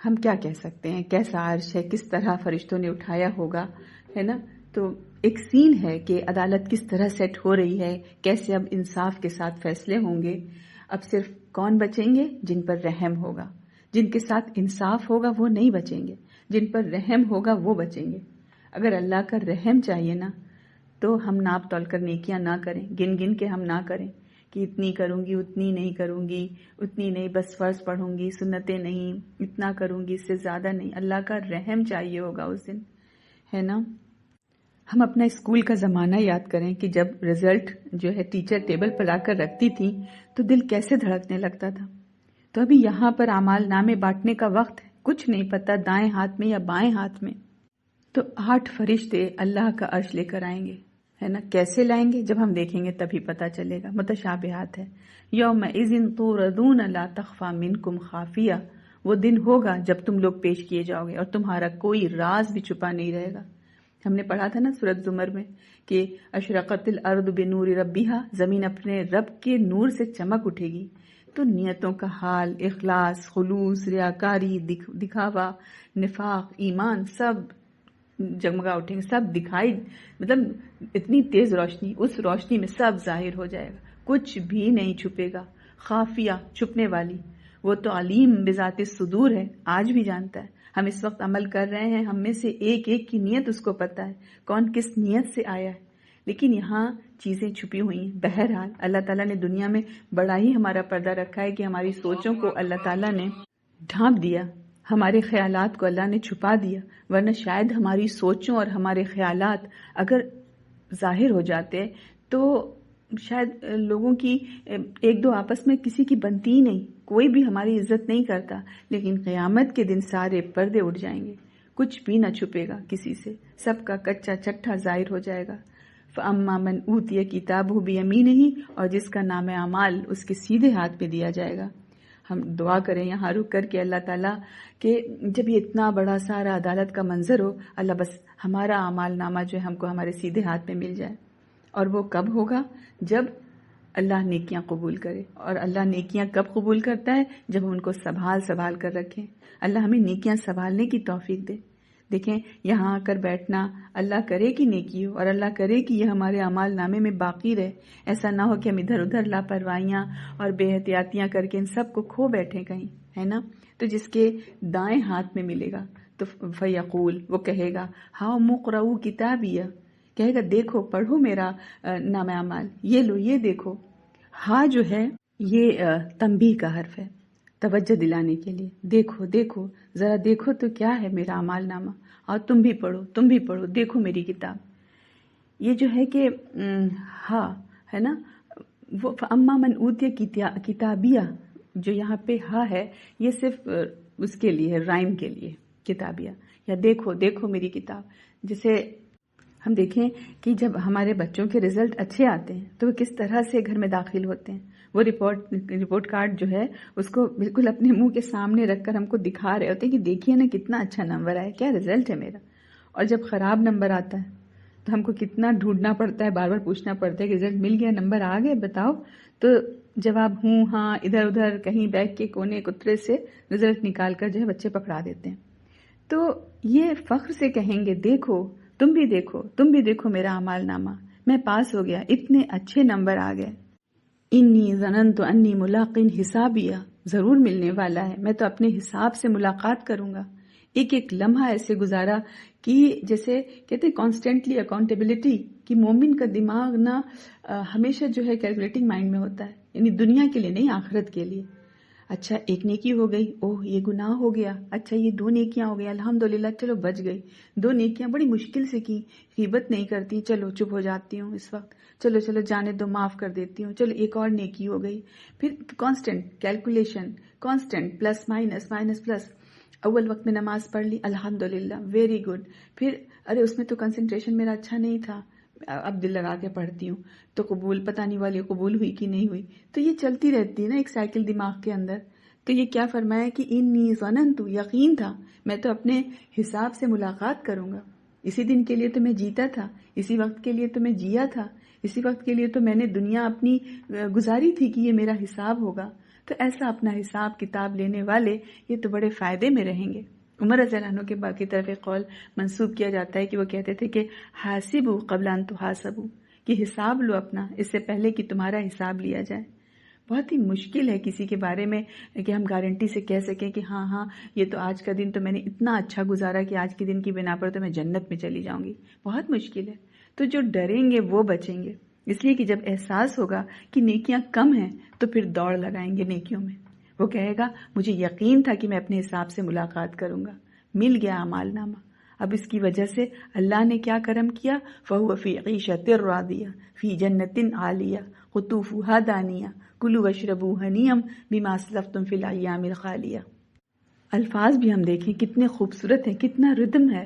ہم کیا کہہ سکتے ہیں، کیسا عرش ہے، کس طرح فرشتوں نے اٹھایا ہوگا، ہے نا؟ تو ایک سین ہے کہ عدالت کس طرح سیٹ ہو رہی ہے، کیسے اب انصاف کے ساتھ فیصلے ہوں گے۔ اب صرف کون بچیں گے؟ جن پر رحم ہوگا، جن کے ساتھ انصاف ہوگا وہ نہیں بچیں گے، جن پر رحم ہوگا وہ بچیں گے۔ اگر اللہ کا رحم چاہیے نا تو ہم ناپ تول کر نیکیاں نہ کریں، گن گن کے ہم نہ کریں کہ اتنی کروں گی، اتنی نہیں کروں گی، اتنی نہیں، بس فرض پڑھوں گی، سنتیں نہیں، اتنا کروں گی، اس سے زیادہ نہیں۔ اللہ کا رحم چاہیے ہوگا اس دن، ہے نا؟ ہم اپنا اسکول کا زمانہ یاد کریں کہ جب رزلٹ جو ہے ٹیچر ٹیبل پر لا کر رکھتی تھی تو دل کیسے دھڑکنے لگتا تھا۔ تو ابھی یہاں پر اعمال نامے بانٹنے کا وقت ہے، کچھ نہیں پتا دائیں ہاتھ میں یا بائیں ہاتھ میں۔ تو 8 فرشتے اللہ کا عرش لے کر آئیں گے، ہے نا؟ کیسے لائیں گے جب ہم دیکھیں گے تبھی پتا چلے گا۔ متشابہات ہے، یومئذ تُوردون لا تخفی منکم خافیہ، وہ دن ہوگا جب تم لوگ پیش کیے جاؤ گے اور تمہارا کوئی راز بھی چھپا نہیں رہے گا۔ ہم نے پڑھا تھا نا سورۃ زمر میں کہ اشرقت الارض بنور ربیہا، زمین اپنے رب کے نور سے چمک اٹھے گی۔ تو نیتوں کا حال، اخلاص، خلوص، ریاکاری، دکھاوا، نفاق، ایمان، سب جگمگا اٹھیں گے، سب دکھائی، مطلب اتنی تیز روشنی، اس روشنی میں سب ظاہر ہو جائے گا، کچھ بھی نہیں چھپے گا۔ خافیہ، چھپنے والی، وہ تو علیم بذات الصدور ہے، آج بھی جانتا ہے۔ ہم اس وقت عمل کر رہے ہیں، ہم میں سے ایک ایک کی نیت اس کو پتہ ہے، کون کس نیت سے آیا ہے، لیکن یہاں چیزیں چھپی ہوئی ہیں۔ بہرحال اللہ تعالیٰ نے دنیا میں بڑا ہی ہمارا پردہ رکھا ہے کہ ہماری سوچوں کو اللہ تعالیٰ نے ڈھانپ دیا، ہمارے خیالات کو اللہ نے چھپا دیا، ورنہ شاید ہماری سوچوں اور ہمارے خیالات اگر ظاہر ہو جاتے تو شاید لوگوں کی ایک دو آپس میں کسی کی بنتی ہی نہیں، کوئی بھی ہماری عزت نہیں کرتا، لیکن قیامت کے دن سارے پردے اٹھ جائیں گے، کچھ بھی نہ چھپے گا کسی سے، سب کا کچا چٹھا ظاہر ہو جائے گا۔ فَأَمَّا مَنْ أُوتِيَ كِتَابَهُ بِيَمِينِهِ، اور جس کا نام اعمال اس کے سیدھے ہاتھ پہ دیا جائے گا۔ ہم دعا کریں یہاں رک کر کے اللہ تعالیٰ کہ جب یہ اتنا بڑا سارا عدالت کا منظر ہو، اللہ بس ہمارا اعمال نامہ جو ہے ہم کو ہمارے سیدھے ہاتھ میں مل جائے۔ اور وہ کب ہوگا؟ جب اللہ نیکیاں قبول کرے۔ اور اللہ نیکیاں کب قبول کرتا ہے؟ جب ہم ان کو سنبھال کر رکھیں۔ اللہ ہمیں نیکیاں سنبھالنے کی توفیق دے۔ دیکھیں یہاں آ کر بیٹھنا، اللہ کرے کہ نیکی ہو اور اللہ کرے کہ یہ ہمارے اعمال نامے میں باقی رہے، ایسا نہ ہو کہ ہم ادھر ادھر لاپرواہیاں اور بے احتیاطیاں کر کے ان سب کو کھو بیٹھیں کہیں، ہے نا؟ تو جس کے دائیں ہاتھ میں ملے گا تو فیقول، وہ کہے گا ہاؤ مقرؤ کتابیہ، کہے گا دیکھو پڑھو میرا نام اعمال، یہ لو یہ دیکھو۔ ہاں جو ہے یہ تنبیہ کا حرف ہے، توجہ دلانے کے لیے، دیکھو دیکھو ذرا دیکھو تو کیا ہے میرا اعمال نامہ، اور تم بھی پڑھو، دیکھو میری کتاب۔ یہ جو ہے کہ ہاں ہے نا، وہ فَأَمَّا مَنْ أُوتِيَ کتابیہ، جو یہاں پہ ہاں ہے یہ صرف اس کے لیے ہے، رائم کے لیے، کتابیہ، یا دیکھو میری کتاب۔ جسے ہم دیکھیں کہ جب ہمارے بچوں کے رزلٹ اچھے آتے ہیں تو وہ کس طرح سے گھر میں داخل ہوتے ہیں، وہ رپورٹ کارڈ جو ہے اس کو بالکل اپنے منہ کے سامنے رکھ کر ہم کو دکھا رہے ہوتے ہیں کہ دیکھیے نا کتنا اچھا نمبر آیا، کیا رزلٹ ہے میرا۔ اور جب خراب نمبر آتا ہے تو ہم کو کتنا ڈھونڈنا پڑتا ہے، بار بار پوچھنا پڑتا ہے کہ رزلٹ مل گیا، نمبر آ گئے، بتاؤ۔ تو جواب ہوں ہاں، ادھر ادھر کہیں بیگ کے کونے کترے سے رزلٹ نکال کر جو ہے بچے پکڑا دیتے ہیں۔ تو یہ فخر سے کہیں گے دیکھو تم بھی دیکھو میرا اعمال نامہ، میں پاس ہو گیا، اتنے اچھے نمبر آ گئے۔ انی ظننت انی ملاق حسابیہ، ضرور ملنے والا ہے، میں تو اپنے حساب سے ملاقات کروں گا۔ ایک ایک لمحہ ایسے گزارا کہ جیسے کہتے ہیں کانسٹینٹلی اکاؤنٹیبلٹی، کہ مومن کا دماغ نا ہمیشہ جو ہے کیلکولیٹنگ مائنڈ میں ہوتا ہے، یعنی دنیا کے لیے نہیں، آخرت کے لیے۔ اچھا ایک نیکی ہو گئی، اوہ یہ گناہ ہو گیا، اچھا یہ 2 نیکیاں ہو گئی، الحمدللہ چلو بچ گئی، 2 نیکیاں بڑی مشکل سے کی، غیبت نہیں کرتی، چلو چپ ہو جاتی ہوں اس وقت، چلو جانے دو، معاف کر دیتی ہوں، چلو ایک اور نیکی ہو گئی۔ پھر constant calculation, constant plus minus plus, اول وقت میں نماز پڑھ لی، الحمدللہ ویری گڈ، پھر ارے اس میں تو کنسنٹریشن میرا اچھا نہیں تھا، اب دل لگا کے پڑھتی ہوں تو قبول، پتہ نہیں والی قبول ہوئی کہ نہیں ہوئی۔ تو یہ چلتی رہتی ہے نا ایک سائیکل دماغ کے اندر۔ تو یہ کیا فرمایا کہ انی ظننت، یقین تھا، میں تو اپنے حساب سے ملاقات کروں گا، اسی دن کے لیے تو میں جیتا تھا، اسی وقت کے لیے تو میں جیا تھا، اسی وقت کے لیے تو میں نے دنیا اپنی گزاری تھی کہ یہ میرا حساب ہوگا۔ تو ایسا اپنا حساب کتاب لینے والے یہ تو بڑے فائدے میں رہیں گے۔ عمر رضی اللہ عنہ کے باقی طرف ایک قول منسوب کیا جاتا ہے کہ وہ کہتے تھے کہ حاسبوا قبل ان تحاسبوا، کہ حساب لو اپنا اس سے پہلے کہ تمہارا حساب لیا جائے۔ بہت ہی مشکل ہے کسی کے بارے میں کہ ہم گارنٹی سے کہہ سکیں کہ ہاں یہ تو آج کا دن تو میں نے اتنا اچھا گزارا کہ آج کے دن کی بنا پر تو میں جنت میں چلی جاؤں گی، بہت مشکل ہے۔ تو جو ڈریں گے وہ بچیں گے، اس لیے کہ جب احساس ہوگا کہ نیکیاں کم ہیں تو پھر دوڑ لگائیں گے نیکیوں میں۔ وہ کہے گا مجھے یقین تھا کہ میں اپنے حساب سے ملاقات کروں گا، مل گیا اعمال نامہ۔ اب اس کی وجہ سے اللہ نے کیا کرم کیا، فَهُوَ فِي عِيشَةٍ رَاضِيَةٍ فِي جَنَّةٍ عَالِيَةٍ قُطُوفُهَا دَانِيَةٌ کُلُوا وَاشْرَبُوا هَنِيًّا بِمَا أَسْلَفْتُمْ فِي الْأَيَّامِ الْخَالِيَةِ۔ الفاظ بھی ہم دیکھیں کتنے خوبصورت ہیں، کتنا ردم ہے۔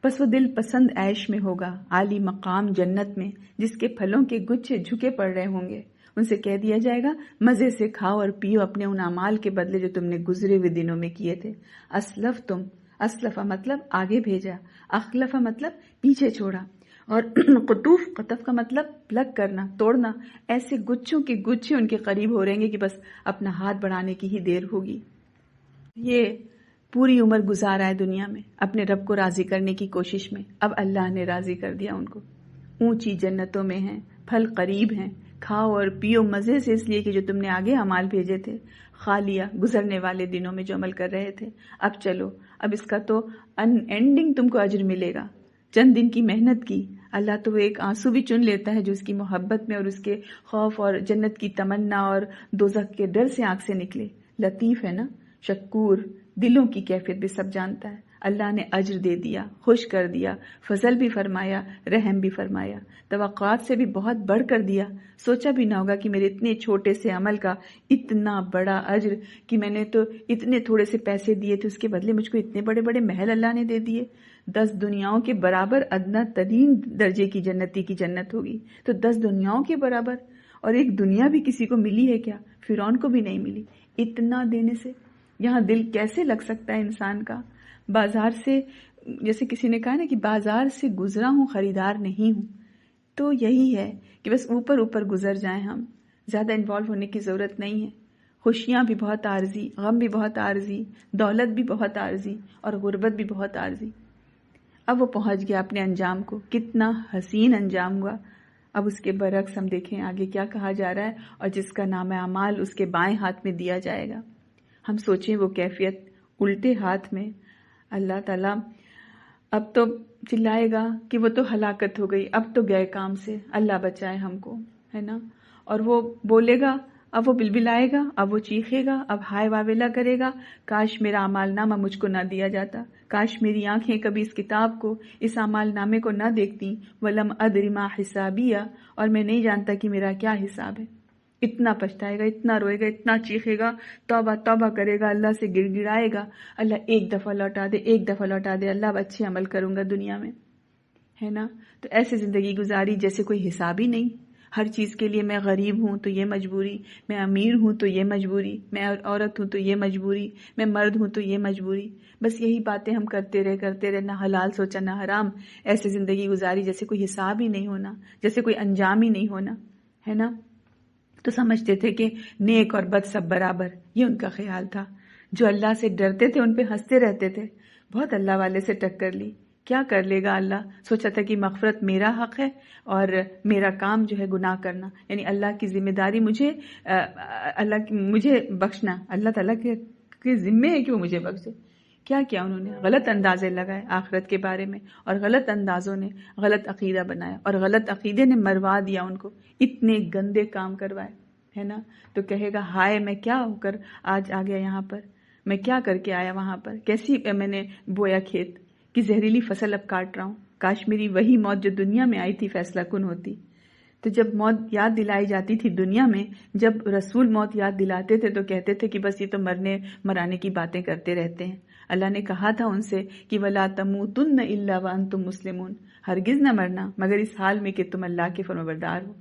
بس وہ دل پسند عیش میں ہوگا، عالی مقام جنت میں، جس کے پھلوں کے گچھے جھکے پڑ رہے ہوں گے۔ ان سے کہہ دیا جائے گا مزے سے کھاؤ اور پیو اپنے ان اعمال کے بدلے جو تم نے گزرے ہوئے دنوں میں کیے تھے۔ اسلفا مطلب آگے بھیجا، اخلفا مطلب پیچھے چھوڑا، اور قطوف قطف کا مطلب پلگ کرنا، توڑنا۔ ایسے گچھوں کے گچھے ان کے قریب ہو رہیں گے کہ بس اپنا ہاتھ بڑھانے کی ہی دیر ہوگی۔ یہ پوری عمر گزارا ہے دنیا میں اپنے رب کو راضی کرنے کی کوشش میں، اب اللہ نے راضی کر دیا ان کو، اونچی جنتوں میں ہیں، پھل قریب ہیں، کھاؤ اور پیو مزے سے، اس لیے کہ جو تم نے آگے اعمال بھیجے تھے، خالیہ گزرنے والے دنوں میں جو عمل کر رہے تھے، اب چلو، اب اس کا تو ان اینڈنگ تم کو اجر ملے گا۔ چند دن کی محنت کی، اللہ تو وہ ایک آنسو بھی چن لیتا ہے جو اس کی محبت میں اور اس کے خوف اور جنت کی تمنا اور دوزخ کے ڈر سے آنکھ سے نکلے۔ لطیف ہے نا، شکور، دلوں کی کیفیت بھی سب جانتا ہے۔ اللہ نے اجر دے دیا، خوش کر دیا، فضل بھی فرمایا، رحم بھی فرمایا، توقعات سے بھی بہت بڑھ کر دیا۔ سوچا بھی نہ ہوگا کہ میرے اتنے چھوٹے سے عمل کا اتنا بڑا اجر، کہ میں نے تو اتنے تھوڑے سے پیسے دیے تھے، اس کے بدلے مجھ کو اتنے بڑے بڑے محل اللہ نے دے دیے۔ 10 دنیاؤں کے برابر ادنا ترین درجے کی جنتی کی جنت ہوگی، تو 10 دنیاؤں کے برابر، اور ایک دنیا بھی کسی کو ملی ہے کیا؟ فرعون کو بھی نہیں ملی۔ اتنا دینے سے یہاں دل کیسے لگ سکتا ہے انسان کا؟ بازار سے، جیسے کسی نے کہا نا کہ بازار سے گزرا ہوں خریدار نہیں ہوں، تو یہی ہے کہ بس اوپر اوپر گزر جائیں ہم، زیادہ انوالو ہونے کی ضرورت نہیں ہے۔ خوشیاں بھی بہت عارضی، غم بھی بہت عارضی، دولت بھی بہت عارضی، اور غربت بھی بہت عارضی۔ اب وہ پہنچ گیا اپنے انجام کو، کتنا حسین انجام ہوا۔ اب اس کے برعکس ہم دیکھیں آگے کیا کہا جا رہا ہے، اور جس کا نام اعمال اس کے بائیں ہاتھ میں دیا جائے گا۔ ہم سوچیں وہ کیفیت الٹے ہاتھ میں، اللہ تعالیٰ اب تو چلائے گا کہ وہ تو ہلاکت ہو گئی، اب تو گئے کام سے، اللہ بچائے ہم کو، ہے نا۔ اور وہ بولے گا، اب وہ بلبلائے گا، اب وہ چیخے گا، اب ہائے واویلا کرے گا، کاش میرا اعمال نامہ مجھ کو نہ دیا جاتا، کاش میری آنکھیں کبھی اس کتاب کو، اس اعمال نامے کو نہ دیکھتی، وَلَمْ أَدْرِ مَا حِسَابِيَهْ، اور میں نہیں جانتا کہ میرا کیا حساب ہے۔ اتنا پچھتائے گا، اتنا روئے گا، اتنا چیخے گا، توبہ توبہ کرے گا، اللہ سے گڑ گڑائے گا، اللہ ایک دفعہ لوٹا دے، ایک دفعہ لوٹا دے، اللہ اب اچھے عمل کروں گا دنیا میں، ہے نا۔ تو ایسے زندگی گزاری جیسے کوئی حساب ہی نہیں۔ ہر چیز کے لیے میں غریب ہوں تو یہ مجبوری، میں امیر ہوں تو یہ مجبوری، میں عورت ہوں تو یہ مجبوری، میں مرد ہوں تو یہ مجبوری، بس یہی باتیں ہم کرتے رہے، نہ حلال سوچا نہ حرام، ایسے زندگی گزاری جیسے کوئی حساب ہی نہیں ہونا، جیسے کوئی انجام ہی نہیں ہونا، ہے نا۔ تو سمجھتے تھے کہ نیک اور بد سب برابر، یہ ان کا خیال تھا۔ جو اللہ سے ڈرتے تھے ان پہ ہنستے رہتے تھے۔ بہت اللہ والے سے ٹکر لی، کیا کر لے گا اللہ؟ سوچا تھا کہ مغفرت میرا حق ہے اور میرا کام جو ہے گناہ کرنا، یعنی اللہ کی ذمہ داری مجھے بخشنا، اللہ تعالیٰ کے ذمے ہے کہ وہ مجھے بخشے۔ کیا کیا انہوں نے؟ غلط اندازے لگائے آخرت کے بارے میں، اور غلط اندازوں نے غلط عقیدہ بنایا، اور غلط عقیدے نے مروا دیا ان کو، اتنے گندے کام کروائے، ہے نا۔ تو کہے گا ہائے میں کیا ہو کر آج آ گیا یہاں پر، میں کیا کر کے آیا وہاں پر، کیسی میں نے بویا کھیت کی زہریلی فصل اب کاٹ رہا ہوں، کاش میری وہی موت جو دنیا میں آئی تھی فیصلہ کن ہوتی۔ تو جب موت یاد دلائی جاتی تھی دنیا میں، جب رسول موت یاد دلاتے تھے تو کہتے تھے کہ بس یہ تو مرنے مرانے کی باتیں کرتے رہتے ہیں۔ اللہ نے کہا تھا ان سے کہ وَلَا تَمُوتُنَّ إِلَّا وَأَنْتُمْ مُسْلِمُونَ، ہرگز نہ مرنا مگر اس حال میں کہ تم اللہ کے فرمانبردار ہو۔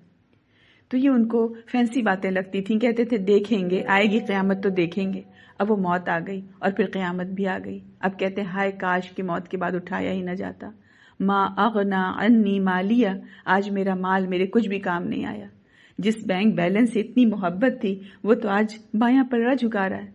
تو یہ ان کو فینسی باتیں لگتی تھیں، کہتے تھے دیکھیں گے، آئے گی قیامت تو دیکھیں گے۔ اب وہ موت آ گئی اور پھر قیامت بھی آ گئی۔ اب کہتے ہیں ہائے کاش کہ موت کے بعد اٹھایا ہی نہ جاتا۔ ما اغنا عنی مالیہ، آج میرا مال میرے کچھ بھی کام نہیں آیا۔ جس بینک بیلنس سے اتنی محبت تھی وہ تو آج بایاں پلڑا جھکا رہا ہے.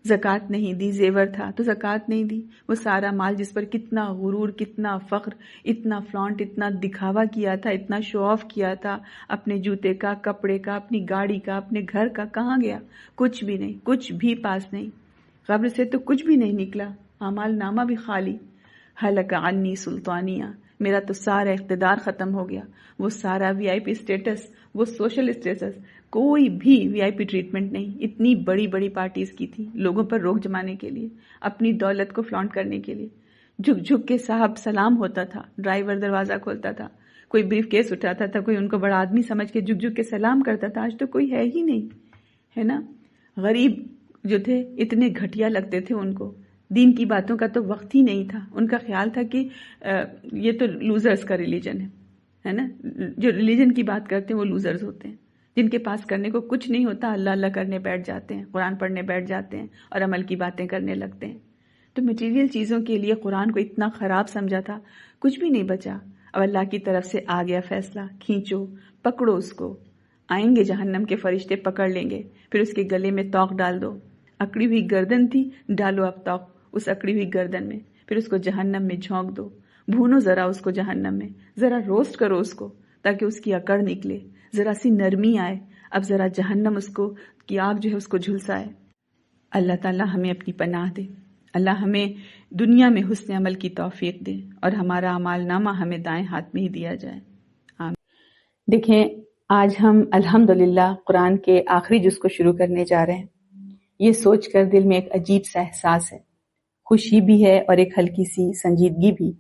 زکوٰۃ نہیں دی، زیور تھا تو زکوٰۃ نہیں دی. وہ سارا مال جس پر کتنا غرور، کتنا فخر، اتنا فلانٹ، اتنا دکھاوا کیا تھا، اتنا شو آف کیا تھا، اپنے جوتے کا، کپڑے کا، اپنی گاڑی کا، اپنے گھر کا، کہاں گیا؟ کچھ بھی نہیں، کچھ بھی پاس نہیں. قبر سے تو کچھ بھی نہیں نکلا، اعمال نامہ بھی خالی. ہلک عنی سلطانیہ، میرا تو سارا اقتدار ختم ہو گیا. وہ سارا وی آئی پی اسٹیٹس، وہ سوشل اسٹیٹس، کوئی بھی وی آئی پی ٹریٹمنٹ نہیں. اتنی بڑی بڑی پارٹیز کی تھی لوگوں پر روک جمانے کے لیے، اپنی دولت کو فلانٹ کرنے کے لیے. جھک جھک کے صاحب سلام ہوتا تھا، ڈرائیور دروازہ کھولتا تھا، کوئی بریف کیس اٹھاتا تھا، کوئی ان کو بڑا آدمی سمجھ کے جھک جھک کے سلام کرتا تھا. آج تو کوئی ہے ہی نہیں، ہے نا. غریب جو تھے اتنے گھٹیا لگتے تھے ان کو. دین کی باتوں کا تو وقت ہی نہیں تھا. ان کا خیال تھا کہ یہ تو لوزرز کا ریلیجن ہے نا. جو ریلیجن کی بات کرتے ہیں وہ لوزرز ہوتے ہیں، جن کے پاس کرنے کو کچھ نہیں ہوتا، اللہ اللہ کرنے بیٹھ جاتے ہیں، قرآن پڑھنے بیٹھ جاتے ہیں اور عمل کی باتیں کرنے لگتے ہیں. تو مٹیریل چیزوں کے لیے قرآن کو اتنا خراب سمجھا تھا، کچھ بھی نہیں بچا. اب اللہ کی طرف سے آ گیا فیصلہ، کھینچو، پکڑو اس کو. آئیں گے جہنم کے فرشتے، پکڑ لیں گے، پھر اس کے گلے میں توق ڈال دو. اکڑی ہوئی گردن تھی، ڈالو اب توق اس اکڑی ہوئی گردن میں، پھر اس کو جہنم میں جھونک دو. بھونو ذرا اس کو جہنم میں، ذرا روسٹ کرو اس کو تاکہ اس کی اکڑ نکلے، ذرا سی نرمی آئے. اب ذرا جہنم اس کو کی آگ جو ہے اس کو جھلسائے. اللہ تعالیٰ ہمیں اپنی پناہ دے. اللہ ہمیں دنیا میں حسن عمل کی توفیق دے اور ہمارا اعمال نامہ ہمیں دائیں ہاتھ میں ہی دیا جائے. آمین. دیکھیں، آج ہم الحمدللہ قرآن کے آخری جز کو شروع کرنے جا رہے ہیں. یہ سوچ کر دل میں ایک عجیب سا احساس ہے، خوشی بھی ہے اور ایک ہلکی سی سنجیدگی بھی.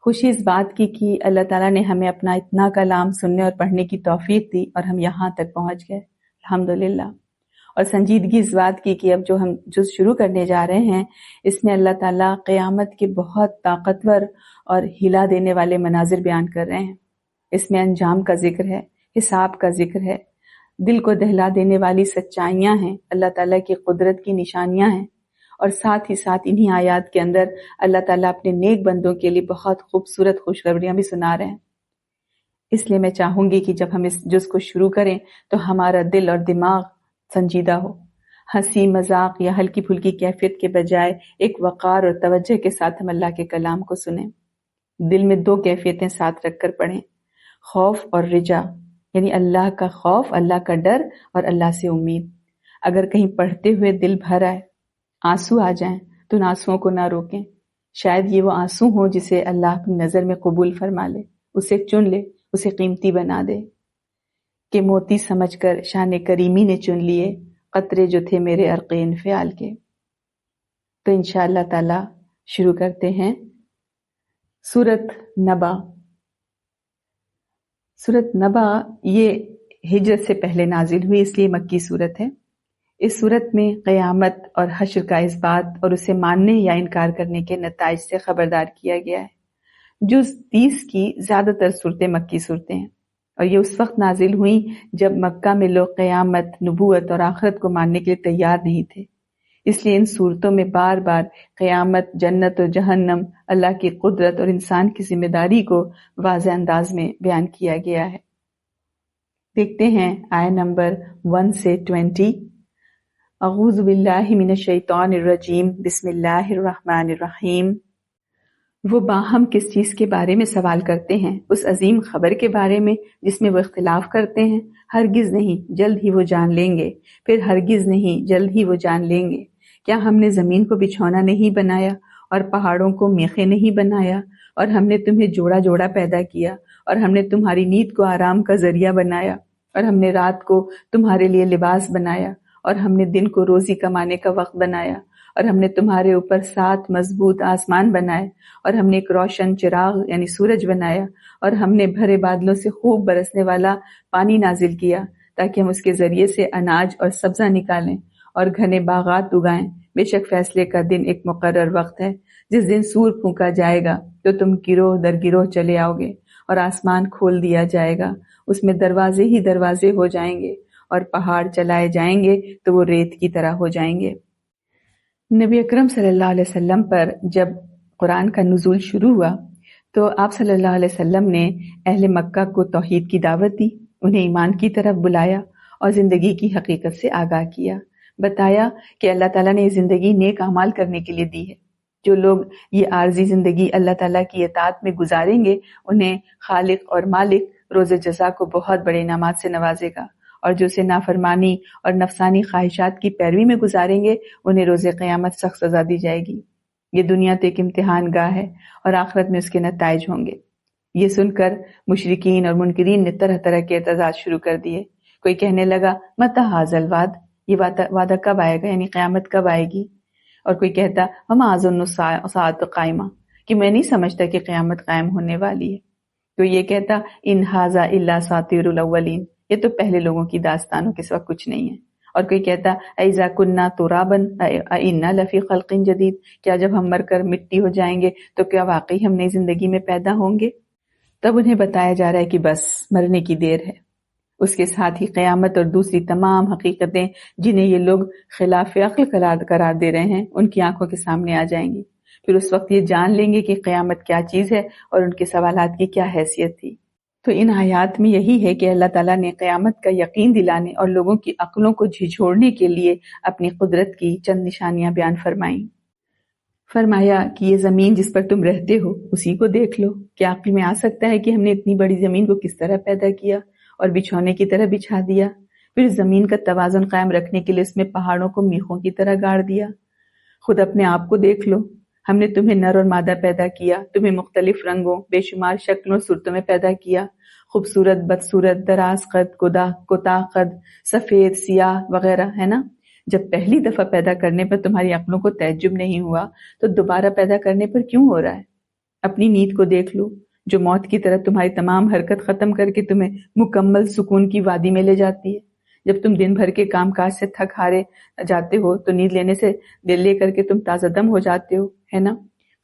خوشی اس بات کی کہ اللہ تعالیٰ نے ہمیں اپنا اتنا کلام سننے اور پڑھنے کی توفیق دی اور ہم یہاں تک پہنچ گئے الحمدللہ. اور سنجیدگی اس بات کی کہ اب جو ہم جز شروع کرنے جا رہے ہیں اس میں اللہ تعالیٰ قیامت کے بہت طاقتور اور ہلا دینے والے مناظر بیان کر رہے ہیں. اس میں انجام کا ذکر ہے، حساب کا ذکر ہے، دل کو دہلا دینے والی سچائیاں ہیں، اللہ تعالیٰ کی قدرت کی نشانیاں ہیں. اور ساتھ ہی ساتھ انہی آیات کے اندر اللہ تعالیٰ اپنے نیک بندوں کے لیے بہت خوبصورت خوشخبریاں بھی سنا رہے ہیں. اس لیے میں چاہوں گی کہ جب ہم اس جز کو شروع کریں تو ہمارا دل اور دماغ سنجیدہ ہو. ہنسی مذاق یا ہلکی پھلکی کیفیت کے بجائے ایک وقار اور توجہ کے ساتھ ہم اللہ کے کلام کو سنیں. دل میں دو کیفیتیں ساتھ رکھ کر پڑھیں، خوف اور رجا، یعنی اللہ کا خوف، اللہ کا ڈر اور اللہ سے امید. اگر کہیں پڑھتے ہوئے دل بھر آئے، آنسو آ جائیں تو ان آنسوؤں کو نہ روکیں. شاید یہ وہ آنسو ہوں جسے اللہ اپنی نظر میں قبول فرما لے، اسے چن لے، اسے قیمتی بنا دے. کہ موتی سمجھ کر شان کریمی نے چن لیے قطرے جو تھے میرے عرق انفعال کے. تو انشاءاللہ تعالی شروع کرتے ہیں. سورۃ نبا. سورۃ نبا یہ ہجرت سے پہلے نازل ہوئی، اس لیے مکی سورت ہے. اس سورت میں قیامت اور حشر کا اثبات اور اسے ماننے یا انکار کرنے کے نتائج سے خبردار کیا گیا ہے. جز 30 کی زیادہ تر صورتیں مکی صورتیں ہیں اور یہ اس وقت نازل ہوئیں جب مکہ میں لوگ قیامت، نبوت اور آخرت کو ماننے کے لیے تیار نہیں تھے. اس لیے ان صورتوں میں بار بار قیامت، جنت اور جہنم، اللہ کی قدرت اور انسان کی ذمہ داری کو واضح انداز میں بیان کیا گیا ہے. دیکھتے ہیں آیت نمبر 1 سے 20. اعوذ باللہ من الشیطان الرجیم، بسم اللہ الرحمن الرحیم. وہ باہم کس چیز کے بارے میں سوال کرتے ہیں؟ اس عظیم خبر کے بارے میں جس میں وہ اختلاف کرتے ہیں. ہرگز نہیں، جلد ہی وہ جان لیں گے. پھر ہرگز نہیں، جلد ہی وہ جان لیں گے. کیا ہم نے زمین کو بچھونا نہیں بنایا اور پہاڑوں کو میخیں نہیں بنایا؟ اور ہم نے تمہیں جوڑا جوڑا پیدا کیا اور ہم نے تمہاری نیند کو آرام کا ذریعہ بنایا اور ہم نے رات کو تمہارے لیے لباس بنایا اور ہم نے دن کو روزی کمانے کا وقت بنایا اور ہم نے تمہارے اوپر 7 مضبوط آسمان بنائے اور ہم نے ایک روشن چراغ یعنی سورج بنایا اور ہم نے بھرے بادلوں سے خوب برسنے والا پانی نازل کیا تاکہ ہم اس کے ذریعے سے اناج اور سبزہ نکالیں اور گھنے باغات اگائیں. بے شک فیصلے کا دن ایک مقرر وقت ہے جس دن سور پھونکا جائے گا تو تم گروہ در گروہ چلے آؤ گے اور آسمان کھول دیا جائے گا، اس میں دروازے ہی دروازے ہو جائیں گے اور پہاڑ چلائے جائیں گے تو وہ ریت کی طرح ہو جائیں گے. نبی اکرم صلی اللہ علیہ وسلم پر جب قرآن کا نزول شروع ہوا تو آپ صلی اللہ علیہ وسلم نے اہل مکہ کو توحید کی دعوت دی انہیں ایمان کی طرف بلایا اور زندگی کی حقیقت سے آگاہ کیا۔ بتایا کہ اللہ تعالیٰ نے یہ زندگی نیک اعمال کرنے کے لیے دی ہے۔ جو لوگ یہ عارضی زندگی اللہ تعالیٰ کی اطاعت میں گزاریں گے انہیں خالق اور مالک روز جزا کو بہت بڑے انعامات سے نوازے گا، اور جو اسے نافرمانی اور نفسانی خواہشات کی پیروی میں گزاریں گے انہیں روز قیامت سخت سزا دی جائے گی۔ یہ دنیا تو ایک امتحان گاہ ہے اور آخرت میں اس کے نتائج ہوں گے۔ یہ سن کر مشرکین اور منکرین نے طرح طرح کے اعتراضات شروع کر دیے۔ کوئی کہنے لگا متی ھذا الوعد، یہ وعدہ کب آئے گا، یعنی قیامت کب آئے گی؟ اور کوئی کہتا وما اظن الساعۃ قائمہ، کہ میں نہیں سمجھتا کہ قیامت قائم ہونے والی ہے۔ کوئی یہ کہتا ان ھذا الا اساطیر الاولین، یہ تو پہلے لوگوں کی داستانوں کے سوا کچھ نہیں ہے۔ اور کوئی کہتا اذا کنا ترابا انا لفی خلق جدید، کیا جب ہم مر کر مٹی ہو جائیں گے تو کیا واقعی ہم نئی زندگی میں پیدا ہوں گے؟ تب انہیں بتایا جا رہا ہے کہ بس مرنے کی دیر ہے۔ اس کے ساتھ ہی قیامت اور دوسری تمام حقیقتیں جنہیں یہ لوگ خلاف عقل قرار دے رہے ہیں ان کی آنکھوں کے سامنے آ جائیں گی۔ پھر اس وقت یہ جان لیں گے کہ قیامت کیا چیز ہے اور ان کے سوالات کی کیا حیثیت تھی۔ تو ان آیات میں یہی ہے کہ اللہ تعالیٰ نے قیامت کا یقین دلانے اور لوگوں کی عقلوں کو جھنجھوڑنے کے لیے اپنی قدرت کی چند نشانیاں بیان فرمائیں۔ فرمایا کہ یہ زمین جس پر تم رہتے ہو اسی کو دیکھ لو۔ کیا عقل میں آ سکتا ہے کہ ہم نے اتنی بڑی زمین کو کس طرح پیدا کیا اور بچھونے کی طرح بچھا دیا؟ پھر زمین کا توازن قائم رکھنے کے لیے اس میں پہاڑوں کو میخوں کی طرح گاڑ دیا۔ خود اپنے آپ کو دیکھ لو، ہم نے تمہیں نر اور مادہ پیدا کیا، تمہیں مختلف رنگوں، بے شمار شکلوں صورتوں میں پیدا کیا، خوبصورت، بدصورت، دراز قد، کوتاہ قد، سفید، سیاہ وغیرہ، ہے نا؟ جب پہلی دفعہ پیدا کرنے پر تمہاری عقلوں کو تعجب نہیں ہوا تو دوبارہ پیدا کرنے پر کیوں ہو رہا ہے؟ اپنی نیند کو دیکھ لو جو موت کی طرح تمہاری تمام حرکت ختم کر کے تمہیں مکمل سکون کی وادی میں لے جاتی ہے۔ جب تم دن بھر کے کام کاج سے تھک ہارے جاتے ہو تو نیند لینے سے دل لے کر کے تم تازہ دم ہو جاتے ہو، ہے نا؟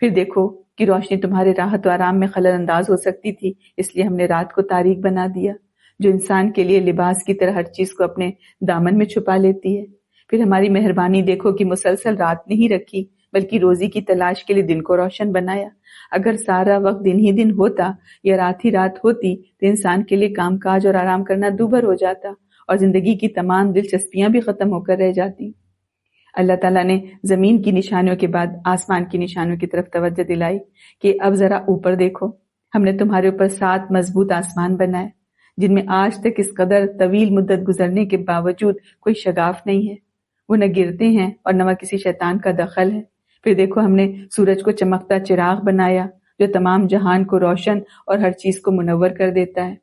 پھر دیکھو کہ روشنی تمہارے راحت و آرام میں خلل انداز ہو سکتی تھی، اس لیے ہم نے رات کو تاریک بنا دیا، جو انسان کے لیے لباس کی طرح ہر چیز کو اپنے دامن میں چھپا لیتی ہے۔ پھر ہماری مہربانی دیکھو کہ مسلسل رات نہیں رکھی بلکہ روزی کی تلاش کے لیے دن کو روشن بنایا۔ اگر سارا وقت دن ہی دن ہوتا یا رات ہی رات ہوتی تو انسان کے لیے کام کاج اور آرام کرنا دوبھر ہو جاتا اور زندگی کی تمام دلچسپیاں بھی ختم ہو کر رہ جاتی۔ اللہ تعالیٰ نے زمین کی نشانیوں کے بعد آسمان کی نشانیوں کی طرف توجہ دلائی کہ اب ذرا اوپر دیکھو، ہم نے تمہارے اوپر 7 مضبوط آسمان بنائے جن میں آج تک اس قدر طویل مدت گزرنے کے باوجود کوئی شگاف نہیں ہے، وہ نہ گرتے ہیں اور نہ کسی شیطان کا دخل ہے۔ پھر دیکھو ہم نے سورج کو چمکتا چراغ بنایا جو تمام جہان کو روشن اور ہر چیز کو منور کر دیتا ہے۔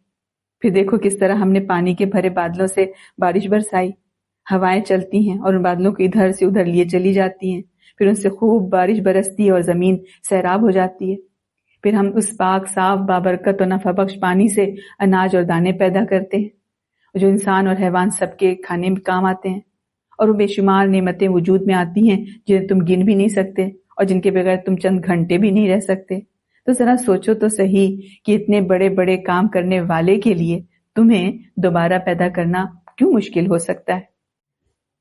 پھر دیکھو کس طرح ہم نے پانی کے بھرے بادلوں سے بارش برسائی، ہوائیں چلتی ہیں اور ان بادلوں کو ادھر سے ادھر لیے چلی جاتی ہیں، پھر ان سے خوب بارش برستی ہے اور زمین سیراب ہو جاتی ہے۔ پھر ہم اس پاک صاف بابرکت اور نفع بخش پانی سے اناج اور دانے پیدا کرتے ہیں جو انسان اور حیوان سب کے کھانے میں کام آتے ہیں، اور وہ بے شمار نعمتیں وجود میں آتی ہیں جنہیں تم گن بھی نہیں سکتے اور جن کے بغیر تم چند گھنٹے بھی نہیں رہ سکتے۔ تو ذرا سوچو تو صحیح کہ اتنے بڑے بڑے کام کرنے والے کے لیے تمہیں دوبارہ پیدا کرنا کیوں مشکل ہو سکتا ہے؟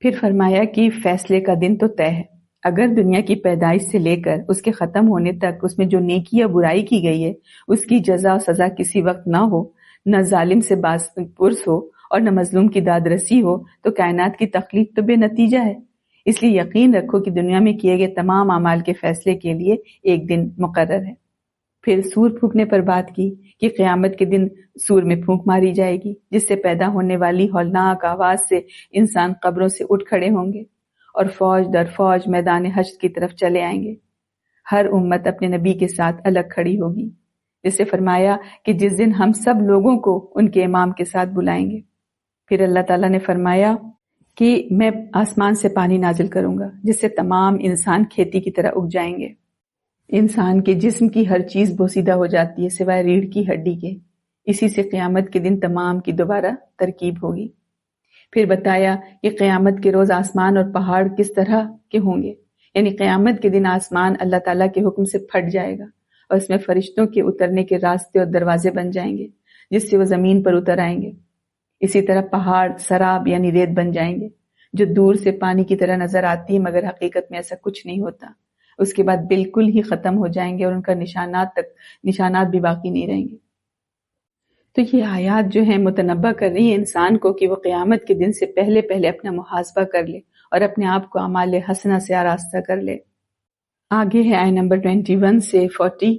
پھر فرمایا کہ فیصلے کا دن تو طے ہے، اگر دنیا کی پیدائش سے لے کر اس کے ختم ہونے تک اس میں جو نیکی یا برائی کی گئی ہے اس کی جزا و سزا کسی وقت نہ ہو، نہ ظالم سے باز پرس ہو اور نہ مظلوم کی داد رسی ہو تو کائنات کی تخلیق تو بے نتیجہ ہے۔ اس لیے یقین رکھو کہ دنیا میں کیے گئے تمام اعمال کے فیصلے کے لیے ایک دن مقرر ہے۔ پھر سور پھونکنے پر بات کی کہ قیامت کے دن سور میں پھونک ماری جائے گی جس سے پیدا ہونے والی ہولناک آواز سے انسان قبروں سے اٹھ کھڑے ہوں گے اور فوج در فوج میدان حشر کی طرف چلے آئیں گے۔ ہر امت اپنے نبی کے ساتھ الگ کھڑی ہوگی، جس سے فرمایا کہ جس دن ہم سب لوگوں کو ان کے امام کے ساتھ بلائیں گے۔ پھر اللہ تعالیٰ نے فرمایا کہ میں آسمان سے پانی نازل کروں گا جس سے تمام انسان کھیتی کی طرح اگ جائیں گے۔ انسان کے جسم کی ہر چیز بوسیدہ ہو جاتی ہے سوائے ریڑھ کی ہڈی کے، اسی سے قیامت کے دن تمام کی دوبارہ ترکیب ہوگی۔ پھر بتایا کہ قیامت کے روز آسمان اور پہاڑ کس طرح کے ہوں گے، یعنی قیامت کے دن آسمان اللہ تعالیٰ کے حکم سے پھٹ جائے گا اور اس میں فرشتوں کے اترنے کے راستے اور دروازے بن جائیں گے جس سے وہ زمین پر اتر آئیں گے۔ اسی طرح پہاڑ سراب یعنی ریت بن جائیں گے جو دور سے پانی کی طرح نظر آتی ہے مگر حقیقت میں ایسا کچھ نہیں ہوتا، اس کے بعد بالکل ہی ختم ہو جائیں گے اور ان کا نشانات بھی باقی نہیں رہیں گے۔ تو یہ آیات جو ہیں متنبہ کر رہی ہیں انسان کو کہ وہ قیامت کے دن سے پہلے پہلے اپنا محاسبہ کر لے اور اپنے آپ کو اعمال حسنہ سے آراستہ کر لے۔ آگے ہے آیت نمبر 21 سے 40،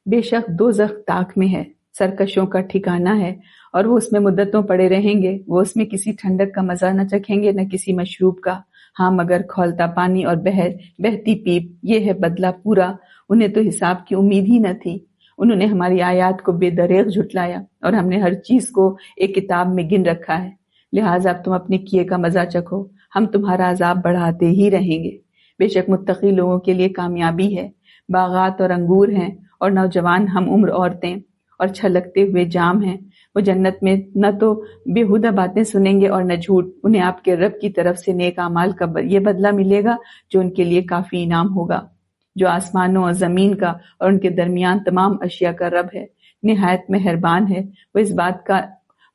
بے شک دوزخ تاک میں ہے، سرکشوں کا ٹھکانہ ہے، اور وہ اس میں مدتوں پڑے رہیں گے۔ وہ اس میں کسی ٹھنڈک کا مزہ نہ چکھیں گے، نہ کسی مشروب کا، ہاں مگر کھولتا پانی اور بہتی پیپ۔ یہ ہے بدلہ پورا، انہیں تو حساب کی امید ہی نہ تھی۔ انہوں نے ہماری آیات کو بے دریغ جھٹلایا، اور ہم نے ہر چیز کو ایک کتاب میں گن رکھا ہے، لہٰذا اب تم اپنے کیے کا مزہ چکھو، ہم تمہارا عذاب بڑھاتے ہی رہیں گے۔ بے شک متقی لوگوں کے لیے کامیابی ہے، باغات اور انگور ہیں، اور نوجوان ہم عمر عورتیں اور چھلکتے ہوئے جام ہیں۔ وہ جنت میں نہ تو بےہودہ باتیں سنیں گے اور نہ جھوٹ۔ انہیں آپ کے رب کی طرف سے نیک اعمال کا یہ بدلہ ملے گا جو ان کے لیے کافی انعام ہوگا، جو آسمانوں اور زمین کا اور ان کے درمیان تمام اشیاء کا رب ہے، نہایت مہربان ہے۔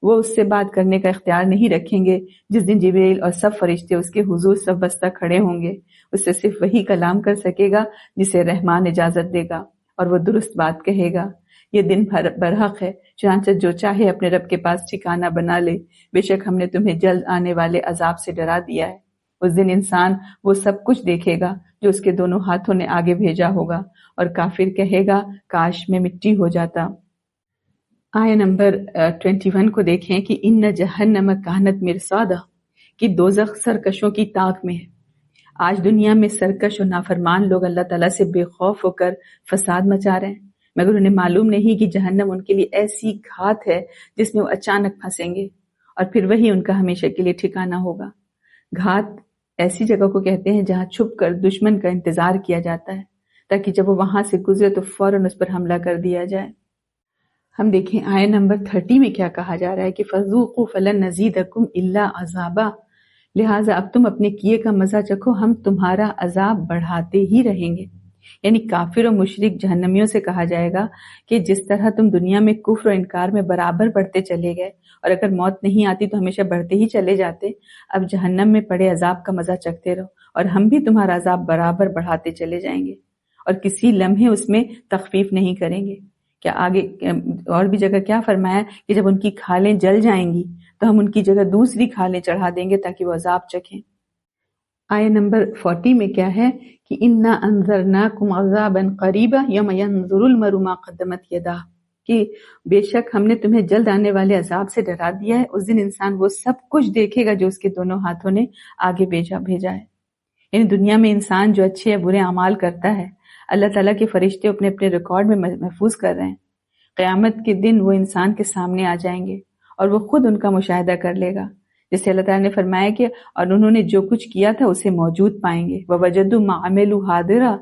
وہ اس سے بات کرنے کا اختیار نہیں رکھیں گے جس دن جبریل اور سب فرشتے اس کے حضور صف بستہ کھڑے ہوں گے۔ اس سے صرف وہی کلام کر سکے گا جسے رحمان اجازت دے گا، اور وہ درست بات کہے گا۔ یہ دن برحق ہے، چنانچہ جو چاہے اپنے رب کے پاس ٹھکانہ بنا لے۔ بے شک ہم نے تمہیں جلد آنے والے عذاب سے ڈرا دیا ہے۔ اس دن انسان وہ سب کچھ دیکھے گا جو اس کے دونوں ہاتھوں نے آگے بھیجا ہوگا، اور کافر کہے گا کاش میں مٹی ہو جاتا۔ آیت نمبر 21 کو دیکھیں کہ ان جہنم کانت مرصادا، کہ دوزخ سرکشوں کی طاق میں ہے۔ آج دنیا میں سرکش اور نافرمان لوگ اللہ تعالیٰ سے بے خوف ہو کر فساد مچا رہے ہیں، مگر انہیں معلوم نہیں کہ جہنم ان کے لیے ایسی گھات ہے جس میں وہ اچانک پھنسیں گے، اور پھر وہی ان کا ہمیشہ کے لیے ٹھکانہ ہوگا۔ گھات ایسی جگہ کو کہتے ہیں جہاں چھپ کر دشمن کا انتظار کیا جاتا ہے، تاکہ جب وہ وہاں سے گزرے تو فوراً اس پر حملہ کر دیا جائے۔ ہم دیکھیں آیت نمبر 30 میں کیا کہا جا رہا ہے کہ فَذُوقُوا فَلَن نَزِيدَكُمْ إِلَّا عَذَابًا، لہٰذا اب تم اپنے کیے کا مزہ چکھو، ہم تمہارا عذاب بڑھاتے ہی رہیں گے۔ یعنی کافر و مشرک جہنمیوں سے کہا جائے گا کہ جس طرح تم دنیا میں کفر و انکار میں برابر بڑھتے چلے گئے، اور اگر موت نہیں آتی تو ہمیشہ بڑھتے ہی چلے جاتے، اب جہنم میں پڑے عذاب کا مزہ چکھتے رہو، اور ہم بھی تمہارا عذاب برابر بڑھاتے چلے جائیں گے، اور کسی لمحے اس میں تخفیف نہیں کریں گے۔ کیا آگے اور بھی جگہ کیا فرمایا کہ جب ان کی کھالیں جل جائیں گی تو ہم ان کی جگہ دوسری کھالیں چڑھا دیں گے تاکہ وہ عذاب چکھیں۔ آیت نمبر 40 میں کیا ہے کہ اِنَّا أَنذَرْنَاكُمْ عَذَابًا قَرِيبًا يَوْمَ يَنظُرُ الْمَرْءُ مَا قَدَّمَتْ يَدَاهُ، کہ بے شک ہم نے تمہیں جلد آنے والے عذاب سے ڈرا دیا ہے۔ اس دن انسان وہ سب کچھ دیکھے گا جو اس کے دونوں ہاتھوں نے آگے بھیجا ہے۔ یعنی دنیا میں انسان جو اچھے یا برے اعمال کرتا ہے، اللہ تعالیٰ کے فرشتے اپنے اپنے ریکارڈ میں محفوظ کر رہے ہیں۔ قیامت کے دن وہ انسان کے سامنے آ جائیں گے اور وہ خود ان کا مشاہدہ کر لے گا، جیسے اللہ تعالیٰ نے فرمایا کہ اور انہوں نے جو کچھ کیا تھا اسے موجود پائیں گے۔ وَوَجَدُوا مَا عَمِلُوا حَاضِرًا،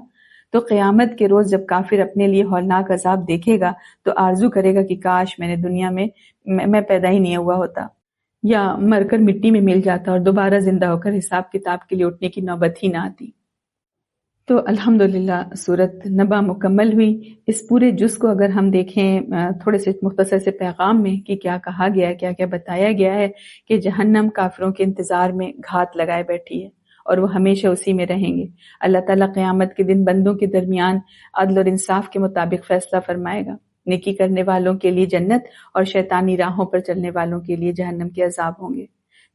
تو قیامت کے روز جب کافر اپنے لیے ہولناک عذاب دیکھے گا تو آرزو کرے گا کہ کاش میں نے دنیا میں پیدا ہی نہیں ہوا ہوتا، یا مر کر مٹی میں مل جاتا اور دوبارہ زندہ ہو کر حساب کتاب کے لیے اٹھنے کی نوبت ہی نہ آتی۔ تو الحمدللہ سورت نبا مکمل ہوئی۔ اس پورے جز کو اگر ہم دیکھیں تھوڑے سے مختصر سے پیغام میں کہ کیا کہا گیا ہے، کیا کیا بتایا گیا ہے، کہ جہنم کافروں کے انتظار میں گھات لگائے بیٹھی ہے اور وہ ہمیشہ اسی میں رہیں گے۔ اللہ تعالیٰ قیامت کے دن بندوں کے درمیان عدل اور انصاف کے مطابق فیصلہ فرمائے گا۔ نیکی کرنے والوں کے لیے جنت اور شیطانی راہوں پر چلنے والوں کے لیے جہنم کے عذاب ہوں گے۔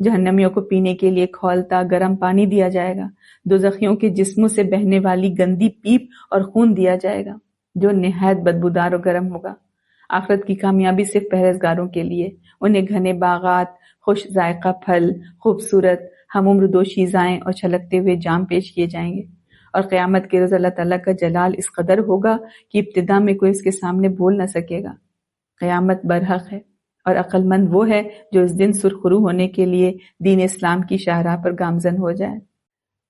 جہنمیوں کو پینے کے لیے کھولتا گرم پانی دیا جائے گا، دوزخیوں کے جسموں سے بہنے والی گندی پیپ اور خون دیا جائے گا جو نہایت بدبودار اور گرم ہوگا۔ آخرت کی کامیابی صرف پرہیزگاروں کے لیے، انہیں گھنے باغات، خوش ذائقہ پھل، خوبصورت ہم عمر دوشیزائیں اور چھلکتے ہوئے جام پیش کیے جائیں گے، اور قیامت کے روز اللہ تعالیٰ کا جلال اس قدر ہوگا کہ ابتدا میں کوئی اس کے سامنے بول نہ سکے گا۔ قیامت برحق ہے، اور عقل مند وہ ہے جو اس دن سرخرو ہونے کے لیے دین اسلام کی شاہراہ پر گامزن ہو جائے۔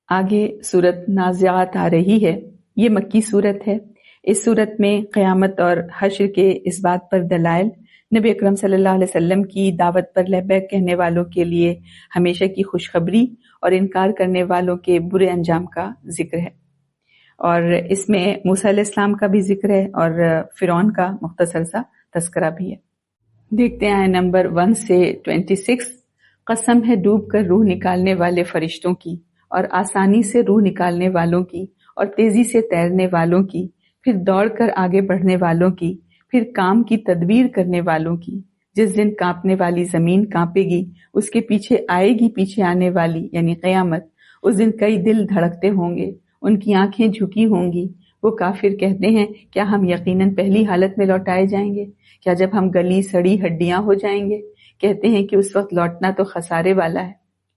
آگے سورت نازعات آ رہی ہے، یہ مکی سورت ہے۔ اس سورت میں قیامت اور حشر کے اس بات پر دلائل، نبی اکرم صلی اللہ علیہ وسلم کی دعوت پر لبیک کہنے والوں کے لیے ہمیشہ کی خوشخبری اور انکار کرنے والوں کے برے انجام کا ذکر ہے، اور اس میں موسیٰ علیہ السلام کا بھی ذکر ہے اور فرعون کا مختصر سا تذکرہ بھی ہے۔ دیکھتے ہیں نمبر 1 سے 26۔ قسم ہے ڈوب کر روح نکالنے والے فرشتوں کی، اور آسانی سے روح نکالنے والوں کی، اور تیزی سے تیرنے والوں کی، پھر دوڑ کر آگے بڑھنے والوں کی، پھر کام کی تدبیر کرنے والوں کی، جس دن کانپنے والی زمین کانپے گی، اس کے پیچھے آئے گی پیچھے آنے والی یعنی قیامت۔ اس دن کئی دل دھڑکتے ہوں گے، ان کی آنکھیں جھکی ہوں گی۔ وہ کافر کہتے ہیں کیا ہم یقیناً پہلی حالت میں لوٹائے جائیں گے؟ کیا جب ہم گلی سڑی ہڈیاں ہو جائیں گے؟ کہتے ہیں کہ اس وقت لوٹنا تو خسارے والا ہے۔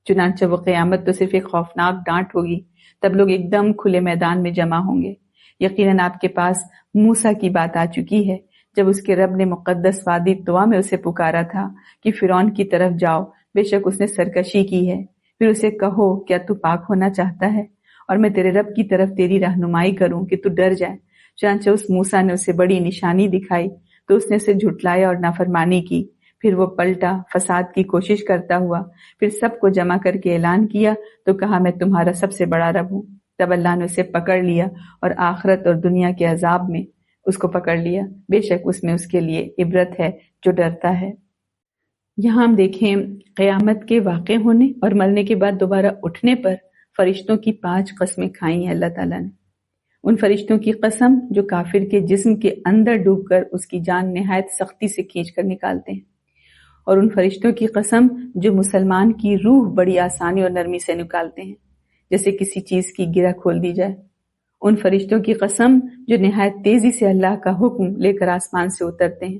چنانچہ وہ قیامت تو صرف ایک خوفناک ڈانٹ ہوگی، تب لوگ ایک دم کھلے میدان میں جمع ہوں گے۔ یقیناً آپ کے پاس موسیٰ کی بات آ چکی ہے، جب اس کے رب نے مقدس وادی طویٰ میں اسے پکارا تھا کہ فرعون کی طرف جاؤ، بے شک اس نے سرکشی کی ہے۔ پھر اسے کہو کیا تو پاک ہونا چاہتا ہے اور میں تیرے رب کی طرف تیری رہنمائی کروں کہ تو ڈر جائے۔ چنانچہ اس موسیٰ نے اسے بڑی نشانی دکھائی تو اس نے اسے جھٹلایا اور نافرمانی کی۔ پھر وہ پلٹا، فساد کی کوشش کرتا ہوا، پھر سب کو جمع کر کے اعلان کیا تو کہا میں تمہارا سب سے بڑا رب ہوں۔ تب اللہ نے اسے پکڑ لیا اور آخرت اور دنیا کے عذاب میں اس کو پکڑ لیا۔ بے شک اس میں اس کے لیے عبرت ہے جو ڈرتا ہے۔ یہاں ہم دیکھیں قیامت کے واقع ہونے اور مرنے کے بعد دوبارہ اٹھنے پر فرشتوں کی 5 قسمیں کھائی ہیں اللہ تعالیٰ نے۔ ان فرشتوں کی قسم جو کافر کے جسم کے اندر ڈوب کر اس کی جان نہایت سختی سے کھینچ کر نکالتے ہیں، اور ان فرشتوں کی قسم جو مسلمان کی روح بڑی آسانی اور نرمی سے نکالتے ہیں، جیسے کسی چیز کی گرہ کھول دی جائے۔ ان فرشتوں کی قسم جو نہایت تیزی سے اللہ کا حکم لے کر آسمان سے اترتے ہیں،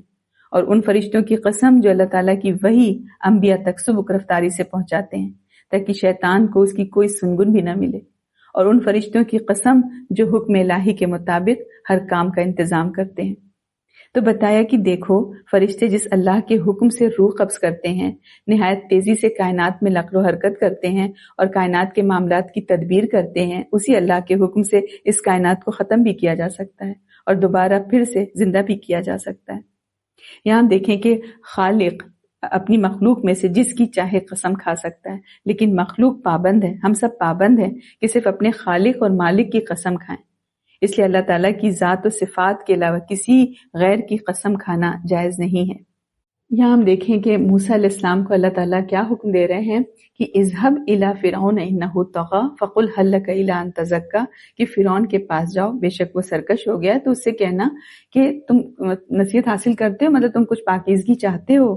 اور ان فرشتوں کی قسم جو اللہ تعالیٰ کی وحی انبیاء تک سبک رفتاری سے پہنچاتے ہیں تاکہ شیطان کو اس کی کوئی سنگن بھی نہ ملے، اور ان فرشتوں کی قسم جو حکم الہی کے مطابق ہر کام کا انتظام کرتے ہیں۔ تو بتایا کہ دیکھو فرشتے جس اللہ کے حکم سے روح قبض کرتے ہیں، نہایت تیزی سے کائنات میں نقل و حرکت کرتے ہیں اور کائنات کے معاملات کی تدبیر کرتے ہیں، اسی اللہ کے حکم سے اس کائنات کو ختم بھی کیا جا سکتا ہے اور دوبارہ پھر سے زندہ بھی کیا جا سکتا ہے۔ یہاں دیکھیں کہ خالق اپنی مخلوق میں سے جس کی چاہے قسم کھا سکتا ہے، لیکن مخلوق پابند ہے، ہم سب پابند ہیں کہ صرف اپنے خالق اور مالک کی قسم کھائیں۔ اس لیے اللہ تعالیٰ کی ذات و صفات کے علاوہ کسی غیر کی قسم کھانا جائز نہیں ہے۔ یہاں ہم دیکھیں کہ موسیٰ علیہ السلام کو اللہ تعالیٰ کیا حکم دے رہے ہیں کہ اذهب الى فرعون انه طغى فقل هل لك الى ان تزكى، کہ فرعون کے پاس جاؤ، بے شک وہ سرکش ہو گیا، تو اس سے کہنا کہ تم نصیحت حاصل کرتے ہو، مطلب تم کچھ پاکیزگی چاہتے ہو۔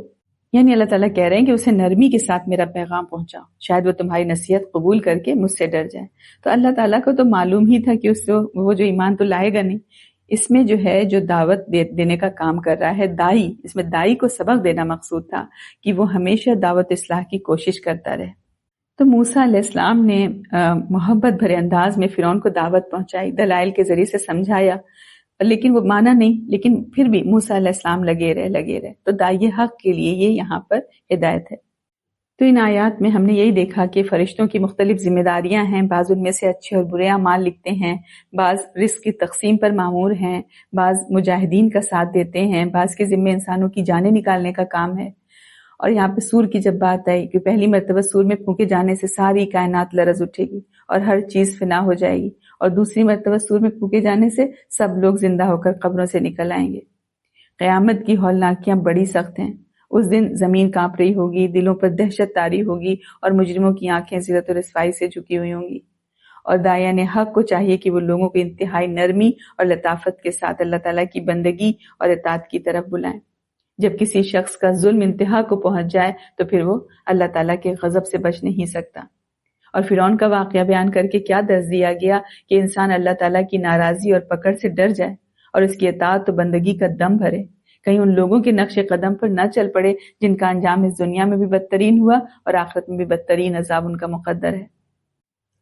یعنی اللہ تعالیٰ کہہ رہے ہیں کہ اسے نرمی کے ساتھ میرا پیغام پہنچاؤ، شاید وہ تمہاری نصیحت قبول کر کے مجھ سے ڈر جائے۔ تو اللہ تعالیٰ کو تو معلوم ہی تھا کہ اس سے وہ جو ایمان تو لائے گا نہیں۔ اس میں جو ہے جو دعوت دینے کا کام کر رہا ہے دائی، اس میں دائی کو سبق دینا مقصود تھا کہ وہ ہمیشہ دعوت اصلاح کی کوشش کرتا رہے۔ تو موسیٰ علیہ السلام نے محبت بھرے انداز میں فرعون کو دعوت پہنچائی، دلائل کے ذریعے سے سمجھایا، لیکن وہ مانا نہیں، لیکن پھر بھی موسیٰ علیہ السلام لگے رہے۔ تو داعی حق کے لیے یہ یہاں پر ہدایت ہے۔ تو ان آیات میں ہم نے یہی دیکھا کہ فرشتوں کی مختلف ذمہ داریاں ہیں، بعض ان میں سے اچھے اور برے اعمال لکھتے ہیں، بعض رزق کی تقسیم پر مامور ہیں، بعض مجاہدین کا ساتھ دیتے ہیں، بعض کے ذمہ انسانوں کی جانیں نکالنے کا کام ہے۔ اور یہاں پہ سور کی جب بات آئی کہ پہلی مرتبہ سور میں پھونکے جانے سے ساری کائنات لرز اٹھے گی اور ہر چیز فنا ہو جائے گی، اور دوسری مرتبہ سور میں پھونکے جانے سے سب لوگ زندہ ہو کر قبروں سے نکل آئیں گے۔ قیامت کی ہولناکیاں بڑی سخت ہیں۔ اس دن زمین کانپ رہی ہوگی، دلوں پر دہشت طاری ہوگی اور مجرموں کی آنکھیں ذلت و رسوائی سے جھکی ہوئی ہوں گی۔ اور داعیان حق کو چاہیے کہ وہ لوگوں کو انتہائی نرمی اور لطافت کے ساتھ اللہ تعالیٰ کی بندگی اور اطاعت کی طرف بلائیں۔ جب کسی شخص کا ظلم انتہا کو پہنچ جائے تو پھر وہ اللہ تعالیٰ کے غضب سے بچ نہیں سکتا۔ اور فرعون کا واقعہ بیان کر کے کیا درس دیا گیا کہ انسان اللہ تعالیٰ کی ناراضی اور پکڑ سے ڈر جائے اور اس کی اطاعت و بندگی کا دم بھرے، کہیں ان لوگوں کے نقش قدم پر نہ چل پڑے جن کا انجام اس دنیا میں بھی بدترین ہوا اور آخرت میں بھی بدترین عذاب ان کا مقدر ہے۔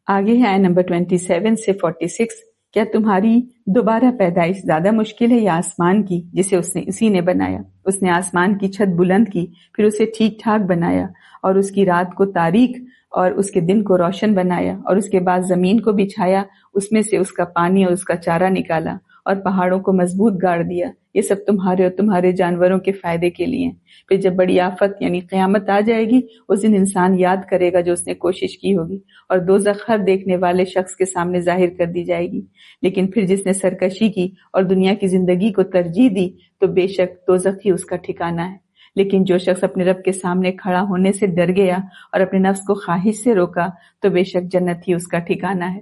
آگے ہے آیت نمبر 27 سے 46، کیا تمہاری دوبارہ پیدائش زیادہ مشکل ہے یا آسمان کی جسے اسی نے بنایا؟ اس نے آسمان کی چھت بلند کی، پھر اسے ٹھیک ٹھاک بنایا اور اس کی رات کو تاریک اور اس کے دن کو روشن بنایا، اور اس کے بعد زمین کو بچھایا، اس میں سے اس کا پانی اور اس کا چارہ نکالا، اور پہاڑوں کو مضبوط گاڑ دیا۔ یہ سب تمہارے اور تمہارے جانوروں کے فائدے کے لیے۔ پھر جب بڑی آفت یعنی قیامت آ جائے گی، اس دن انسان یاد کرے گا جو اس نے کوشش کی ہوگی، اور دوزخ ہر دیکھنے والے شخص کے سامنے ظاہر کر دی جائے گی۔ لیکن پھر جس نے سرکشی کی اور دنیا کی زندگی کو ترجیح دی تو بے شک دوزخ ہی اس کا ٹھکانہ ہے۔ لیکن جو شخص اپنے رب کے سامنے کھڑا ہونے سے ڈر گیا اور اپنے نفس کو خواہش سے روکا تو بے شک جنت ہی اس کا ٹھکانہ ہے۔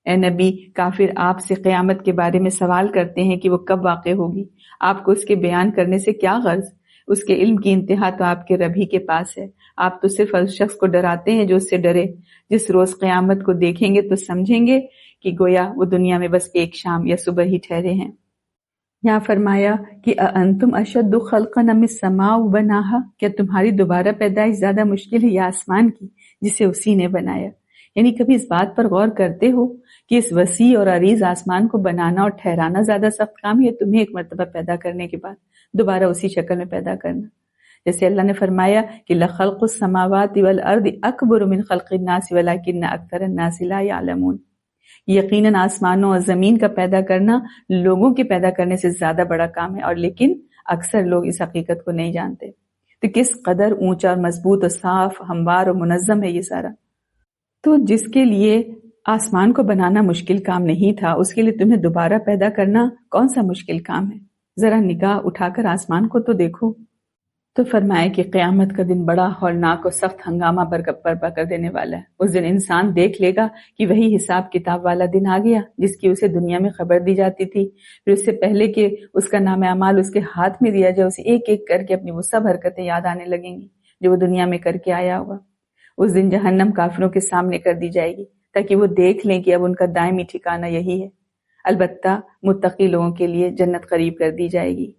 اے نبی، کافر آپ سے قیامت کے بارے میں سوال کرتے ہیں کہ وہ کب واقع ہوگی، آپ کو اس کے بیان کرنے سے کیا غرض؟ اس کے علم کی انتہا تو آپ کے رب ہی کے پاس ہے. آپ تو صرف اس شخص کو ڈراتے ہیں جو اس سے ڈرے. جس روز قیامت کو دیکھیں گے تو سمجھیں گے کہ گویا وہ دنیا میں بس ایک شام یا صبح ہی ٹھہرے ہیں. یہاں فرمایا کہ اَأَنتُمْ أَشَدُّ خَلْقًا أَمِ السَّمَاءُ بَنَاهَا، کیا تمہاری دوبارہ پیدائش زیادہ مشکل ہے یا آسمان کی جسے اسی نے بنایا؟ یعنی کبھی اس بات پر غور کرتے ہو کہ اس وسیع اور عریض آسمان کو بنانا اور ٹھہرانا زیادہ سخت کام ہے تمہیں ایک مرتبہ پیدا کرنے کے بعد دوبارہ اسی شکل میں پیدا کرنا؟ جیسے اللہ نے فرمایا کہ لَخَلْقُ السَّمَاوَاتِ وَالْأَرْضِ أَكْبَرُ مِنْ خَلْقِ النَّاسِ وَلَكِنَّ أَكْثَرَ النَّاسِ لَا يَعْلَمُونَ. یقیناً آسمانوں اور زمین کا پیدا کرنا لوگوں کے پیدا کرنے سے زیادہ بڑا کام ہے، اور لیکن اکثر لوگ اس حقیقت کو نہیں جانتے. تو کس قدر اونچا اور مضبوط اور صاف، ہموار اور منظم ہے یہ سارا. تو جس کے لیے آسمان کو بنانا مشکل کام نہیں تھا، اس کے لیے تمہیں دوبارہ پیدا کرنا کون سا مشکل کام ہے؟ ذرا نگاہ اٹھا کر آسمان کو تو دیکھو. تو فرمائے کہ قیامت کا دن بڑا ہولناک اور سخت ہنگامہ برپا کر دینے والا ہے. اس دن انسان دیکھ لے گا کہ وہی حساب کتاب والا دن آ گیا جس کی اسے دنیا میں خبر دی جاتی تھی. پھر اس سے پہلے کہ اس کا نام اعمال اس کے ہاتھ میں دیا جائے، اسے ایک ایک کر کے اپنی وہ سب حرکتیں یاد آنے لگیں گی جو وہ دنیا میں کر کے آیا ہوگا. اس دن جہنم کافروں کے سامنے کر دی جائے گی تاکہ وہ دیکھ لیں کہ اب ان کا دائمی ٹھکانہ یہی ہے. البتہ متقی لوگوں کے لیے جنت قریب کر دی جائے گی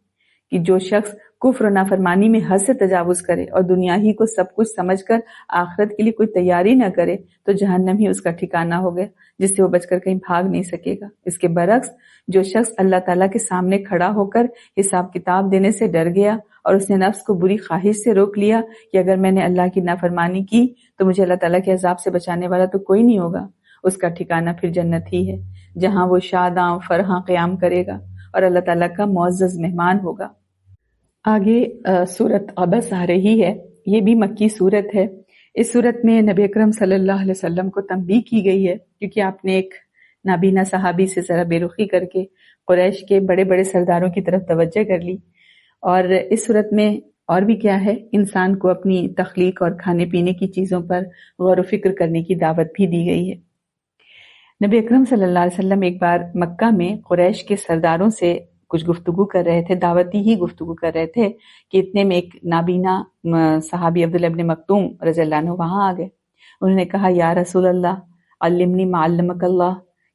کہ جو شخص کفر و نافرمانی میں حد سے تجاوز کرے اور دنیا ہی کو سب کچھ سمجھ کر آخرت کے لیے کوئی تیاری نہ کرے تو جہنم ہی اس کا ٹھکانہ ہو گیا جس سے وہ بچ کر کہیں بھاگ نہیں سکے گا. اس کے برعکس جو شخص اللہ تعالیٰ کے سامنے کھڑا ہو کر حساب کتاب دینے سے ڈر گیا اور اس نے نفس کو بری خواہش سے روک لیا کہ اگر میں نے اللہ کی نافرمانی کی تو مجھے اللہ تعالیٰ کے عذاب سے بچانے والا تو کوئی نہیں ہوگا، اس کا ٹھکانہ پھر جنت ہی ہے جہاں وہ شاداں فرحاں قیام کرے گا اور اللہ تعالیٰ کا معزز مہمان ہوگا. آگے سورت عبس آ رہی ہے. یہ بھی مکی سورت ہے. اس سورت میں نبی اکرم صلی اللہ علیہ وسلم کو تنبیہ کی گئی ہے کیونکہ آپ نے ایک نابینا صحابی سے ذرا بے رخی کر کے قریش کے بڑے بڑے سرداروں کی طرف توجہ کر لی. اور اس صورت میں اور بھی کیا ہے، انسان کو اپنی تخلیق اور کھانے پینے کی چیزوں پر غور و فکر کرنے کی دعوت بھی دی گئی ہے. نبی اکرم صلی اللہ علیہ وسلم ایک بار مکہ میں قریش کے سرداروں سے کچھ گفتگو کر رہے تھے، دعوتی ہی گفتگو کر رہے تھے کہ اتنے میں ایک نابینا صحابی عبداللہ ابن مکتوم رضی اللہ عنہ وہاں آ گئے. انہوں نے کہا یا رسول اللہ علمنی ما علمک اللہ،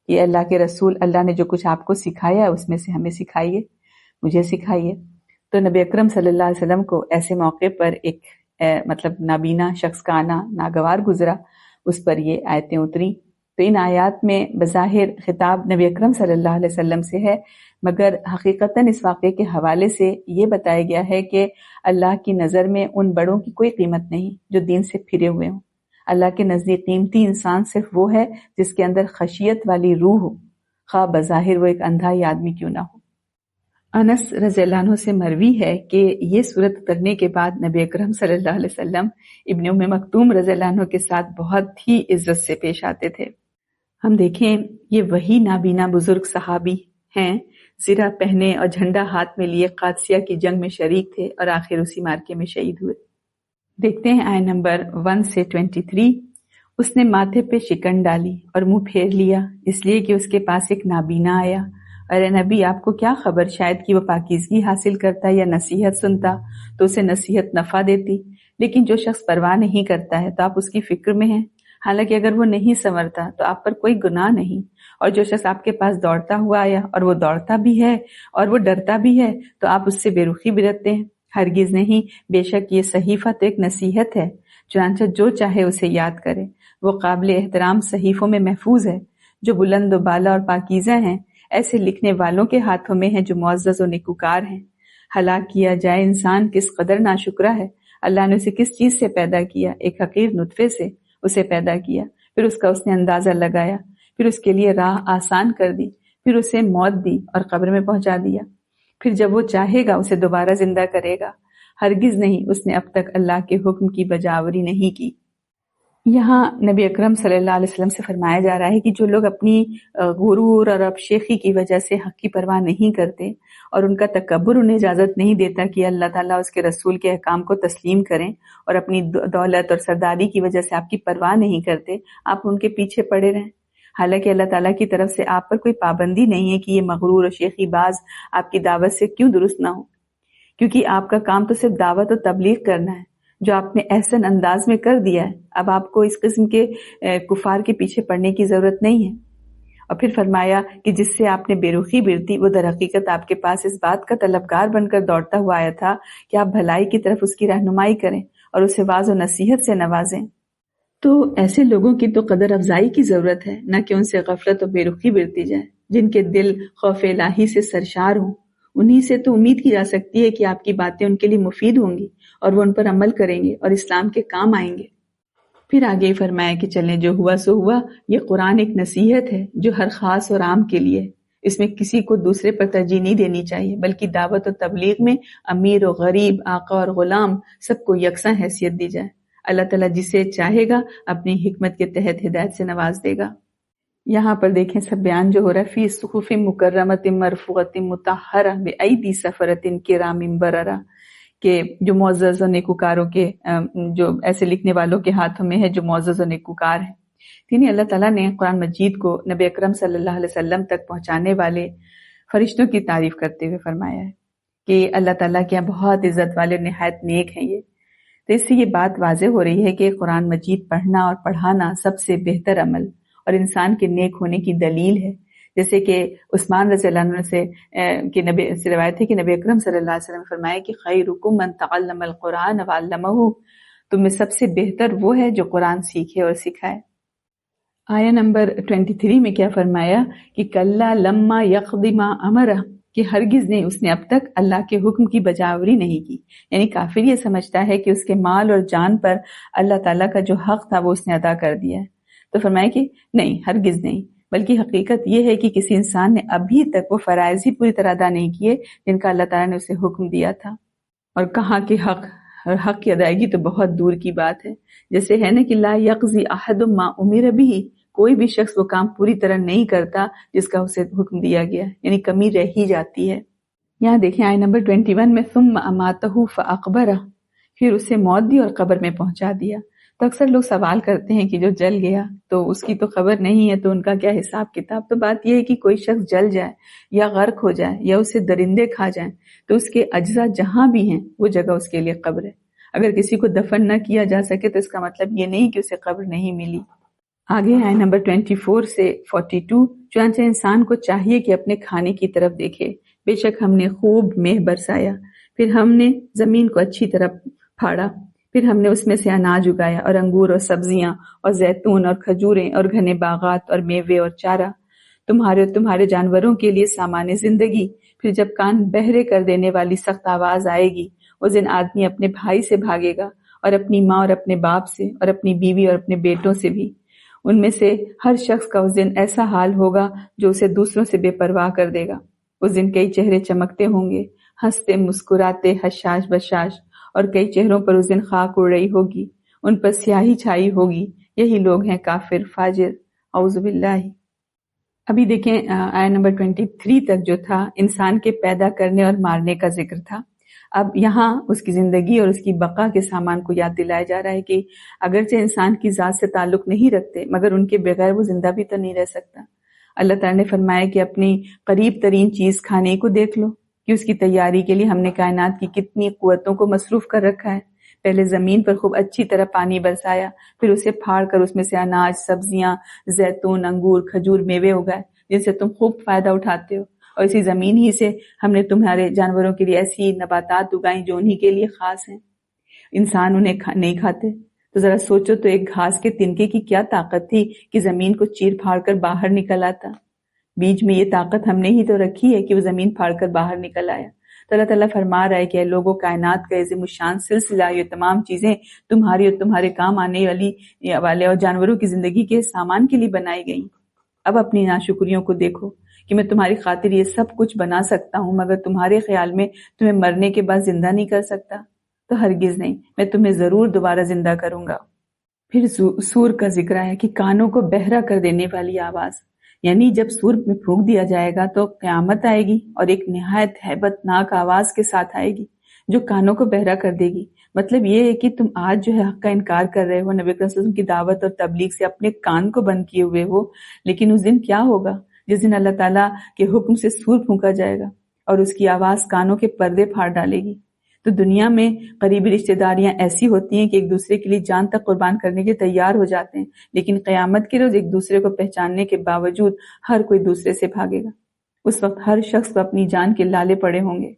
یہ اللہ کے رسول، اللہ نے جو کچھ آپ کو سکھایا ہے اس میں سے ہمیں سکھائیے، مجھے سکھائیے. تو نبی اکرم صلی اللہ علیہ وسلم کو ایسے موقع پر ایک مطلب نابینا شخص کا آنا ناگوار گزرا، اس پر یہ آیتیں اتری. تو ان آیات میں بظاہر خطاب نبی اکرم صلی اللہ علیہ وسلم سے ہے، مگر حقیقتاً اس واقعے کے حوالے سے یہ بتایا گیا ہے کہ اللہ کی نظر میں ان بڑوں کی کوئی قیمت نہیں جو دین سے پھرے ہوئے ہوں. اللہ کے نزدیک قیمتی انسان صرف وہ ہے جس کے اندر خشیت والی روح ہو، خواہ بظاہر وہ ایک اندھا ہی آدمی کیوں نہ ہو. انس رضی اللہ عنہ سے مروی ہے کہ یہ سورت اترنے کے بعد نبی اکرم صلی اللہ علیہ وسلم ابن ام مکتوم رضی اللہ عنہ کے ساتھ بہت ہی عزت سے پیش آتے تھے. ہم دیکھیں یہ وہی نابینا بزرگ صحابی ہیں، زرہ پہنے اور جھنڈا ہاتھ میں لیے قادسیہ کی جنگ میں شریک تھے اور آخر اسی مارکے میں شہید ہوئے. دیکھتے ہیں آیت نمبر 1 سے 23. اس نے ماتھے پہ شکن ڈالی اور منہ پھیر لیا اس لیے کہ اس کے پاس ایک نابینا آیا. ارے نبی آپ کو کیا خبر، شاید کہ وہ پاکیزگی حاصل کرتا یا نصیحت سنتا تو اسے نصیحت نفع دیتی، لیکن جو شخص پرواہ نہیں کرتا ہے تو آپ اس کی فکر میں ہیں، حالانکہ اگر وہ نہیں سنورتا تو آپ پر کوئی گناہ نہیں. اور جو شخص آپ کے پاس دوڑتا ہوا آیا اور وہ دوڑتا بھی ہے اور وہ ڈرتا بھی ہے تو آپ اس سے بے رخی برتتے ہیں. ہرگز نہیں، بے شک یہ صحیفہ تو ایک نصیحت ہے، چنانچہ جو چاہے اسے یاد کرے. وہ قابل احترام صحیفوں میں محفوظ ہے جو بلند و بالا اور پاکیزہ ہیں، ایسے لکھنے والوں کے ہاتھوں میں ہیں جو معزز و نیکوکار ہیں. ہلاک کیا جائے انسان کس قدر ناشکرا ہے. اللہ نے اسے کس چیز سے پیدا کیا؟ ایک حقیر نطفے سے اسے پیدا کیا، پھر اس کا اس نے اندازہ لگایا، پھر اس کے لیے راہ آسان کر دی، پھر اسے موت دی اور قبر میں پہنچا دیا، پھر جب وہ چاہے گا اسے دوبارہ زندہ کرے گا. ہرگز نہیں، اس نے اب تک اللہ کے حکم کی بجاوری نہیں کی. یہاں نبی اکرم صلی اللہ علیہ وسلم سے فرمایا جا رہا ہے کہ جو لوگ اپنی غرور اور ابشیخی کی وجہ سے حق کی پرواہ نہیں کرتے اور ان کا تکبر انہیں اجازت نہیں دیتا کہ اللہ تعالیٰ اس کے رسول کے احکام کو تسلیم کریں اور اپنی دولت اور سرداری کی وجہ سے آپ کی پرواہ نہیں کرتے، آپ ان کے پیچھے پڑے رہیں. حالانکہ اللہ تعالیٰ کی طرف سے آپ پر کوئی پابندی نہیں ہے کہ یہ مغرور اور شیخی باز آپ کی دعوت سے کیوں درست نہ ہو، کیونکہ آپ کا کام تو صرف دعوت و تبلیغ کرنا ہے، جو آپ نے احسن انداز میں کر دیا ہے۔ اب آپ کو اس قسم کے کفار کے پیچھے پڑنے کی ضرورت نہیں ہے۔ اور پھر فرمایا کہ جس سے آپ نے بے رخی برتی وہ در حقیقت آپ کے پاس اس بات کا طلبگار بن کر دوڑتا ہوا آیا تھا کہ آپ بھلائی کی طرف اس کی رہنمائی کریں اور اسے واعظ و نصیحت سے نوازیں۔ تو ایسے لوگوں کی تو قدر افزائی کی ضرورت ہے، نہ کہ ان سے غفلت و بے رخی برتی جائے، جن کے دل خوف الہی سے سرشار ہوں۔ انہی سے تو امید کی جا سکتی ہے کہ آپ کی باتیں ان کے لیے مفید ہوں گی اور وہ ان پر عمل کریں گے اور اسلام کے کام آئیں گے۔ پھر آگے فرمایا کہ چلیں جو ہوا سو ہوا، یہ قرآن ایک نصیحت ہے جو ہر خاص اور عام کے لیے ہے۔ اس میں کسی کو دوسرے پر ترجیح نہیں دینی چاہیے، بلکہ دعوت و تبلیغ میں امیر و غریب، آقا اور غلام سب کو یکساں حیثیت دی جائے۔ اللہ تعالیٰ جسے چاہے گا اپنی حکمت کے تحت ہدایت سے نواز دے گا۔ یہاں پر دیکھیں سب بیان جو ہو رہا ہے، فی صحف مکرمۃ مرفوعۃ مطہرہ بایدی سفرۃ کرام بررہ، کہ جو معزز و نیکوکاروں کے جو ایسے لکھنے والوں کے ہاتھوں میں ہے جو معزز و نیکوکار ہیں۔ یعنی اللہ تعالیٰ نے قرآن مجید کو نبی اکرم صلی اللہ علیہ وسلم تک پہنچانے والے فرشتوں کی تعریف کرتے ہوئے فرمایا ہے کہ اللہ تعالیٰ کے یہاں بہت عزت والے نہایت نیک ہیں یہ۔ تو اس سے یہ بات واضح ہو رہی ہے کہ قرآن مجید پڑھنا اور پڑھانا سب سے بہتر عمل اور انسان کے نیک ہونے کی دلیل ہے۔ جیسے کہ عثمان رضی اللہ عنہ سے روایت ہے کہ نبی اکرم صلی اللہ علیہ وسلم نے فرمایا کہ خیرکم من تعلم القرآن وعلمہ، تم میں سب سے بہتر وہ ہے جو قرآن سیکھے اور سکھائے۔ آیہ نمبر 23 میں کیا فرمایا کہ کلا لما یقض ما امرہ، کہ ہرگز نہیں اس نے اب تک اللہ کے حکم کی بجاوری نہیں کی۔ یعنی کافر یہ سمجھتا ہے کہ اس کے مال اور جان پر اللہ تعالیٰ کا جو حق تھا وہ اس نے ادا کر دیا ہے، تو فرمایا کہ نہیں، ہرگز نہیں، بلکہ حقیقت یہ ہے کہ کسی انسان نے ابھی تک وہ فرائض ہی پوری طرح ادا نہیں کیے جن کا اللہ تعالیٰ نے اسے حکم دیا تھا۔ اور کہاں کہ حق کی ادائیگی تو بہت دور کی بات ہے۔ جیسے ہے نا کہ لا یقضی احد ما امر بہ، کوئی بھی شخص وہ کام پوری طرح نہیں کرتا جس کا اسے حکم دیا گیا ہے، یعنی کمی رہ ہی جاتی ہے۔ یہاں دیکھیں آیہ نمبر 21 میں ثم اماتہ فاقبرہ، پھر اسے موت دی اور قبر میں پہنچا دیا۔ تو اکثر لوگ سوال کرتے ہیں کہ جو جل گیا تو اس کی تو خبر نہیں ہے، تو ان کا کیا حساب کتاب؟ تو بات یہ ہے کہ کوئی شخص جل جائے یا غرق ہو جائے یا اسے درندے کھا جائیں تو اس کے اجزاء جہاں بھی ہیں وہ جگہ اس کے لیے قبر ہے۔ اگر کسی کو دفن نہ کیا جا سکے تو اس کا مطلب یہ نہیں کہ اسے قبر نہیں ملی۔ آگے ہے نمبر 24 سے 42، چنانچہ انسان کو چاہیے کہ اپنے کھانے کی طرف دیکھے، بے شک ہم نے خوب مہ برسایا، پھر ہم نے زمین کو اچھی طرح پھاڑا، پھر ہم نے اس میں سے اناج اگایا اور انگور اور سبزیاں اور زیتون اور کھجوریں اور گھنے باغات اور میوے اور چارہ، تمہارے اور تمہارے جانوروں کے لیے سامان زندگی۔ پھر جب کان بہرے کر دینے والی سخت آواز آئے گی، اس دن آدمی اپنے بھائی سے بھاگے گا اور اپنی ماں اور اپنے باپ سے اور اپنی بیوی اور اپنے بیٹوں سے بھی۔ ان میں سے ہر شخص کا اس دن ایسا حال ہوگا جو اسے دوسروں سے بے پرواہ کر دے گا۔ اس دن کئی چہرے چمکتے ہوں گے، ہنستے مسکراتے، حشاش بشاش، اور کئی چہروں پر اس دن خاک اڑ رہی ہوگی، ان پر سیاہی چھائی ہوگی۔ یہی لوگ ہیں کافر، فاجر، اعوذ باللہ۔ ابھی دیکھیں آیہ نمبر 23 تک جو تھا انسان کے پیدا کرنے اور مارنے کا ذکر تھا۔ اب یہاں اس کی زندگی اور اس کی بقا کے سامان کو یاد دلایا جا رہا ہے کہ اگرچہ انسان کی ذات سے تعلق نہیں رکھتے مگر ان کے بغیر وہ زندہ بھی تو نہیں رہ سکتا۔ اللہ تعالیٰ نے فرمایا کہ اپنی قریب ترین چیز کھانے کو دیکھ لو کہ اس کی تیاری کے لیے ہم نے کائنات کی کتنی قوتوں کو مصروف کر رکھا ہے۔ پہلے زمین پر خوب اچھی طرح پانی برسایا، پھر اسے پھاڑ کر اس میں سے اناج، سبزیاں، زیتون، انگور، کھجور، میوے اگائے جن سے تم خوب فائدہ اٹھاتے ہو، اور اسی زمین ہی سے ہم نے تمہارے جانوروں کے لیے ایسی نباتات اگائیں جو انہی کے لیے خاص ہیں۔ انسان انہیں نہیں کھاتے، تو ذرا سوچو تو ایک گھاس کے تنکے کی کیا طاقت تھی کہ زمین کو چیر پھاڑ کر باہر نکل آتا۔ بیچ میں یہ طاقت ہم نے ہی تو رکھی ہے کہ وہ زمین پھاڑ کر باہر نکل آیا۔ تو اللہ تعالیٰ فرما رہا ہے کہ اے لوگوں، کائنات کا عظیم الشان سلسلہ، یہ تمام چیزیں تمہاری اور تمہارے کام آنے والے اور جانوروں کی زندگی کے سامان کے لیے بنائی گئی۔ اب اپنی ناشکریوں کو دیکھو کہ میں تمہاری خاطر یہ سب کچھ بنا سکتا ہوں مگر تمہارے خیال میں تمہیں مرنے کے بعد زندہ نہیں کر سکتا؟ تو ہرگز نہیں، میں تمہیں ضرور دوبارہ زندہ کروں گا۔ پھر سور کا ذکر ہے کہ کانوں کو بہرا کر دینے والی آواز، یعنی جب سور میں پھونک دیا جائے گا تو قیامت آئے گی اور ایک نہایت ہیبت ناک آواز کے ساتھ آئے گی جو کانوں کو بہرا کر دے گی۔ مطلب یہ ہے کہ تم آج جو ہے حق کا انکار کر رہے ہو، نبی صلی اللہ علیہ وسلم کی دعوت اور تبلیغ سے اپنے کان کو بند کیے ہوئے ہو، لیکن اس دن کیا ہوگا جس دن اللہ تعالیٰ کے حکم سے سور پھونکا جائے گا اور اس کی آواز کانوں کے پردے پھاڑ ڈالے گی۔ تو دنیا میں قریبی رشتہ داریاں ایسی ہوتی ہیں کہ ایک دوسرے کے لیے جان تک قربان کرنے کے تیار ہو جاتے ہیں، لیکن قیامت کے روز ایک دوسرے کو پہچاننے کے باوجود ہر کوئی دوسرے سے بھاگے گا۔ اس وقت ہر شخص کو اپنی جان کے لالے پڑے ہوں گے۔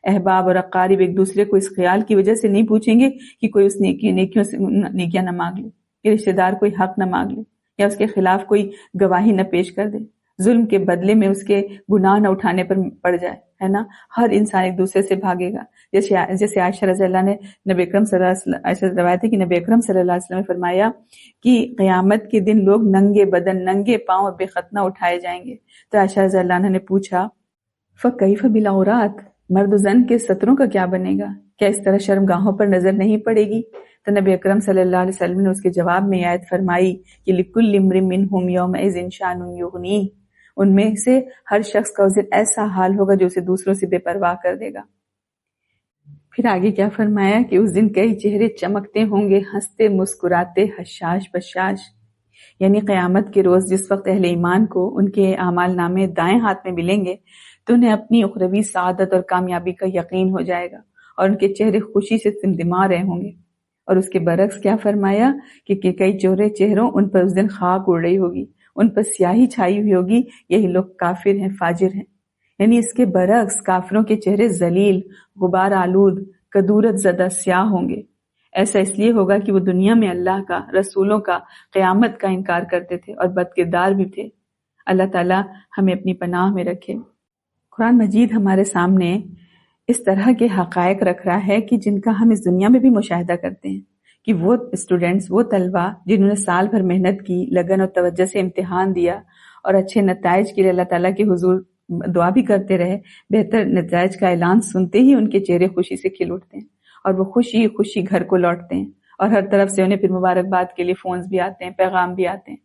احباب اور اقارب ایک دوسرے کو اس خیال کی وجہ سے نہیں پوچھیں گے کہ کوئی اس نیکیاں نہ مانگ لے، کہ رشتہ دار کوئی حق نہ مانگ لے، یا اس کے خلاف کوئی گواہی نہ پیش کر دے، ظلم کے بدلے میں اس کے گناہ نہ اٹھانے پر پڑ جائے، ہے نا۔ ہر انسان ایک دوسرے سے بھاگے گا۔ جیسے عائشہ رضی اللہ نے نبی اکرم صلی اللہ علیہ وسلم، عائشہ روایت ہے کہ نبی اکرم صلی اللہ علیہ وسلم نے فرمایا کہ قیامت کے دن لوگ ننگے بدن، ننگے پاؤں اور بے ختنہ اٹھائے جائیں گے۔ تو عائشہ رضی اللہ عنہ نے پوچھا فَكَيْفَ بِالْعَوْرَاتِ، مرد و زن کے ستروں کا کیا بنے گا؟ کیا اس طرح شرمگاہوں پر نظر نہیں پڑے گی؟ تو نبی اکرم صلی اللہ علیہ وسلم نے اس کے جواب میں آیت فرمائی کہ لِكُلِّ امْرِئٍ مِّنْهُمْ يَوْمَئِذٍ شَأْنٌ يُغْنِيهِ، ان میں سے ہر شخص کا اس دن ایسا حال ہوگا جو اسے دوسروں سے بے پرواہ کر دے گا۔ پھر آگے کیا فرمایا کہ اس دن کئی چہرے چمکتے ہوں گے، ہنستے مسکراتے، حشاش بشاش، یعنی قیامت کے روز جس وقت اہل ایمان کو ان کے اعمال نامے دائیں ہاتھ میں ملیں گے تو انہیں اپنی اخروی سعادت اور کامیابی کا یقین ہو جائے گا اور ان کے چہرے خوشی سے تمتما رہے ہوں گے۔ اور اس کے برعکس کیا فرمایا کہ کئی چہروں ان پر اس دن خاک اڑ رہی ہوگی، ان پر سیاہی چھائی ہوئی ہوگی، یہی لوگ کافر ہیں، فاجر ہیں۔ یعنی اس کے برعکس کافروں کے چہرے ذلیل، غبار آلود، کدورت زدہ سیاہ ہوں گے۔ ایسا اس لیے ہوگا کہ وہ دنیا میں اللہ کا، رسولوں کا، قیامت کا انکار کرتے تھے اور بد کردار بھی تھے۔ اللہ تعالی ہمیں اپنی پناہ میں رکھے۔ قرآن مجید ہمارے سامنے اس طرح کے حقائق رکھ رہا ہے کہ جن کا ہم اس دنیا میں بھی مشاہدہ کرتے ہیں کہ وہ اسٹوڈنٹس، وہ طلبہ جنہوں نے سال بھر محنت کی، لگن اور توجہ سے امتحان دیا اور اچھے نتائج کے لیے اللہ تعالیٰ کے حضور دعا بھی کرتے رہے، بہتر نتائج کا اعلان سنتے ہی ان کے چہرے خوشی سے کھل اٹھتے ہیں اور وہ خوشی خوشی گھر کو لوٹتے ہیں اور ہر طرف سے انہیں پھر مبارکباد کے لیے فونز بھی آتے ہیں، پیغام بھی آتے ہیں۔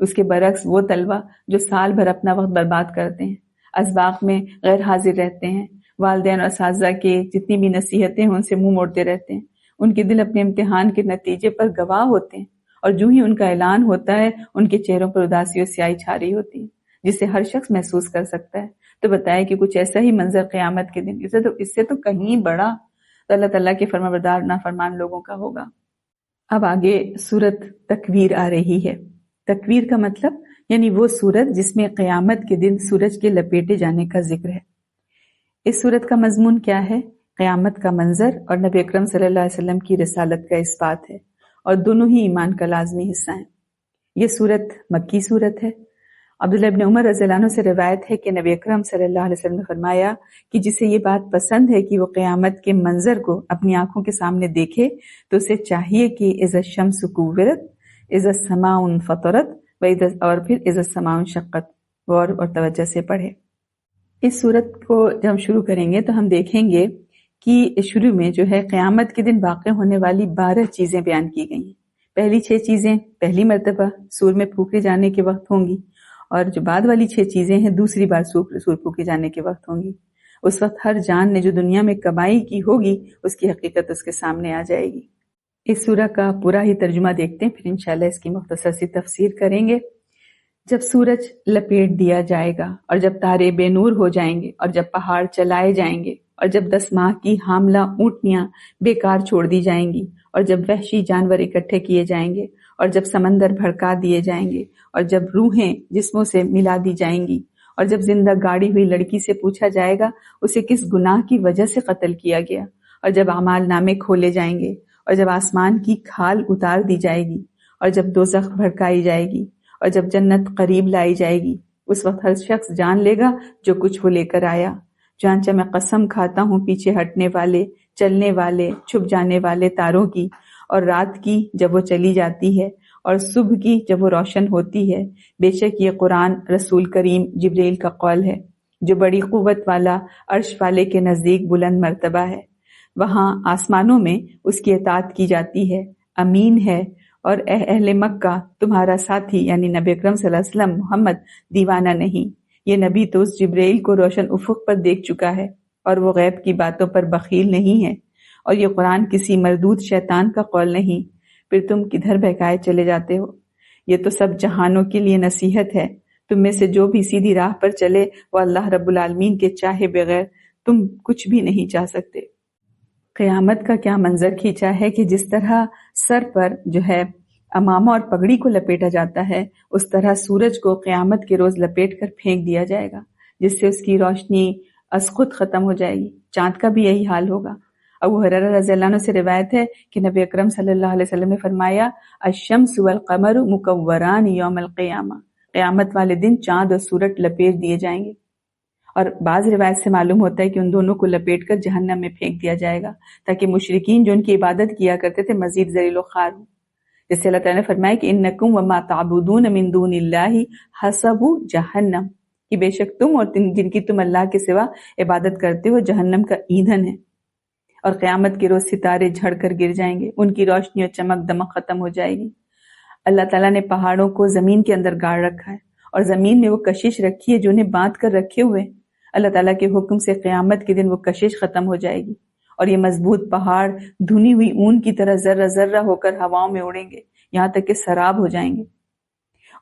اس کے برعکس وہ طلبہ جو سال بھر اپنا وقت برباد کرتے ہیں، اسباق میں غیر حاضر رہتے ہیں، والدین اور اساتذہ کے جتنی بھی نصیحتیں ہیں ان سے منہ موڑتے رہتے ہیں، ان کے دل اپنے امتحان کے نتیجے پر گواہ ہوتے ہیں اور جو ہی ان کا اعلان ہوتا ہے ان کے چہروں پر اداسی اور سیاہی چھا رہی ہوتی ہے جسے ہر شخص محسوس کر سکتا ہے۔ تو بتائے کہ کچھ ایسا ہی منظر قیامت کے دن اس سے تو کہیں بڑا تو اللہ تعالیٰ کے فرمانبردار نافرمان لوگوں کا ہوگا۔ اب آگے سورت تکویر آ رہی ہے۔ تکویر کا مطلب یعنی وہ سورت جس میں قیامت کے دن سورج کے لپیٹے جانے کا ذکر ہے۔ اس سورت کا مضمون کیا ہے؟ قیامت کا منظر اور نبی اکرم صلی اللہ علیہ وسلم کی رسالت کا اثبات ہے، اور دونوں ہی ایمان کا لازمی حصہ ہیں۔ یہ سورت مکی سورت ہے۔ عبداللہ ابن عمر رضی اللہ عنہ سے روایت ہے کہ نبی اکرم صلی اللہ علیہ وسلم نے فرمایا کہ جسے یہ بات پسند ہے کہ وہ قیامت کے منظر کو اپنی آنکھوں کے سامنے دیکھے تو اسے چاہیے کہ اذا الشمس کوورت، اذا السماء انفطرت، اور پھر اذا السماء انشقت، غور اور توجہ سے پڑھے۔ اس سورت کو جب ہم شروع کریں گے تو ہم دیکھیں گے کہ شروع میں جو ہے قیامت کے دن واقع ہونے والی 12 چیزیں بیان کی گئی ہیں۔ پہلی 6 چیزیں پہلی مرتبہ سور میں پھونکے جانے کے وقت ہوں گی، اور جو بعد والی 6 چیزیں ہیں دوسری بار سور پھونکے جانے کے وقت ہوں گی۔ اس وقت ہر جان نے جو دنیا میں کمائی کی ہوگی اس کی حقیقت اس کے سامنے آ جائے گی۔ اس سورہ کا پورا ہی ترجمہ دیکھتے ہیں، پھر انشاءاللہ اس کی مختصر سی تفسیر کریں گے۔ جب سورج لپیٹ دیا جائے گا اور جب تارے بے نور ہو جائیں گے اور جب پہاڑ چلائے جائیں گے اور جب 10 ماہ کی حاملہ اونٹنیاں بیکار چھوڑ دی جائیں گی اور جب وحشی جانور اکٹھے کیے جائیں گے اور جب سمندر بھڑکا دیے جائیں گے اور جب روحیں جسموں سے ملا دی جائیں گی اور جب زندہ گاڑی ہوئی لڑکی سے پوچھا جائے گا اسے کس گناہ کی وجہ سے قتل کیا گیا، اور جب اعمال نامے کھولے جائیں گے اور جب آسمان کی کھال اتار دی جائے گی اور جب دوزخ بھڑکائی جائے گی اور جب جنت قریب لائی جائے گی، اس وقت ہر شخص جان لے گا جو کچھ وہ لے کر آیا۔ چنانچہ میں قسم کھاتا ہوں پیچھے ہٹنے والے، چلنے والے، چھپ جانے والے تاروں کی، اور رات کی جب وہ چلی جاتی ہے اور صبح کی جب وہ روشن ہوتی ہے، بے شک یہ قرآن رسول کریم جبریل کا قول ہے جو بڑی قوت والا عرش والے کے نزدیک بلند مرتبہ ہے۔ وہاں آسمانوں میں اس کی اطاعت کی جاتی ہے، امین ہے، اور اہل مکہ تمہارا ساتھی یعنی نبی اکرم صلی اللہ علیہ وسلم محمد دیوانہ نہیں، یہ نبی تو اس جبریل کو روشن افق پر دیکھ چکا ہے اور وہ غیب کی باتوں پر بخیل نہیں ہے، اور یہ قرآن کسی مردود شیطان کا قول نہیں، پھر تم کدھر بہکائے چلے جاتے ہو؟ یہ تو سب جہانوں کے لیے نصیحت ہے، تم میں سے جو بھی سیدھی راہ پر چلے وہ اللہ رب العالمین کے چاہے بغیر تم کچھ بھی نہیں چاہ سکتے۔ قیامت کا کیا منظر کھینچا ہے کہ جس طرح سر پر جو ہے امامہ اور پگڑی کو لپیٹا جاتا ہے، اس طرح سورج کو قیامت کے روز لپیٹ کر پھینک دیا جائے گا، جس سے اس کی روشنی از خود ختم ہو جائے گی۔ چاند کا بھی یہی حال ہوگا۔ ابو ہریرہ رضی اللہ عنہ سے روایت ہے کہ نبی اکرم صلی اللہ علیہ وسلم نے فرمایا، الشمس والقمر مکوران یوم القیامہ، قیامت والے دن چاند اور سورج لپیٹ دیے جائیں گے۔ اور بعض روایت سے معلوم ہوتا ہے کہ ان دونوں کو لپیٹ کر جہنم میں پھینک دیا جائے گا، تاکہ مشرکین جو ان کی عبادت کیا کرتے تھے مزید ذلیل و خوار ہوں۔ جیسے اللہ تعالیٰ نے فرمایا کہ انکم وما تعبدون من دون اللہ حسب جہنم، کہ بے شک تم اور جن کی تم اللہ کے سوا عبادت کرتے ہو جہنم کا ایندھن ہے، اور قیامت کے روز ستارے جھڑ کر گر جائیں گے، ان کی روشنی اور چمک دمک ختم ہو جائے گی۔ اللہ تعالیٰ نے پہاڑوں کو زمین کے اندر گاڑ رکھا ہے، اور زمین میں وہ کشش رکھی ہے جو انہیں باندھ کر رکھے ہوئے۔ اللہ تعالیٰ کے حکم سے قیامت کے دن وہ کشش ختم ہو جائے گی، اور یہ مضبوط پہاڑ دھنی ہوئی اون کی طرح ذرہ ذرہ ہو کر ہواؤں میں اڑیں گے، یہاں تک کہ سراب ہو جائیں گے۔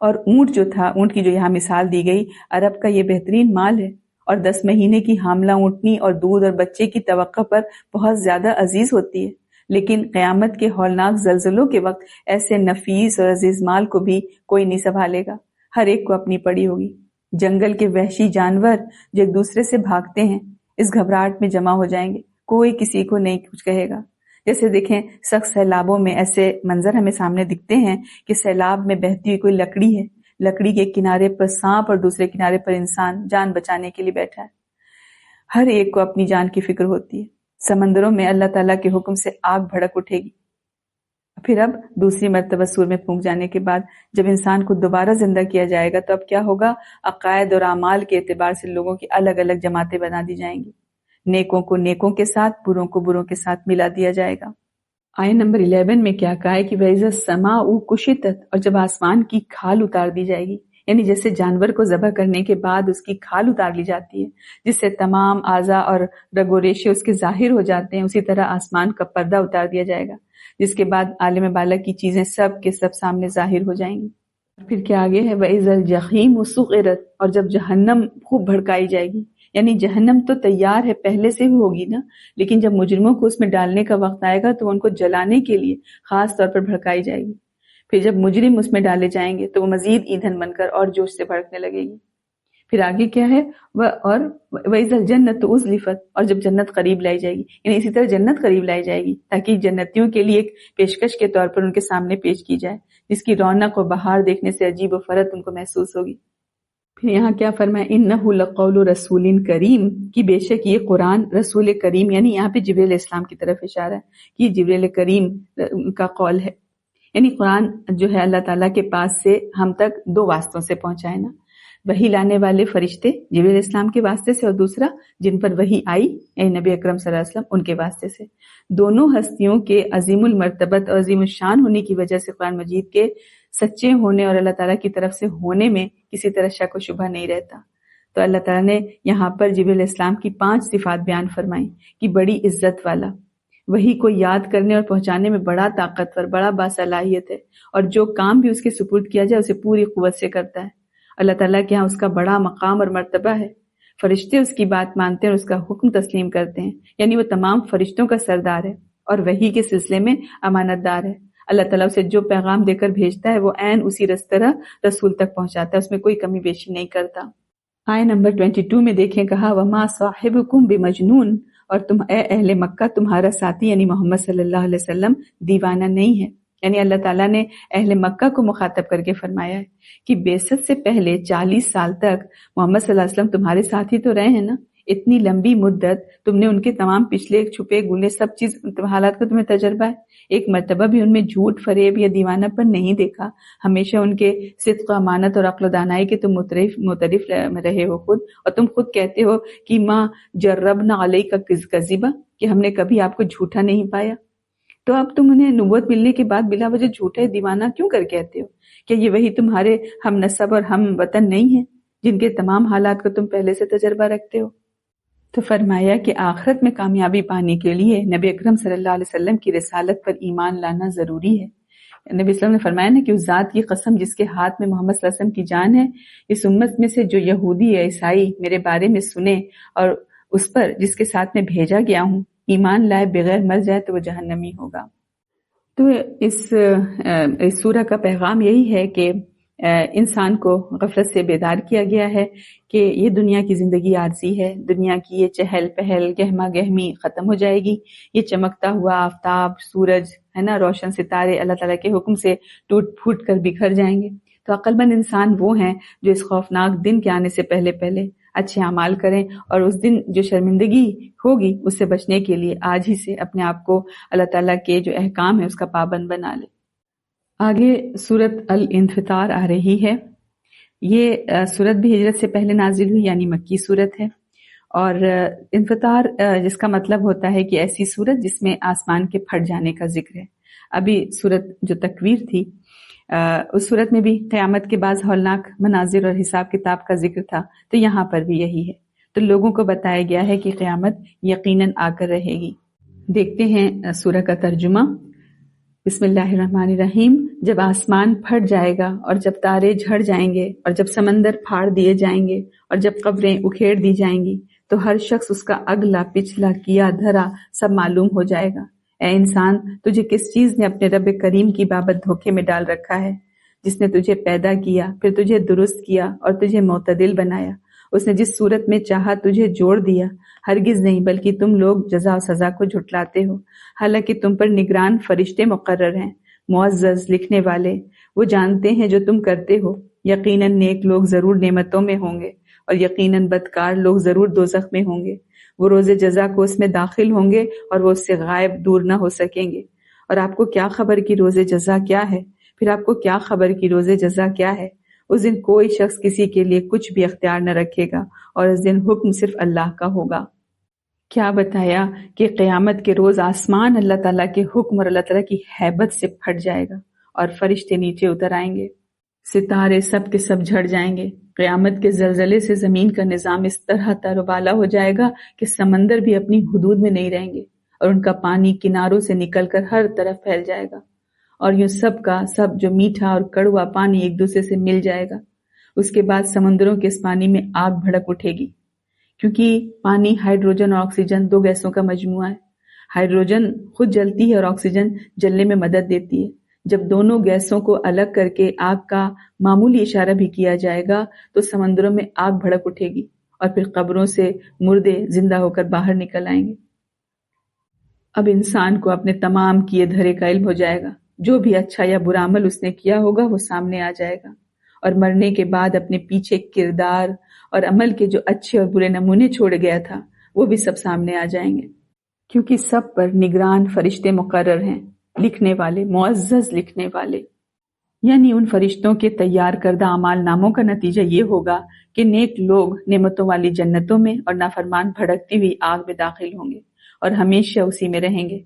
اور اونٹ جو تھا، اونٹ کی جو یہاں مثال دی گئی، عرب کا یہ بہترین مال ہے، اور 10 مہینے کی حاملہ اونٹنی اور دودھ اور بچے کی توقع پر بہت زیادہ عزیز ہوتی ہے، لیکن قیامت کے ہولناک زلزلوں کے وقت ایسے نفیس اور عزیز مال کو بھی کوئی نہیں سنبھالے گا، ہر ایک کو اپنی پڑی ہوگی۔ جنگل کے وحشی جانور جو ایک دوسرے سے بھاگتے ہیں اس گھبراہٹ میں جمع ہو جائیں گے، کوئی کسی کو نہیں کچھ کہے گا۔ جیسے دیکھیں سخت سیلابوں میں ایسے منظر ہمیں سامنے دکھتے ہیں کہ سیلاب میں بہتی ہوئی کوئی لکڑی ہے، لکڑی کے کنارے پر سانپ اور دوسرے کنارے پر انسان جان بچانے کے لیے بیٹھا ہے۔ ہر ایک کو اپنی جان کی فکر ہوتی ہے۔ سمندروں میں اللہ تعالیٰ کے حکم سے آگ بھڑک اٹھے گی۔ پھر اب دوسری مرتبہ سور میں پھونک جانے کے بعد جب انسان کو دوبارہ زندہ کیا جائے گا تو اب کیا ہوگا؟ عقائد اور اعمال کے اعتبار سے لوگوں کی الگ الگ جماعتیں بنا دی جائیں گی، نیکوں کو نیکوں کے ساتھ، بروں کو بروں کے ساتھ ملا دیا جائے گا۔ آیت نمبر 11 میں کیا کہا ہے کہ وَإِذَا السَّمَاءُ كُشِطَتْ، اور جب آسمان کی کھال اتار دی جائے گی، یعنی جیسے جانور کو ذبح کرنے کے بعد اس کی کھال اتار لی جاتی ہے جس سے تمام اعضاء اور رگ و ریشے اس کے ظاہر ہو جاتے ہیں، اسی طرح آسمان کا پردہ اتار دیا جائے گا، جس کے بعد عالم بالا کی چیزیں سب کے سب سامنے ظاہر ہو جائیں گی۔ پھر کیا آگے ہے؟ وَإِذَا الْجَحِيمُ سُعِّرَتْ، اور جب جہنم خوب بھڑکائی جائے گی، یعنی جہنم تو تیار ہے، پہلے سے بھی ہوگی نا، لیکن جب مجرموں کو اس میں ڈالنے کا وقت آئے گا تو ان کو جلانے کے لیے خاص طور پر بھڑکائی جائے گی۔ پھر جب مجرم اس میں ڈالے جائیں گے تو وہ مزید ایندھن بن کر اور جوش سے بھڑکنے لگے گی۔ پھر آگے کیا ہے؟ اور وَإِذَا الْجَنَّةُ أُزْلِفَتْ، اور جب جنت قریب لائی جائے گی، یعنی اسی طرح جنت قریب لائی جائے گی تاکہ جنتیوں کے لیے ایک پیشکش کے طور پر ان کے سامنے پیش کی جائے، جس کی رونق و بہار دیکھنے سے عجیب و فرت ان کو محسوس ہوگی۔ پھر یہاں کیا فرمایا؟ اِنَّهُ لَقَوْلُ رَسُولٍ کریم، کہ بے شک یہ قرآن رسول کریم، یعنی یہاں پہ جبریل علیہ السلام کی طرف اشارہ ہے کہ یہ جبریل کریم کا قول ہے، یعنی قرآن جو ہے اللہ تعالیٰ کے پاس سے ہم تک دو واسطوں سے پہنچا ہے نا، وحی لانے والے فرشتے جبریل علیہ السلام کے واسطے سے، اور دوسرا جن پر وحی آئی یعنی نبی اکرم صلی اللہ علیہ وسلم ان کے واسطے سے۔ دونوں ہستیوں کے عظیم المرتبت اور عظیم الشان ہونے کی وجہ سے قرآن مجید کے سچے ہونے اور اللہ تعالیٰ کی طرف سے ہونے میں کسی طرح شک و شبہ نہیں رہتا۔ تو اللہ تعالیٰ نے یہاں پر جبریل علیہ السلام کی 5 صفات بیان فرمائیں کہ بڑی عزت والا، وہی کو یاد کرنے اور پہنچانے میں بڑا طاقتور، بڑا باصلاحیت ہے، اور جو کام بھی اس کے سپرد کیا جائے اسے پوری قوت سے کرتا ہے۔ اللہ تعالیٰ کے ہاں اس کا بڑا مقام اور مرتبہ ہے، فرشتے اس کی بات مانتے ہیں اور اس کا حکم تسلیم کرتے ہیں، یعنی وہ تمام فرشتوں کا سردار ہے اور وحی کے سلسلے میں امانت دار ہے۔ اللہ تعالیٰ اسے جو پیغام دے کر بھیجتا ہے وہ عین اسی طرح رسول تک پہنچاتا ہے، اس میں کوئی کمی بیشی نہیں کرتا۔ آیت نمبر 22 میں دیکھیں کہا وَمَا صَاحِبُكُمْ بِمَجْنُونَ، اور تم اے اہل مکہ تمہارا ساتھی یعنی محمد صلی اللہ علیہ وسلم دیوانہ نہیں ہے، یعنی اللہ تعالیٰ نے اہل مکہ کو مخاطب کر کے فرمایا ہے کہ بعثت سے پہلے 40 سال تک محمد صلی اللہ علیہ وسلم تمہارے ساتھی تو رہے ہیں نا، اتنی لمبی مدت تم نے ان کے تمام پچھلے چھپے گلے سب چیز حالات کا تمہیں تجربہ ہے، ایک مرتبہ بھی ان میں جھوٹ فریب یا دیوانہ پر نہیں دیکھا، ہمیشہ ان کے صدق و امانت اور عقل و دانائی کے تم مترف رہے ہو خود، اور تم خود کہتے ہو کہ ماں جربنا علیک کذبا، کہ ہم نے کبھی آپ کو جھوٹا نہیں پایا، تو اب تم انہیں نبوت ملنے کے بعد بلا وجہ جھوٹا دیوانہ کیوں کر کہتے ہو؟ کہ یہ وہی تمہارے ہم نسب اور ہم وطن نہیں ہیں جن کے تمام حالات کو تم پہلے سے تجربہ رکھتے ہو؟ تو فرمایا کہ آخرت میں کامیابی پانے کے لیے نبی اکرم صلی اللہ علیہ وسلم کی رسالت پر ایمان لانا ضروری ہے۔ نبی صلی اللہ علیہ وسلم نے فرمایا نا کہ اس ذات کی قسم جس کے ہاتھ میں محمد صلی اللہ علیہ وسلم کی جان ہے، اس امت میں سے جو یہودی یا عیسائی میرے بارے میں سنے اور اس پر جس کے ساتھ میں بھیجا گیا ہوں ایمان لائے بغیر مر جائے تو وہ جہنمی ہوگا۔ تو اس سورہ کا پیغام یہی ہے کہ انسان کو غفلت سے بیدار کیا گیا ہے کہ یہ دنیا کی زندگی عارضی ہے، دنیا کی یہ چہل پہل گہما گہمی ختم ہو جائے گی، یہ چمکتا ہوا آفتاب، سورج ہے نا، روشن ستارے اللہ تعالیٰ کے حکم سے ٹوٹ پھوٹ کر بکھر جائیں گے۔ تو عقل مند انسان وہ ہیں جو اس خوفناک دن کے آنے سے پہلے پہلے اچھے اعمال کریں، اور اس دن جو شرمندگی ہوگی اس سے بچنے کے لیے آج ہی سے اپنے آپ کو اللہ تعالیٰ کے جو احکام ہے اس کا پابند بنا لے۔ آگے سورت الانفطار آ رہی ہے۔ یہ سورت بھی ہجرت سے پہلے نازل ہوئی، یعنی مکی سورت ہے، اور انفطار جس کا مطلب ہوتا ہے کہ ایسی سورت جس میں آسمان کے پھٹ جانے کا ذکر ہے۔ ابھی سورت جو تکویر تھی اس صورت میں بھی قیامت کے بعض ہولناک مناظر اور حساب کتاب کا ذکر تھا، تو یہاں پر بھی یہی ہے۔ تو لوگوں کو بتایا گیا ہے کہ قیامت یقیناً آ کر رہے گی۔ دیکھتے ہیں سورہ کا ترجمہ۔ بسم اللہ الرحمن الرحیم۔ جب آسمان پھٹ جائے گا اور جب تارے جھڑ جائیں گے اور جب سمندر پھاڑ دیے جائیں گے اور جب قبریں اکھیڑ دی جائیں گی تو ہر شخص اس کا اگلا پچھلا کیا دھرا سب معلوم ہو جائے گا۔ اے انسان، تجھے کس چیز نے اپنے رب کریم کی بابت دھوکے میں ڈال رکھا ہے؟ جس نے تجھے پیدا کیا، پھر تجھے درست کیا اور تجھے معتدل بنایا۔ اس نے جس صورت میں چاہا تجھے جوڑ دیا۔ ہرگز نہیں، بلکہ تم لوگ جزا و سزا کو جھٹلاتے ہو، حالانکہ تم پر نگران فرشتے مقرر ہیں، معزز لکھنے والے۔ وہ جانتے ہیں جو تم کرتے ہو۔ یقیناً نیک لوگ ضرور نعمتوں میں ہوں گے اور یقیناً بدکار لوگ ضرور دوزخ میں ہوں گے۔ وہ روز جزا کو اس میں داخل ہوں گے اور وہ اس سے غائب دور نہ ہو سکیں گے۔ اور آپ کو کیا خبر کہ روز جزا کیا ہے؟ پھر آپ کو کیا خبر کہ روز جزا کیا ہے؟ اس دن کوئی شخص کسی کے لیے کچھ بھی اختیار نہ رکھے گا اور اس دن حکم صرف اللہ کا ہوگا۔ کیا بتایا کہ قیامت کے روز آسمان اللہ تعالیٰ کے حکم اور اللہ تعالیٰ کی ہیبت سے پھٹ جائے گا اور فرشتے نیچے اتر آئیں گے، ستارے سب کے سب جھڑ جائیں گے۔ قیامت کے زلزلے سے زمین کا نظام اس طرح تر و بالا ہو جائے گا کہ سمندر بھی اپنی حدود میں نہیں رہیں گے اور ان کا پانی کناروں سے نکل کر ہر طرف پھیل جائے گا، اور یوں سب کا سب جو میٹھا اور کڑوا پانی ایک دوسرے سے مل جائے گا۔ اس کے بعد سمندروں کے اس پانی میں آگ بھڑک اٹھے گی، کیونکہ پانی ہائیڈروجن اور آکسیجن دو گیسوں کا مجموعہ ہے۔ ہائیڈروجن خود جلتی ہے اور آکسیجن جلنے میں مدد دیتی ہے۔ جب دونوں گیسوں کو الگ کر کے آگ کا معمولی اشارہ بھی کیا جائے گا تو سمندروں میں آگ بھڑک اٹھے گی اور پھر قبروں سے مردے زندہ ہو کر باہر نکل آئیں گے۔ اب انسان کو اپنے تمام کیے دھرے کا علم ہو جائے گا۔ جو بھی اچھا یا برا عمل اس نے کیا ہوگا وہ سامنے آ جائے گا، اور مرنے کے بعد اپنے پیچھے کردار اور عمل کے جو اچھے اور برے نمونے چھوڑ گیا تھا وہ بھی سب سامنے آ جائیں گے، کیونکہ سب پر نگران فرشتے مقرر ہیں، لکھنے والے، معزز لکھنے والے۔ یعنی ان فرشتوں کے تیار کردہ اعمال ناموں کا نتیجہ یہ ہوگا کہ نیک لوگ نعمتوں والی جنتوں میں اور نافرمان بھڑکتی ہوئی آگ میں داخل ہوں گے اور ہمیشہ اسی میں رہیں گے،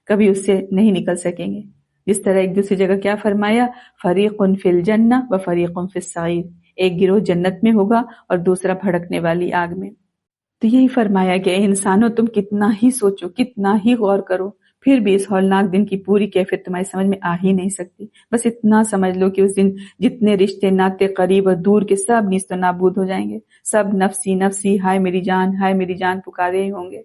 کبھی اس سے نہیں نکل سکیں گے۔ جس طرح ایک دوسری جگہ کیا فرمایا، فریق فی الجنہ و فریق فی السعیر، ایک گروہ جنت میں ہوگا اور دوسرا بھڑکنے والی آگ میں۔ تو یہی فرمایا کہ اے انسانوں، تم کتنا ہی سوچو، کتنا ہی غور کرو، پھر بھی اس ہولناک دن کی پوری کیفیت تمہاری سمجھ میں آ ہی نہیں سکتی۔ بس اتنا سمجھ لو کہ اس دن جتنے رشتے ناتے قریب اور دور کے سب نیست و نابود ہو جائیں گے، سب نفسی نفسی، ہائے میری جان، ہائے میری جان پکارے ہی ہوں گے۔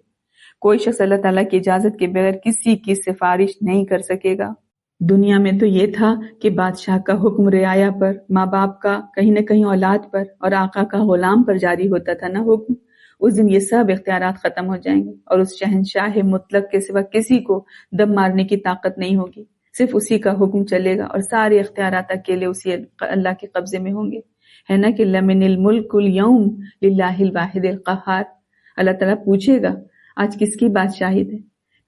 کوئی شخص اللہ تعالیٰ کی اجازت کے بغیر کسی کی سفارش نہیں کر سکے گا۔ دنیا میں تو یہ تھا کہ بادشاہ کا حکم رعایا پر، ماں باپ کا کہیں نہ کہیں اولاد پر اور آقا کا غلام پر جاری ہوتا تھا نا حکم۔ اس دن یہ سب اختیارات ختم ہو جائیں گے اور اس شہنشاہ مطلق کے سوا کسی کو دم مارنے کی طاقت نہیں ہوگی، صرف اسی کا حکم چلے گا اور سارے اختیارات اکیلے اسی اللہ کے قبضے میں ہوں گے۔ ہے نا کہ لمن الملک اليوم للہ الواحد القہار۔ اللہ تعالیٰ پوچھے گا آج کس کی بادشاہیت ہے،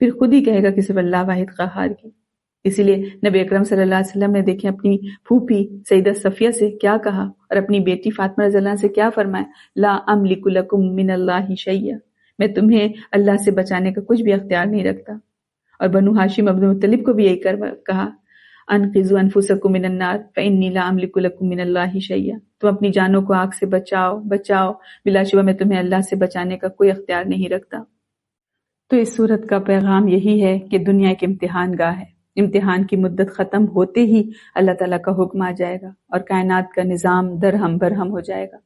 پھر خود ہی کہے گا کہ صرف اللہ واحد قہار کی۔ اسی لیے نبی اکرم صلی اللہ علیہ وسلم نے دیکھیں اپنی پھوپھی سیدہ صفیہ سے کیا کہا اور اپنی بیٹی فاطمہ رضی اللہ عنہا سے کیا فرمایا، لا املک لکم من اللہ شیئا، میں تمہیں اللہ سے بچانے کا کچھ بھی اختیار نہیں رکھتا۔ اور بنو ہاشم عبد المطلب کو بھی یہی کہا، انقذوا انفسکم من النار فانی لا املک لکم من اللہ شیئا، تم اپنی جانوں کو آگ سے بچاؤ بچاؤ، بلا شبہ میں تمہیں اللہ سے بچانے کا کوئی اختیار نہیں رکھتا۔ تو اس صورت کا پیغام یہی ہے کہ دنیا ایک امتحان گاہ ہے، امتحان کی مدت ختم ہوتے ہی اللہ تعالیٰ کا حکم آ جائے گا اور کائنات کا نظام درہم برہم ہو جائے گا۔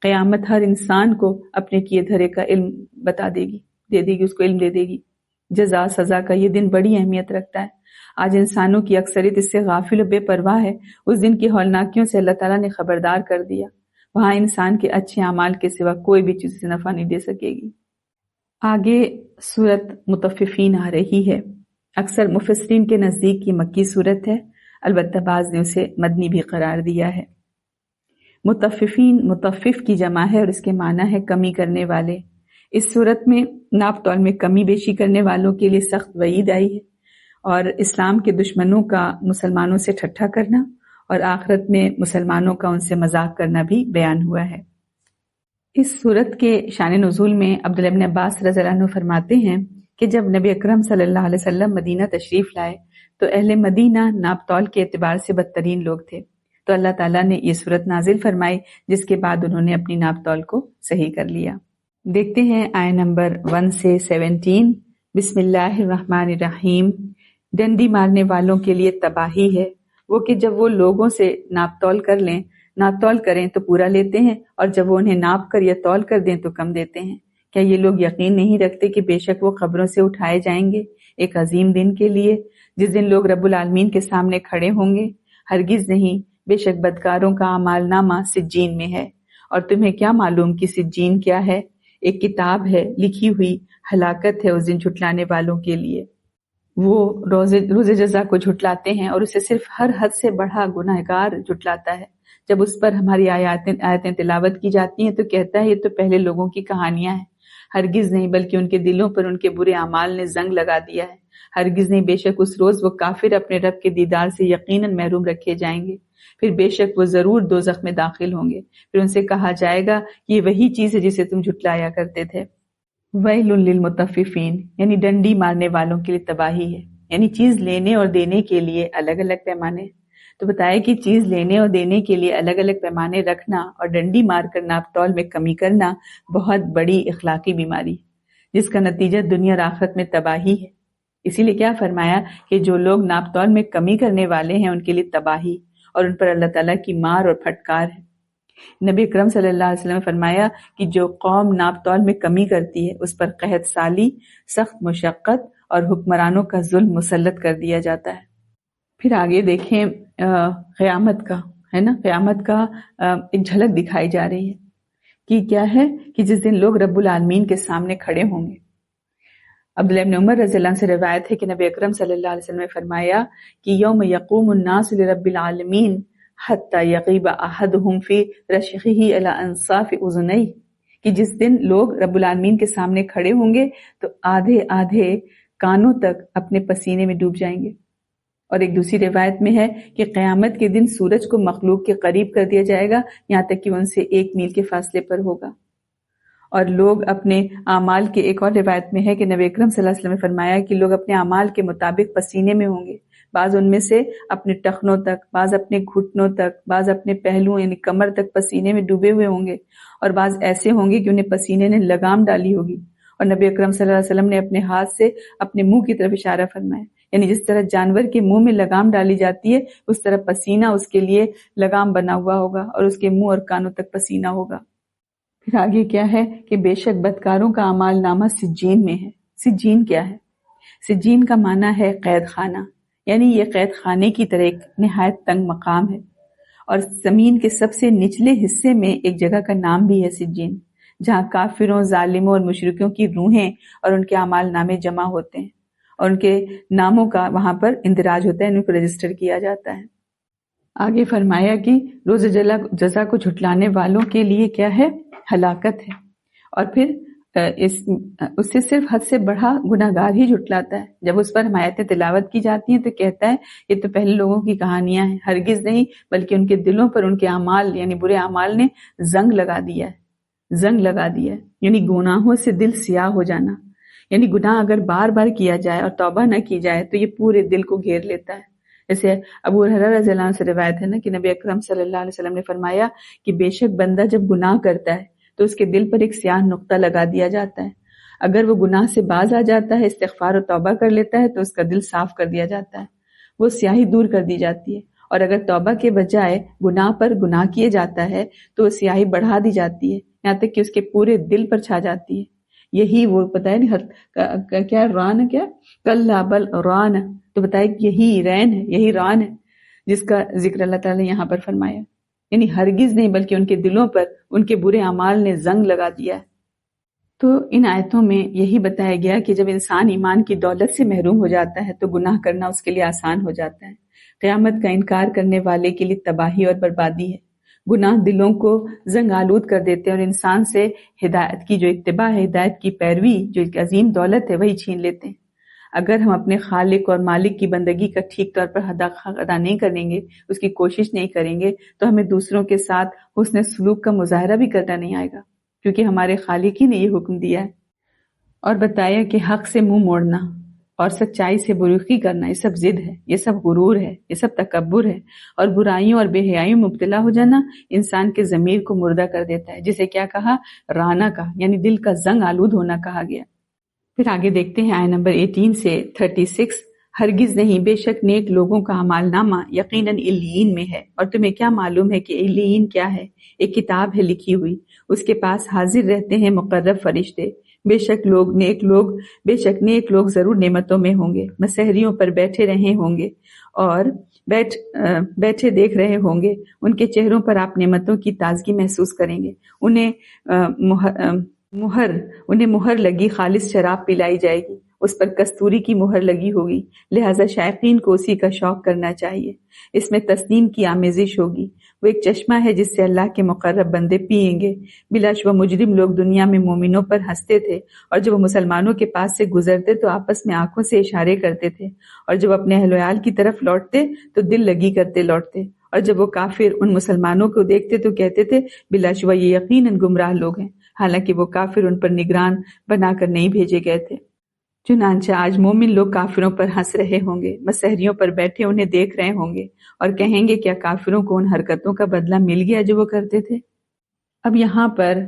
قیامت ہر انسان کو اپنے کیے دھرے کا علم بتا دے گی، دے دے گی، اس کو علم دے دے گی۔ جزا سزا کا یہ دن بڑی اہمیت رکھتا ہے۔ آج انسانوں کی اکثریت اس سے غافل و بے پرواہ ہے۔ اس دن کی ہولناکیوں سے اللہ تعالیٰ نے خبردار کر دیا۔ وہاں انسان کے اچھے اعمال کے سوا کوئی بھی چیز اسے نفع نہیں دے سکے گی۔ آگے سورت مطففین آ رہی ہے۔ اکثر مفسرین کے نزدیک یہ مکی سورت ہے، البتہ بعض نے اسے مدنی بھی قرار دیا ہے۔ مطففین مطفف کی جمع ہے اور اس کے معنی ہے کمی کرنے والے۔ اس صورت میں ناپ تول میں کمی بیشی کرنے والوں کے لیے سخت وعید آئی ہے، اور اسلام کے دشمنوں کا مسلمانوں سے ٹھٹھا کرنا اور آخرت میں مسلمانوں کا ان سے مذاق کرنا بھی بیان ہوا ہے۔ اس صورت کے شان نزول میں عبداللہ بن عباس رضی اللہ عنہ فرماتے ہیں کہ جب نبی اکرم صلی اللہ علیہ وسلم مدینہ تشریف لائے تو اہل مدینہ ناپ تول کے اعتبار سے بدترین لوگ تھے، تو اللہ تعالیٰ نے یہ صورت نازل فرمائی، جس کے بعد انہوں نے اپنی ناپ تول کو صحیح کر لیا۔ دیکھتے ہیں آیت نمبر 1 سے 17۔ بسم اللہ الرحمن الرحیم۔ ڈنڈی مارنے والوں کے لیے تباہی ہے وہ کہ جب وہ لوگوں سے ناپ تول کریں تو پورا لیتے ہیں، اور جب وہ انہیں ناپ کر یا تول کر دیں تو کم دیتے ہیں۔ کیا یہ لوگ یقین نہیں رکھتے کہ بے شک وہ قبروں سے اٹھائے جائیں گے ایک عظیم دن کے لیے، جس دن لوگ رب العالمین کے سامنے کھڑے ہوں گے؟ ہرگز نہیں، بے شک بدکاروں کا اعمال نامہ سجین میں ہے۔ اور تمہیں کیا معلوم کہ سجین کیا ہے؟ ایک کتاب ہے، لکھی ہوئی ہلاکت ہے اس دن جھٹلانے والوں کے لیے۔ وہ روز جزا کو جھٹلاتے ہیں اور اسے صرف ہر حد سے بڑا گناہگار جھٹلاتا ہے۔ جب اس پر ہماری آیتیں تلاوت کی جاتی ہیں تو کہتا ہے یہ تو پہلے لوگوں کی کہانیاں ہیں۔ ہرگز نہیں، بلکہ ان کے دلوں پر ان کے برے اعمال نے زنگ لگا دیا ہے۔ ہرگز نہیں، بے شک اس روز وہ کافر اپنے رب کے دیدار سے یقیناً محروم رکھے جائیں گے۔ پھر بے شک وہ ضرور دوزخ میں داخل ہوں گے۔ پھر ان سے کہا جائے گا کہ یہ وہی چیز ہے جسے تم جھٹلایا کرتے تھے۔ ویل للمطففین، یعنی ڈنڈی مارنے والوں کے لیے تباہی ہے، یعنی چیز لینے اور دینے کے لیے الگ الگ پیمانے۔ تو بتایا کہ چیز لینے اور دینے کے لیے الگ الگ پیمانے رکھنا اور ڈنڈی مار کر ناپ تول میں کمی کرنا بہت بڑی اخلاقی بیماری، جس کا نتیجہ دنیا اور آخرت میں تباہی ہے۔ اسی لیے کیا فرمایا کہ جو لوگ ناپ تول میں کمی کرنے والے ہیں ان کے لیے تباہی، اور ان پر اللہ تعالیٰ کی مار اور پھٹکار ہے۔ نبی اکرم صلی اللہ علیہ وسلم نے فرمایا کہ جو قوم ناپ تول میں کمی کرتی ہے اس پر قحط سالی، سخت مشقت اور حکمرانوں کا ظلم مسلط کر دیا جاتا ہے۔ پھر آگے دیکھیں قیامت کا ہے نا، قیامت کا ایک جھلک دکھائی جا رہی ہے کہ کیا ہے کہ جس دن لوگ رب العالمین کے سامنے کھڑے ہوں گے۔ عبداللہ بن عمر رضی اللہ عنہ سے روایت ہے کہ نبی اکرم صلی اللہ علیہ وسلم نے فرمایا کہ یوم یقوم الناس لرب العالمین حتی یغیب احدہم فی رشقہ الی انصاف اذنیہ، کہ جس دن لوگ رب العالمین کے سامنے کھڑے ہوں گے تو آدھے آدھے کانوں تک اپنے پسینے میں ڈوب جائیں گے۔ اور ایک دوسری روایت میں ہے کہ قیامت کے دن سورج کو مخلوق کے قریب کر دیا جائے گا، یہاں تک کہ وہ ان سے 1 میل کے فاصلے پر ہوگا۔ اور لوگ اپنے اعمال کے، ایک اور روایت میں ہے کہ نبی اکرم صلی اللہ علیہ وسلم نے فرمایا کہ لوگ اپنے اعمال کے مطابق پسینے میں ہوں گے، بعض ان میں سے اپنے ٹخنوں تک، بعض اپنے گھٹنوں تک، بعض اپنے پہلوؤں یعنی کمر تک پسینے میں ڈوبے ہوئے ہوں گے، اور بعض ایسے ہوں گے کہ انہیں پسینے نے لگام ڈالی ہوگی۔ اور نبی اکرم صلی اللہ علیہ وسلم نے اپنے ہاتھ سے اپنے منہ کی طرف اشارہ فرمایا، یعنی جس طرح جانور کے منہ میں لگام ڈالی جاتی ہے اس طرح پسینہ اس کے لیے لگام بنا ہوا ہوگا، اور اس کے منہ اور کانوں تک پسینہ ہوگا۔ پھر آگے کیا ہے کہ بے شک بدکاروں کا اعمال نامہ سجین میں ہے۔ سجین کیا ہے؟ سجین کا معنی ہے قید خانہ، یعنی یہ قید خانے کی طرح ایک نہایت تنگ مقام ہے، اور زمین کے سب سے نچلے حصے میں ایک جگہ کا نام بھی ہے سجین، جہاں کافروں، ظالموں اور مشرکوں کی روحیں اور ان کے اعمال نامے جمع ہوتے ہیں، اور ان کے ناموں کا وہاں پر اندراج ہوتا ہے، ان کو رجسٹر کیا جاتا ہے۔ آگے فرمایا کہ روز جزا کو جھٹلانے والوں کے لیے کیا ہے؟ ہلاکت ہے، اور پھر اس سے صرف حد سے بڑا گناہگار ہی جھٹلاتا ہے۔ جب اس پر ہم آیتیں تلاوت کی جاتی ہیں تو کہتا ہے یہ تو پہلے لوگوں کی کہانیاں ہیں، ہرگز نہیں، بلکہ ان کے دلوں پر ان کے اعمال یعنی برے اعمال نے زنگ لگا دیا ہے، یعنی گناہوں سے دل سیاہ ہو جانا، یعنی گناہ اگر بار بار کیا جائے اور توبہ نہ کی جائے تو یہ پورے دل کو گھیر لیتا ہے۔ جیسے ابو ہریرہ رضی اللہ عنہ سے روایت ہے نا کہ نبی اکرم صلی اللہ علیہ وسلم نے فرمایا کہ بے شک بندہ جب گناہ کرتا ہے تو اس کے دل پر ایک سیاہ نقطہ لگا دیا جاتا ہے، اگر وہ گناہ سے باز آ جاتا ہے، استغفار و توبہ کر لیتا ہے تو اس کا دل صاف کر دیا جاتا ہے، وہ سیاہی دور کر دی جاتی ہے، اور اگر توبہ کے بجائے گناہ پر گناہ کیے جاتا ہے تو وہ سیاہی بڑھا دی جاتی ہے، یہاں تک کہ اس کے پورے دل پر چھا جاتی ہے۔ یہی وہ بتایا نہیں کیا ران کیا کلا بل ران، تو بتایا کہ یہی رین ہے، یہی ران ہے جس کا ذکر اللہ تعالیٰ نے یہاں پر فرمایا، یعنی ہرگز نہیں بلکہ ان کے دلوں پر ان کے برے اعمال نے زنگ لگا دیا ہے۔ تو ان آیتوں میں یہی بتایا گیا کہ جب انسان ایمان کی دولت سے محروم ہو جاتا ہے تو گناہ کرنا اس کے لیے آسان ہو جاتا ہے۔ قیامت کا انکار کرنے والے کے لیے تباہی اور بربادی ہے۔ گناہ دلوں کو زنگ آلود کر دیتے ہیں اور انسان سے ہدایت کی جو اتباع ہے، ہدایت کی پیروی جو ایک عظیم دولت ہے، وہی چھین لیتے ہیں۔ اگر ہم اپنے خالق اور مالک کی بندگی کا ٹھیک طور پر ادا نہیں کریں گے، اس کی کوشش نہیں کریں گے، تو ہمیں دوسروں کے ساتھ حسن سلوک کا مظاہرہ بھی کرنا نہیں آئے گا، کیونکہ ہمارے خالق ہی نے یہ حکم دیا ہے اور بتایا کہ حق سے منہ موڑنا اور سچائی سے بروخی کرنا یہ سب ضد ہے، یہ سب غرور ہے، یہ سب تکبر ہے، اور برائیوں اور بے حیائیوں میں مبتلا ہو جانا انسان کے ضمیر کو مردہ کر دیتا ہے، جسے کیا کہا، رانا کا، یعنی دل کا زنگ آلود ہونا کہا گیا۔ پھر آگے دیکھتے ہیں آیت نمبر 18 سے 36، ہرگز نہیں، بے شک نیک لوگوں کا اعمال نامہ یقیناً علیین میں ہے، اور تمہیں کیا معلوم ہے کہ علیین کیا ہے؟ ایک کتاب ہے لکھی ہوئی، اس کے پاس حاضر رہتے ہیں مقرب فرشتے، بے شک نیک لوگ ضرور نعمتوں میں ہوں گے، مسحریوں پر بیٹھے رہے ہوں گے اور بیٹھے دیکھ رہے ہوں گے، ان کے چہروں پر آپ نعمتوں کی تازگی محسوس کریں گے، انہیں مہر لگی خالص شراب پلائی جائے گی، اس پر کستوری کی مہر لگی ہوگی، لہٰذا شائقین کو اسی کا شوق کرنا چاہیے۔ اس میں تسنیم کی آمیزش ہوگی، وہ ایک چشمہ ہے جس سے اللہ کے مقرب بندے پئیں گے۔ بلا شبہ مجرم لوگ دنیا میں مومنوں پر ہنستے تھے، اور جب وہ مسلمانوں کے پاس سے گزرتے تو آپس میں آنکھوں سے اشارے کرتے تھے، اور جب اپنے اہل وعیال کی طرف لوٹتے تو دل لگی کرتے لوٹتے، اور جب وہ کافر ان مسلمانوں کو دیکھتے تو کہتے تھے بلا شبہ یہ یقیناً گمراہ لوگ ہیں، حالانکہ وہ کافر ان پر نگران بنا کر نہیں بھیجے گئے تھے۔ چنانچہ آج مومن لوگ کافروں پر ہنس رہے ہوں گے، مسحریوں پر بیٹھے انہیں دیکھ رہے ہوں گے اور کہیں گے کیا کافروں کو ان حرکتوں کا بدلہ مل گیا جو وہ کرتے تھے؟ اب یہاں پر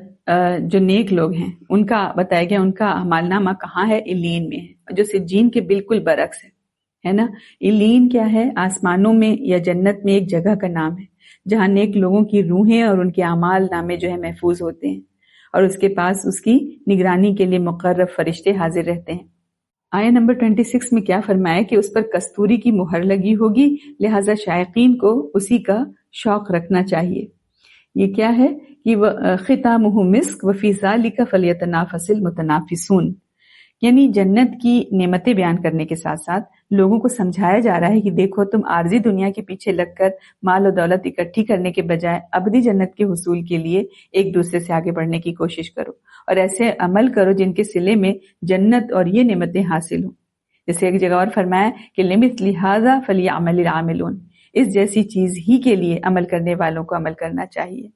جو نیک لوگ ہیں ان کا بتایا گیا، ان کا اعمال نامہ کہاں ہے؟ علیین میں ہے، جو سجین کے بالکل برعکس ہے نا۔ علیین کیا ہے؟ آسمانوں میں یا جنت میں ایک جگہ کا نام ہے جہاں نیک لوگوں کی روحیں اور ان کے اعمال نامے جو ہے محفوظ ہوتے ہیں، اور اس کے پاس اس کی نگرانی کے لیے مقرب فرشتے حاضر رہتے ہیں۔ آیت نمبر 26 میں کیا فرمایا کہ اس پر کستوری کی مہر لگی ہوگی، لہٰذا شائقین کو اسی کا شوق رکھنا چاہیے۔ یہ کیا ہے کہ ختامہ مسک وفی ذالک فلیتنافس المتنافسون، یعنی جنت کی نعمتیں بیان کرنے کے ساتھ ساتھ لوگوں کو سمجھایا جا رہا ہے کہ دیکھو تم عارضی دنیا کے پیچھے لگ کر مال و دولت اکٹھی کرنے کے بجائے ابدی جنت کے حصول کے لیے ایک دوسرے سے آگے بڑھنے کی کوشش کرو، اور ایسے عمل کرو جن کے صلے میں جنت اور یہ نعمتیں حاصل ہوں۔ جیسے ایک جگہ اور فرمایا کہ لمثل ھذا فلیعمل العاملون، اس جیسی چیز ہی کے لیے عمل کرنے والوں کو عمل کرنا چاہیے۔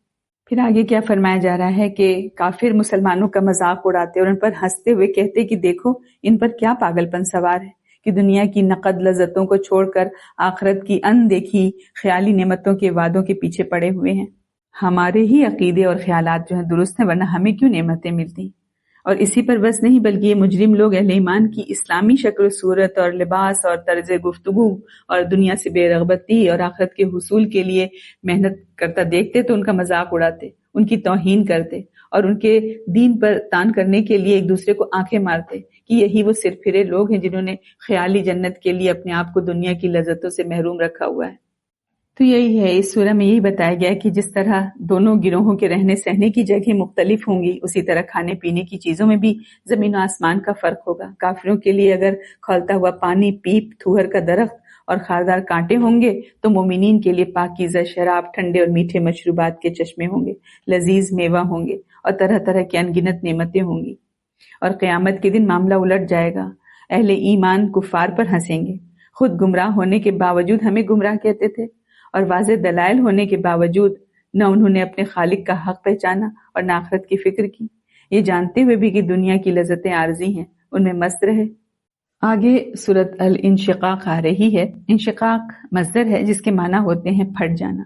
پھر آگے کیا فرمایا جا رہا ہے کہ کافر مسلمانوں کا مذاق اڑاتے اور ان پر ہنستے ہوئے کہتے کہ دیکھو ان پر کیا پاگل پن سوار ہے کہ دنیا کی نقد لذتوں کو چھوڑ کر آخرت کی ان دیکھی خیالی نعمتوں کے وعدوں کے پیچھے پڑے ہوئے ہیں۔ ہمارے ہی عقیدے اور خیالات جو ہیں درست ہیں، ورنہ ہمیں کیوں نعمتیں ملتی؟ اور اسی پر بس نہیں بلکہ یہ مجرم لوگ اہل ایمان کی اسلامی شکل و صورت اور لباس اور طرز گفتگو اور دنیا سے بے رغبتی اور آخرت کے حصول کے لیے محنت کرتا دیکھتے تو ان کا مذاق اڑاتے، ان کی توہین کرتے اور ان کے دین پر تان کرنے کے لیے ایک دوسرے کو آنکھیں مارتے کہ یہی وہ سر پھرے لوگ ہیں جنہوں نے خیالی جنت کے لیے اپنے آپ کو دنیا کی لذتوں سے محروم رکھا ہوا ہے۔ تو یہی ہے، اس سورہ میں یہی بتایا گیا کہ جس طرح دونوں گروہوں کے رہنے سہنے کی جگہیں مختلف ہوں گی، اسی طرح کھانے پینے کی چیزوں میں بھی زمین و آسمان کا فرق ہوگا۔ کافروں کے لیے اگر کھولتا ہوا پانی، پیپ، تھوہر کا درخت اور خاردار کانٹے ہوں گے تو مومنین کے لیے پاکیزہ شراب، ٹھنڈے اور میٹھے مشروبات کے چشمے ہوں گے، لذیذ میوہ ہوں گے اور طرح طرح کی انگنت نعمتیں ہوں گی۔ اور قیامت کے دن معاملہ الٹ جائے گا، اہل ایمان کفار پر ہنسیں گے، خود گمراہ ہونے کے باوجود ہمیں گمراہ کہتے تھے، اور واضح دلائل ہونے کے باوجود نہ انہوں نے اپنے خالق کا حق پہچانا اور نہ آخرت کی فکر کی، یہ جانتے ہوئے بھی کہ دنیا کی لذتیں عارضی ہیں، ان میں مست رہے۔ آگے سورۃ الانشقاق آ رہی ہے۔ انشقاق مصدر ہے جس کے معنی ہوتے ہیں پھٹ جانا،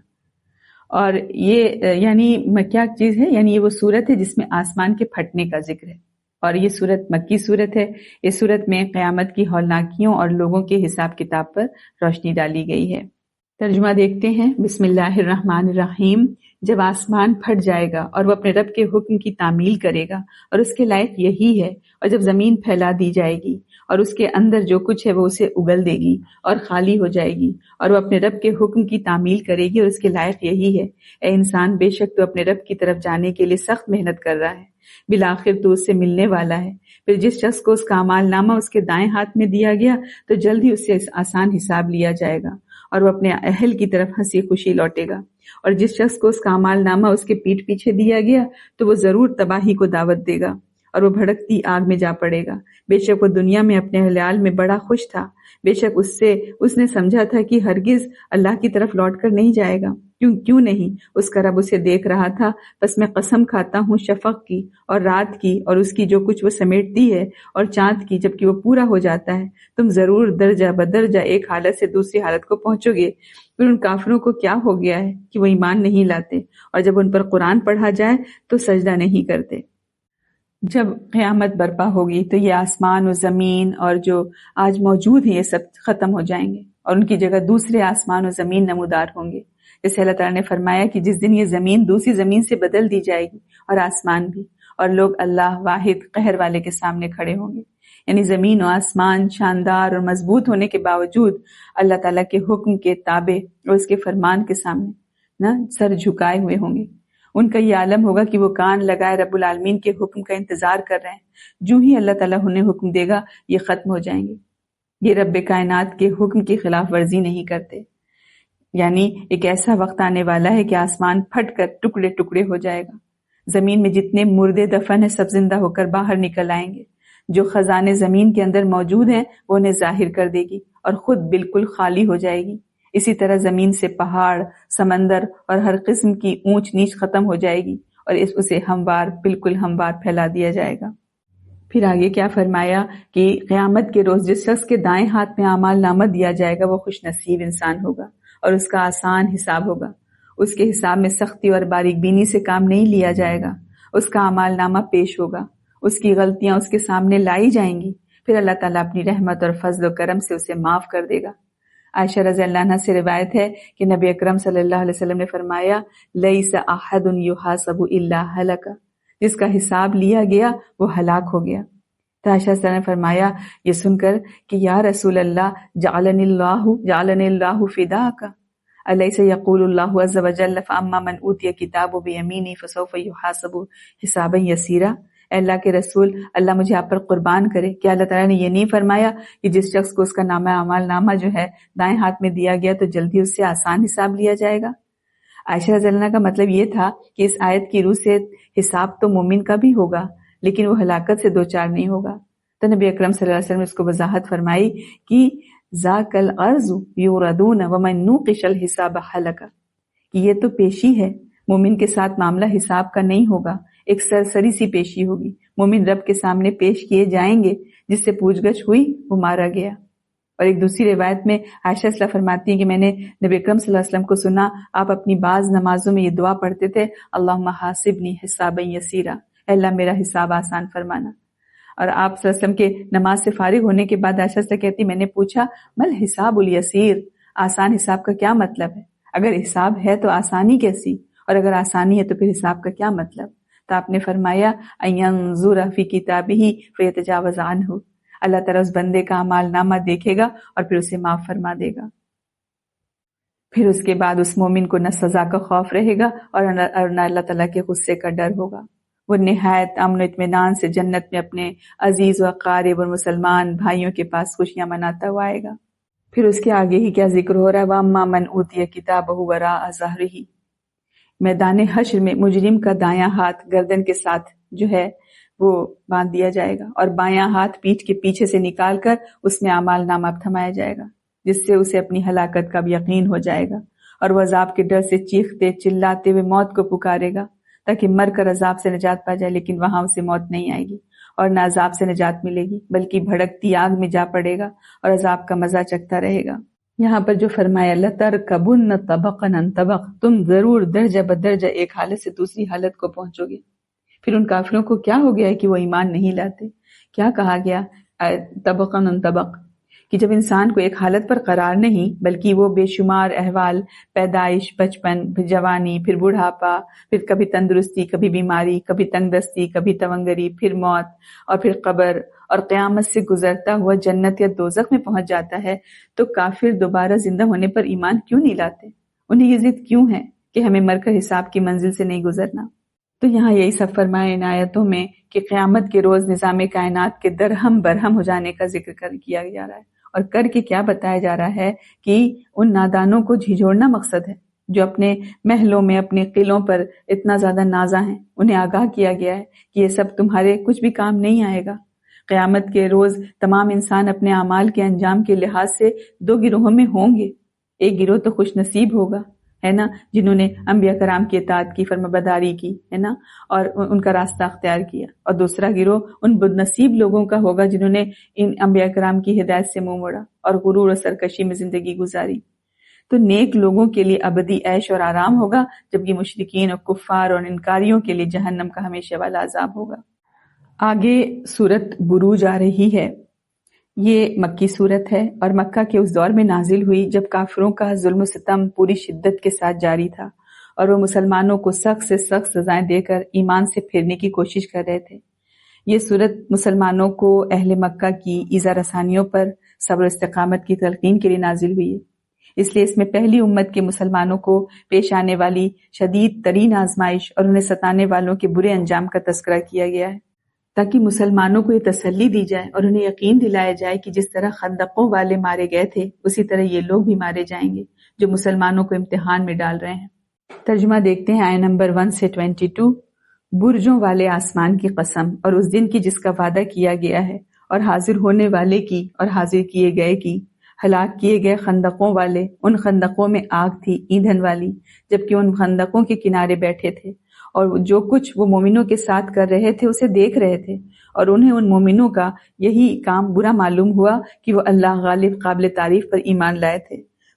اور یہ یعنی کیا چیز ہے؟ یعنی یہ وہ صورت ہے جس میں آسمان کے پھٹنے کا ذکر ہے، اور یہ صورت مکی صورت ہے۔ اس صورت میں قیامت کی ہولناکیوں اور لوگوں کے حساب کتاب پر روشنی ڈالی گئی ہے۔ ترجمہ دیکھتے ہیں۔ بسم اللہ الرحمن الرحیم، جب آسمان پھٹ جائے گا اور وہ اپنے رب کے حکم کی تعمیل کرے گا اور اس کے لائق یہی ہے، اور جب زمین پھیلا دی جائے گی اور اس کے اندر جو کچھ ہے وہ اسے اگل دے گی اور خالی ہو جائے گی اور وہ اپنے رب کے حکم کی تعمیل کرے گی اور اس کے لائق یہی ہے، اے انسان بے شک تو اپنے رب کی طرف جانے کے لیے سخت محنت کر رہا ہے، بالآخر تو اس سے ملنے والا ہے۔ پھر جس شخص کو اس کا اعمال نامہ اس کے دائیں ہاتھ میں دیا گیا تو جلد ہی اس سے آسان حساب لیا جائے گا اور وہ اپنے اہل کی طرف ہنسی خوشی لوٹے گا، اور جس شخص کو اس کا اعمال نامہ اس کے پیٹھ پیچھے دیا گیا تو وہ ضرور تباہی کو دعوت دے گا اور وہ بھڑکتی آگ میں جا پڑے گا۔ بے شک وہ دنیا میں اپنے حلال میں بڑا خوش تھا، بے شک اس نے سمجھا تھا کہ ہرگز اللہ کی طرف لوٹ کر نہیں جائے گا، کیوں نہیں، اس کا رب اسے دیکھ رہا تھا، بس میں قسم کھاتا ہوں شفق کی اور رات کی اور اس کی جو کچھ وہ سمیٹتی ہے اور چاند کی جبکہ وہ پورا ہو جاتا ہے، تم ضرور درجہ بدرجہ ایک حالت سے دوسری حالت کو پہنچو گے۔ پھر ان کافروں کو کیا ہو گیا ہے کہ وہ ایمان نہیں لاتے اور جب ان پر قرآن پڑھا جائے تو سجدہ نہیں کرتے۔ جب قیامت برپا ہوگی تو یہ آسمان و زمین اور جو آج موجود ہیں یہ سب ختم ہو جائیں گے اور ان کی جگہ دوسرے آسمان و زمین نمودار ہوں گے، جیسے اللہ تعالیٰ نے فرمایا کہ جس دن یہ زمین دوسری زمین سے بدل دی جائے گی اور آسمان بھی، اور لوگ اللہ واحد قہر والے کے سامنے کھڑے ہوں گے، یعنی زمین و آسمان شاندار اور مضبوط ہونے کے باوجود اللہ تعالیٰ کے حکم کے تابع اور اس کے فرمان کے سامنے سر جھکائے ہوئے ہوں گے۔ ان کا یہ عالم ہوگا کہ وہ کان لگائے رب العالمین کے حکم کا انتظار کر رہے ہیں، جو ہی اللہ تعالیٰ انہیں حکم دے گا یہ ختم ہو جائیں گے۔ یہ رب کائنات کے حکم کی خلاف ورزی نہیں کرتے، یعنی ایک ایسا وقت آنے والا ہے کہ آسمان پھٹ کر ٹکڑے ٹکڑے ہو جائے گا، زمین میں جتنے مردے دفن ہیں سب زندہ ہو کر باہر نکل آئیں گے، جو خزانے زمین کے اندر موجود ہیں وہ انہیں ظاہر کر دے گی اور خود بالکل خالی ہو جائے گی۔ اسی طرح زمین سے پہاڑ، سمندر اور ہر قسم کی اونچ نیچ ختم ہو جائے گی اور اسے ہموار بالکل ہموار پھیلا دیا جائے گا۔ پھر آگے کیا فرمایا کہ قیامت کے روز جس شخص کے دائیں ہاتھ میں اعمال نامہ دیا جائے گا وہ خوش نصیب انسان ہوگا اور اس کا آسان حساب ہوگا، اس کے حساب میں سختی اور باریک بینی سے کام نہیں لیا جائے گا، اس کا اعمال نامہ پیش ہوگا، اس کی غلطیاں اس کے سامنے لائی جائیں گی، پھر اللہ تعالیٰ اپنی رحمت اور فضل و کرم سے اسے معاف کر دے گا۔ عائشہ رضی اللہ عنہا سے روایت ہے کہ نبی اکرم صلی اللہ علیہ وسلم نے فرمایا لیس احد یحاسب الا ہلک، جس کا حساب لیا گیا وہ ہلاک ہو گیا۔ تو عائشہ صلی اللہ علیہ وسلم نے فرمایا یہ سن کر کہ یا رسول اللہ جعلنی اللہ فداک، الیس یقول اللہ عز وجل فاما من اوتی کتابہ بیمینہ فسوف یحاسب حسابا یسیرا، اے اللہ کے رسول اللہ مجھے آپ پر قربان کرے، کیا اللہ تعالیٰ نے یہ نہیں فرمایا کہ جس شخص کو اس کا نامہ اعمال نامہ جو ہے دائیں ہاتھ میں دیا گیا تو جلدی اس سے آسان حساب لیا جائے گا؟ عائشہ رضی اللہ عنہا کا مطلب یہ تھا کہ اس آیت کی روح سے حساب تو مومن کا بھی ہوگا لیکن وہ ہلاکت سے دوچار نہیں ہوگا۔ تو نبی اکرم صلی اللہ علیہ وسلم نے اس کو وضاحت فرمائی کہ ذاک الارض یوردون ومن نوقش الحساب ہلک، کہ یہ تو پیشی ہے، مومن کے ساتھ معاملہ حساب کا نہیں ہوگا، ایک سرسری سی پیشی ہوگی، مومن رب کے سامنے پیش کیے جائیں گے، جس سے پوچھ گچھ ہوئی وہ مارا گیا۔ اور ایک دوسری روایت میں عائشہ صلی فرماتی ہیں کہ میں نے نبی اکرم صلی اللہ علیہ وسلم کو سنا آپ اپنی بعض نمازوں میں یہ دعا پڑھتے تھے اللہم حاسبنی حسابا یسیرا، اے اللہ میرا حساب آسان فرمانا۔ اور آپ صلی اللہ علیہ وسلم کے نماز سے فارغ ہونے کے بعد عائشہ سے کہتی میں نے پوچھا مل حساب الیسیر، آسان حساب کا کیا مطلب ہے؟ اگر حساب ہے تو آسانی کیسی، اور اگر آسانی ہے تو پھر حساب کا کیا مطلب؟ تو آپ نے فرمایا انظر فی کتابہ فیتجاوز عنہ، اللہ تعالیٰ اس بندے کا اعمال نامہ دیکھے گا اور پھر اسے معاف فرما دے گا۔ پھر اس کے بعد اس مومن کو نہ سزا کا خوف رہے گا اور نہ اللہ تعالیٰ کے غصے کا ڈر ہوگا، وہ نہایت امن و اطمینان سے جنت میں اپنے عزیز و اقارب اور مسلمان بھائیوں کے پاس خوشیاں مناتا ہوا آئے گا۔ پھر اس کے آگے ہی کیا ذکر ہو رہا ہے وَأَمَّا مَنْ أُوتِيَ كِتَابَهُ وَرَاءَ ظَهْرِهِ، میدان حشر میں مجرم کا دایاں ہاتھ گردن کے ساتھ جو ہے وہ باندھ دیا جائے گا اور بایاں ہاتھ پیٹھ کے پیچھے سے نکال کر اس میں اعمال نامہ تھمایا جائے گا، جس سے اسے اپنی ہلاکت کا بھی یقین ہو جائے گا اور وہ عذاب کے ڈر سے چیختے چلاتے ہوئے موت کو پکارے گا تاکہ مر کر عذاب سے نجات پا جائے، لیکن وہاں اسے موت نہیں آئے گی اور نہ عذاب سے نجات ملے گی بلکہ بھڑکتی آگ میں جا پڑے گا اور عذاب کا مزہ چکھتا رہے گا۔ یہاں پر جو فرمایا لَتَرْكَبُنَّ طَبَقًا عَنْ طَبَقٍ، تم ضرور درجہ بدرجہ ایک حالت سے دوسری حالت کو پہنچو گے۔ پھر ان کافروں کو کیا ہو گیا ہے کہ وہ ایمان نہیں لاتے؟ کیا کہا گیا طبقاً عن طبق، کہ جب انسان کو ایک حالت پر قرار نہیں بلکہ وہ بے شمار احوال، پیدائش، بچپن، پھر جوانی، پھر بڑھاپا، پھر کبھی تندرستی، کبھی بیماری، کبھی تنگ دستی، کبھی تونگری، پھر موت اور پھر قبر اور قیامت سے گزرتا ہوا جنت یا دوزخ میں پہنچ جاتا ہے، تو کافر دوبارہ زندہ ہونے پر ایمان کیوں نہیں لاتے؟ انہیں یہ ضد کیوں ہے کہ ہمیں مر کر حساب کی منزل سے نہیں گزرنا؟ تو یہاں یہی سب فرمائے ان آیتوں میں کہ قیامت کے روز نظام کائنات کے درہم برہم ہو جانے کا ذکر کیا جا رہا ہے، اور کر کے کیا بتایا جا رہا ہے کہ ان نادانوں کو جھنجھوڑنا مقصد ہے جو اپنے محلوں میں، اپنے قلعوں پر اتنا زیادہ نازا ہیں۔ انہیں آگاہ کیا گیا ہے کہ یہ سب تمہارے کچھ بھی کام نہیں آئے گا۔ قیامت کے روز تمام انسان اپنے اعمال کے انجام کے لحاظ سے دو گروہوں میں ہوں گے۔ ایک گروہ تو خوش نصیب ہوگا، ہے نا، جنہوں نے انبیاء کرام کی اطاعت کی، فرمانبرداری کی، ہے نا، اور ان کا راستہ اختیار کیا، اور دوسرا گروہ ان بد نصیب لوگوں کا ہوگا جنہوں نے ان انبیاء کرام کی ہدایت سے منہ موڑا اور غرور اور سرکشی میں زندگی گزاری۔ تو نیک لوگوں کے لیے ابدی عیش اور آرام ہوگا، جبکہ مشرکین اور کفار اور انکاریوں کے لیے جہنم کا ہمیشہ والا عذاب ہوگا۔ آگے سورت بروج آ رہی ہے۔ یہ مکی صورت ہے اور مکہ کے اس دور میں نازل ہوئی جب کافروں کا ظلم و ستم پوری شدت کے ساتھ جاری تھا اور وہ مسلمانوں کو سخت سے سخت سزائیں دے کر ایمان سے پھیرنے کی کوشش کر رہے تھے۔ یہ صورت مسلمانوں کو اہل مکہ کی ایذا رسانیوں پر صبر و استقامت کی تلقین کے لیے نازل ہوئی ہے۔ اس لیے اس میں پہلی امت کے مسلمانوں کو پیش آنے والی شدید ترین آزمائش اور انہیں ستانے والوں کے برے انجام کا تذکرہ کیا گیا ہے، تاکہ مسلمانوں کو یہ تسلی دی جائے اور انہیں یقین دلایا جائے کہ جس طرح خندقوں والے مارے گئے تھے اسی طرح یہ لوگ بھی مارے جائیں گے جو مسلمانوں کو امتحان میں ڈال رہے ہیں۔ ترجمہ دیکھتے ہیں آیت نمبر 1 سے 22۔ برجوں والے آسمان کی قسم اور اس دن کی جس کا وعدہ کیا گیا ہے، اور حاضر ہونے والے کی اور حاضر کیے گئے کی، ہلاک کیے گئے خندقوں والے، ان خندقوں میں آگ تھی ایندھن والی، جبکہ ان خندقوں کے کنارے بیٹھے تھے، اور جو کچھ وہ مومنوں کے ساتھ کر رہے تھے اسے دیکھ رہے تھے، اور انہیں ان مومنوں کا یہی کام برا معلوم ہوا کہ وہ اللہ غالب قابل تعریف پر ایمان لائے تھے۔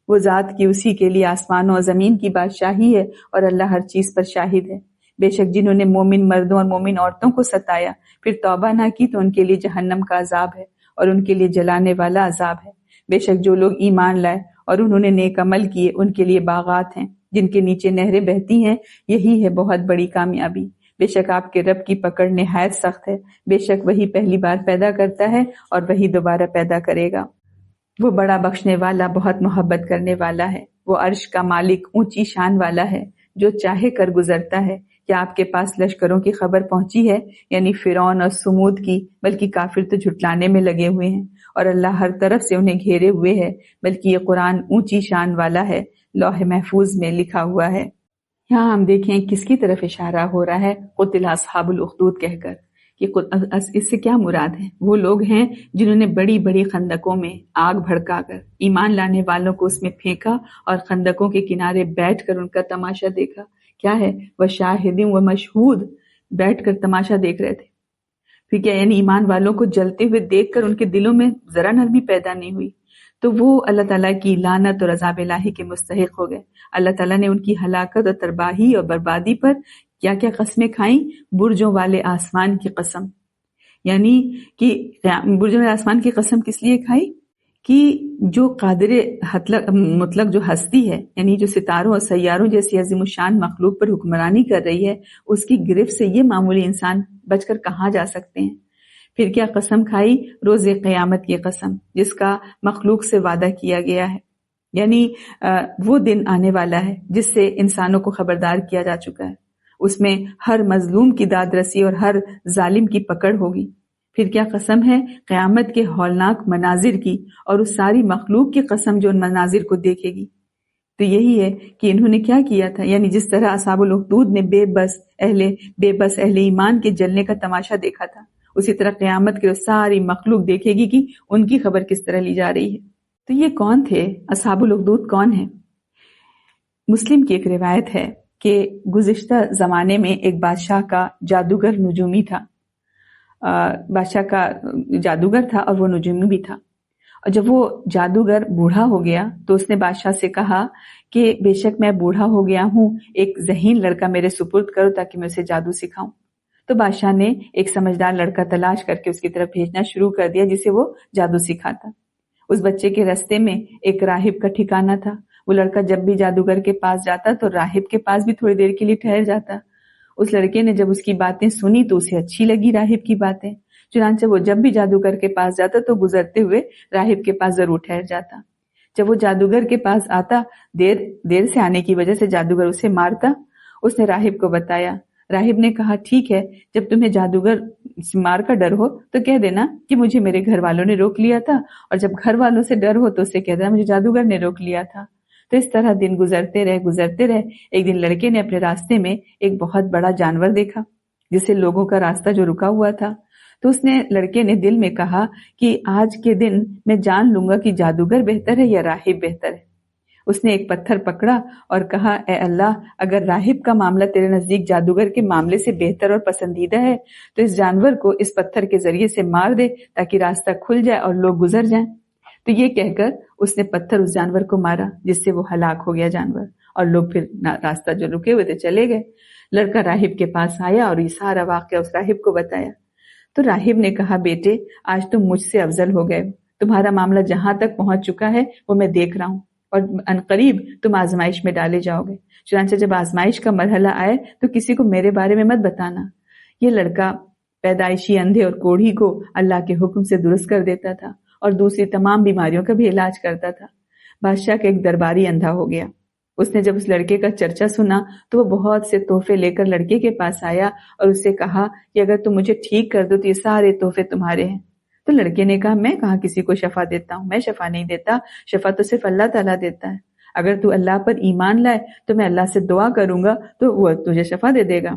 وہ ذات کی اسی کے لیے آسمانوں اور زمین کی بادشاہی ہے، اور اللہ ہر چیز پر شاہد ہے۔ بے شک جنہوں نے مومن مردوں اور مومن عورتوں کو ستایا پھر توبہ نہ کی تو ان کے لیے جہنم کا عذاب ہے، اور ان کے لیے جلانے والا عذاب ہے۔ بے شک جو لوگ ایمان لائے اور انہوں نے نیک عمل کیے ان کے لیے باغات ہیں جن کے نیچے نہریں بہتی ہیں، یہی ہے بہت بڑی کامیابی۔ بے شک آپ کے رب کی پکڑ نہایت سخت ہے، بے شک وہی پہلی بار پیدا کرتا ہے اور وہی دوبارہ پیدا کرے گا۔ وہ بڑا بخشنے والا، بہت محبت کرنے والا ہے۔ وہ عرش کا مالک، اونچی شان والا ہے، جو چاہے کر گزرتا ہے۔ کیا آپ کے پاس لشکروں کی خبر پہنچی ہے، یعنی فرعون اور سمود کی؟ بلکہ کافر تو جھٹلانے میں لگے ہوئے ہیں، اور اللہ ہر طرف سے انہیں گھیرے ہوئے ہے۔ بلکہ یہ قرآن اونچی شان والا ہے، لوح محفوظ میں لکھا ہوا ہے۔ یہاں ہم دیکھیں کس کی طرف اشارہ ہو رہا ہے، قتل اصحاب الاخدود کہہ کر۔ اس سے کیا مراد ہے؟ وہ لوگ ہیں جنہوں نے بڑی بڑی خندقوں میں آگ بھڑکا کر ایمان لانے والوں کو اس میں پھینکا اور خندقوں کے کنارے بیٹھ کر ان کا تماشا دیکھا۔ کیا ہے؟ وہ شاہدین و مشہود، بیٹھ کر تماشا دیکھ رہے تھے۔ پھر کیا یعنی ایمان والوں کو جلتے ہوئے دیکھ کر ان کے دلوں میں ذرا نرمی پیدا نہیں ہوئی؟ تو وہ اللہ تعالیٰ کی لعنت اور عذاب الہی کے مستحق ہو گئے۔ اللہ تعالیٰ نے ان کی ہلاکت اور تباہی اور بربادی پر کیا کیا قسمیں کھائیں؟ برجوں والے آسمان کی قسم، یعنی کہ برجوں والے آسمان کی قسم کس لیے کھائی؟ کہ جو قادر مطلق جو ہستی ہے، یعنی جو ستاروں اور سیاروں جیسی عظیم الشان مخلوق پر حکمرانی کر رہی ہے، اس کی گرفت سے یہ معمولی انسان بچ کر کہاں جا سکتے ہیں؟ پھر کیا قسم کھائی؟ روز قیامت کی قسم، جس کا مخلوق سے وعدہ کیا گیا ہے، یعنی وہ دن آنے والا ہے جس سے انسانوں کو خبردار کیا جا چکا ہے۔ اس میں ہر مظلوم کی داد رسی اور ہر ظالم کی پکڑ ہوگی۔ پھر کیا قسم ہے؟ قیامت کے ہولناک مناظر کی، اور اس ساری مخلوق کی قسم جو ان مناظر کو دیکھے گی۔ تو یہی ہے کہ انہوں نے کیا کیا تھا، یعنی جس طرح اصحاب الاخدود نے بے بس اہل ایمان کے جلنے کا تماشا دیکھا تھا، اسی طرح قیامت کے ساری مخلوق دیکھے گی کہ ان کی خبر کس طرح لی جا رہی ہے۔ تو یہ کون تھے؟ اصحاب الاخدود کون ہیں؟ مسلم کی ایک روایت ہے کہ گزشتہ زمانے میں ایک بادشاہ کا جادوگر نجومی تھا، بادشاہ کا جادوگر تھا اور وہ نجومی بھی تھا۔ اور جب وہ جادوگر بوڑھا ہو گیا تو اس نے بادشاہ سے کہا کہ بے شک میں بوڑھا ہو گیا ہوں، ایک ذہین لڑکا میرے سپرد کرو تاکہ میں اسے جادو سکھاؤں۔ تو بادشاہ نے ایک سمجھدار لڑکا تلاش کر کے اس کی طرف بھیجنا شروع کر دیا جسے وہ جادو سکھاتا۔ اس بچے کے راستے میں ایک راہب کا ٹھکانہ تھا. وہ لڑکا جب بھی جادوگر کے پاس جاتا تو راہب کے پاس بھی تھوڑی دیر کے لیے ٹھہر جاتا. اس لڑکے نے جب اس کی باتیں سنی تو اسے اچھی لگی راہب کی باتیں. چنانچہ وہ جب بھی جادوگر کے پاس جاتا تو گزرتے ہوئے راہب کے پاس ضرور ٹھہر جاتا. جب وہ جادوگر کے پاس آتا، دیر سے آنے کی وجہ سے جادوگر اسے مارتا. اس نے راہب کو بتایا. راہب نے کہا ٹھیک ہے، جب تمہیں جادوگر مار کا ڈر ہو تو کہہ دینا کہ مجھے میرے گھر والوں نے روک لیا تھا، اور جب گھر والوں سے ڈر ہو تو اسے کہہ دینا مجھے جادوگر نے روک لیا تھا. تو اس طرح دن گزرتے رہے. ایک دن لڑکے نے اپنے راستے میں ایک بہت بڑا جانور دیکھا جس سے لوگوں کا راستہ جو رکا ہوا تھا. تو لڑکے نے دل میں کہا کہ آج کے دن میں جان لوں گا کہ جادوگر بہتر ہے یا راہب بہتر ہے. اس نے ایک پتھر پکڑا اور کہا اے اللہ، اگر راہب کا معاملہ تیرے نزدیک جادوگر کے معاملے سے بہتر اور پسندیدہ ہے تو اس جانور کو اس پتھر کے ذریعے سے مار دے تاکہ راستہ کھل جائے اور لوگ گزر جائیں. تو یہ کہہ کر اس نے پتھر اس جانور کو مارا جس سے وہ ہلاک ہو گیا جانور، اور لوگ پھر راستہ جو رکے ہوئے تھے چلے گئے. لڑکا راہب کے پاس آیا اور یہ سارا واقعہ اس راہب کو بتایا. تو راہب نے کہا بیٹے، آج تم مجھ سے افضل ہو گئے. تمہارا معاملہ جہاں تک پہنچ چکا ہے وہ میں دیکھ رہا ہوں، اور عنقریب تم آزمائش میں ڈالے جاؤ گے. چنانچہ جب آزمائش کا مرحلہ آئے تو کسی کو میرے بارے میں مت بتانا. یہ لڑکا پیدائشی اندھے اور کوڑھی کو اللہ کے حکم سے درست کر دیتا تھا اور دوسری تمام بیماریوں کا بھی علاج کرتا تھا. بادشاہ کا ایک درباری اندھا ہو گیا. اس نے جب اس لڑکے کا چرچا سنا تو وہ بہت سے تحفے لے کر لڑکے کے پاس آیا اور اس سے کہا کہ اگر تم مجھے ٹھیک کر دو تو یہ سارے تحفے تمہارے ہیں. تو لڑکے نے کہا میں کہاں کسی کو شفا دیتا ہوں، میں شفا نہیں دیتا، شفا تو صرف اللہ تعالیٰ دیتا ہے. اگر تو اللہ پر ایمان لائے تو میں اللہ سے دعا کروں گا تو وہ تجھے شفا دے دے گا.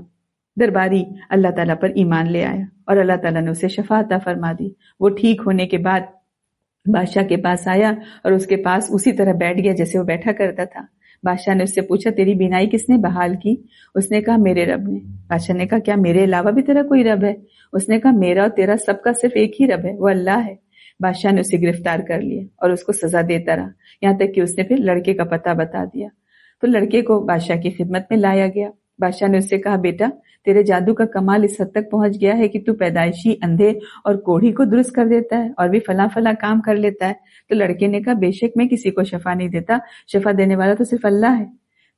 درباری اللہ تعالیٰ پر ایمان لے آیا اور اللہ تعالیٰ نے اسے شفا عطا فرما دی. وہ ٹھیک ہونے کے بعد بادشاہ کے پاس آیا اور اس کے پاس اسی طرح بیٹھ گیا جیسے وہ بیٹھا کرتا تھا. بادشاہ نے اس سے پوچھا تیری بینائی کس نے بحال کی؟ اس نے کہا میرے رب نے. بادشاہ نے کہا کیا میرے علاوہ بھی تیرا کوئی رب ہے؟ اس نے کہا میرا اور تیرا سب کا صرف ایک ہی رب ہے، وہ اللہ ہے. بادشاہ نے اسے گرفتار کر لیا اور اس کو سزا دیتا رہا یہاں تک کہ اس نے پھر لڑکے کا پتہ بتا دیا. تو لڑکے کو بادشاہ کی خدمت میں لایا گیا. بادشاہ نے اس سے کہا بیٹا، تیرے جادو کا کمال اس حد تک پہنچ گیا ہے کہ تو پیدائشی اندھے اور کوڑھی کو درست کر دیتا ہے اور بھی فلاں فلاں کام کر لیتا ہے. تو لڑکے نے کہا بے شک میں کسی کو شفا نہیں دیتا، شفا دینے والا تو صرف اللہ ہے.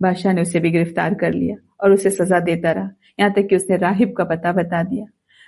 بادشاہ نے اسے بھی گرفتار کر لیا اور اسے سزا دیتا رہا یہاں تک کہ اس نے راہب کا پتہ بتا دیا.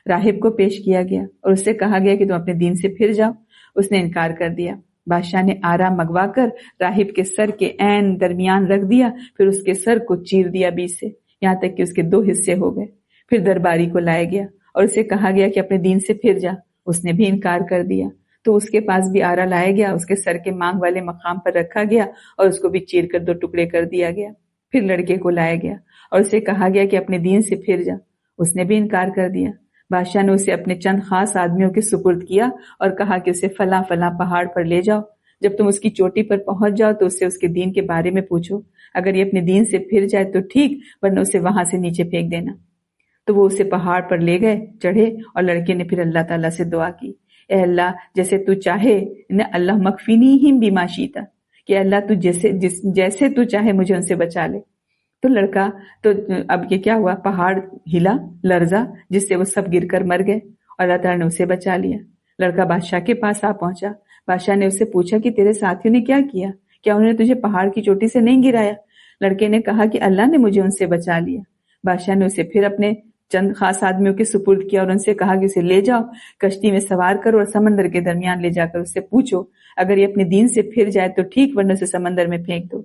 راہب کو پیش کیا گیا اور اس سے کہا گیا کہ تم اپنے دین سے پھر جاؤ. اس نے انکار کر دیا. بادشاہ نے آرام منگوا کر راہب کے سر کے عین درمیان رکھ دیا، پھر اس کے سر کو چیر دیا بیچ سے یہاں تک کہ اس کے 2 حصے ہو گئے. پھر درباری کو لایا گیا اور اسے کہا گیا کہ اپنے دین سے پھر جا. اس نے بھی انکار کر دیا. تو اس کے پاس بھی آرا لایا گیا، اس کے سر کے مانگ والے مقام پر رکھا گیا اور اس کو بھی چیر کر 2 ٹکڑے کر دیا گیا. پھر لڑکے کو لایا گیا اور اسے کہا گیا کہ اپنے دین سے پھر جا. اس نے بھی انکار کر دیا. بادشاہ نے اسے اپنے چند خاص آدمیوں کے سپرد کیا اور کہا کہ اسے فلاں فلاں پہاڑ پر لے جاؤ. جب تم اس کی چوٹی پر پہنچ جاؤ تو اس سے اس کے دین کے بارے میں پوچھو. اگر یہ اپنے دین سے پھر جائے تو ٹھیک، ورنہ اسے وہاں سے نیچے پھینک دینا. تو وہ اسے پہاڑ پر لے گئے، چڑھے، اور لڑکے نے پھر اللہ تعالیٰ سے دعا کی اے اللہ جیسے تو چاہے، اللہ مکفینیہم بما شئت، کہ اللہ تو جیسے تو چاہے مجھے ان سے بچا لے. تو لڑکا تو اب یہ کیا ہوا، پہاڑ ہلا، لرزا، جس سے وہ سب گر کر مر گئے اور اللہ تعالیٰ نے اسے بچا لیا. لڑکا بادشاہ کے پاس آ پہنچا. بادشاہ نے اس سے پوچھا کہ تیرے ساتھیوں نے کیا کیا؟ کیا انہوں نے تجھے پہاڑ کی چوٹی سے نہیں گرایا؟ لڑکے نے کہا کہ اللہ نے مجھے ان سے بچا لیا. بادشاہ نے اسے پھر اپنے چند خاص آدمیوں کے سپرد کیا اور ان سے کہا کہ اسے لے جاؤ، کشتی میں سوار کرو اور سمندر کے درمیان لے جا کر اس سے پوچھو، اگر یہ اپنے دین سے پھر جائے تو ٹھیک، ورنہ اسے سمندر میں پھینک دو.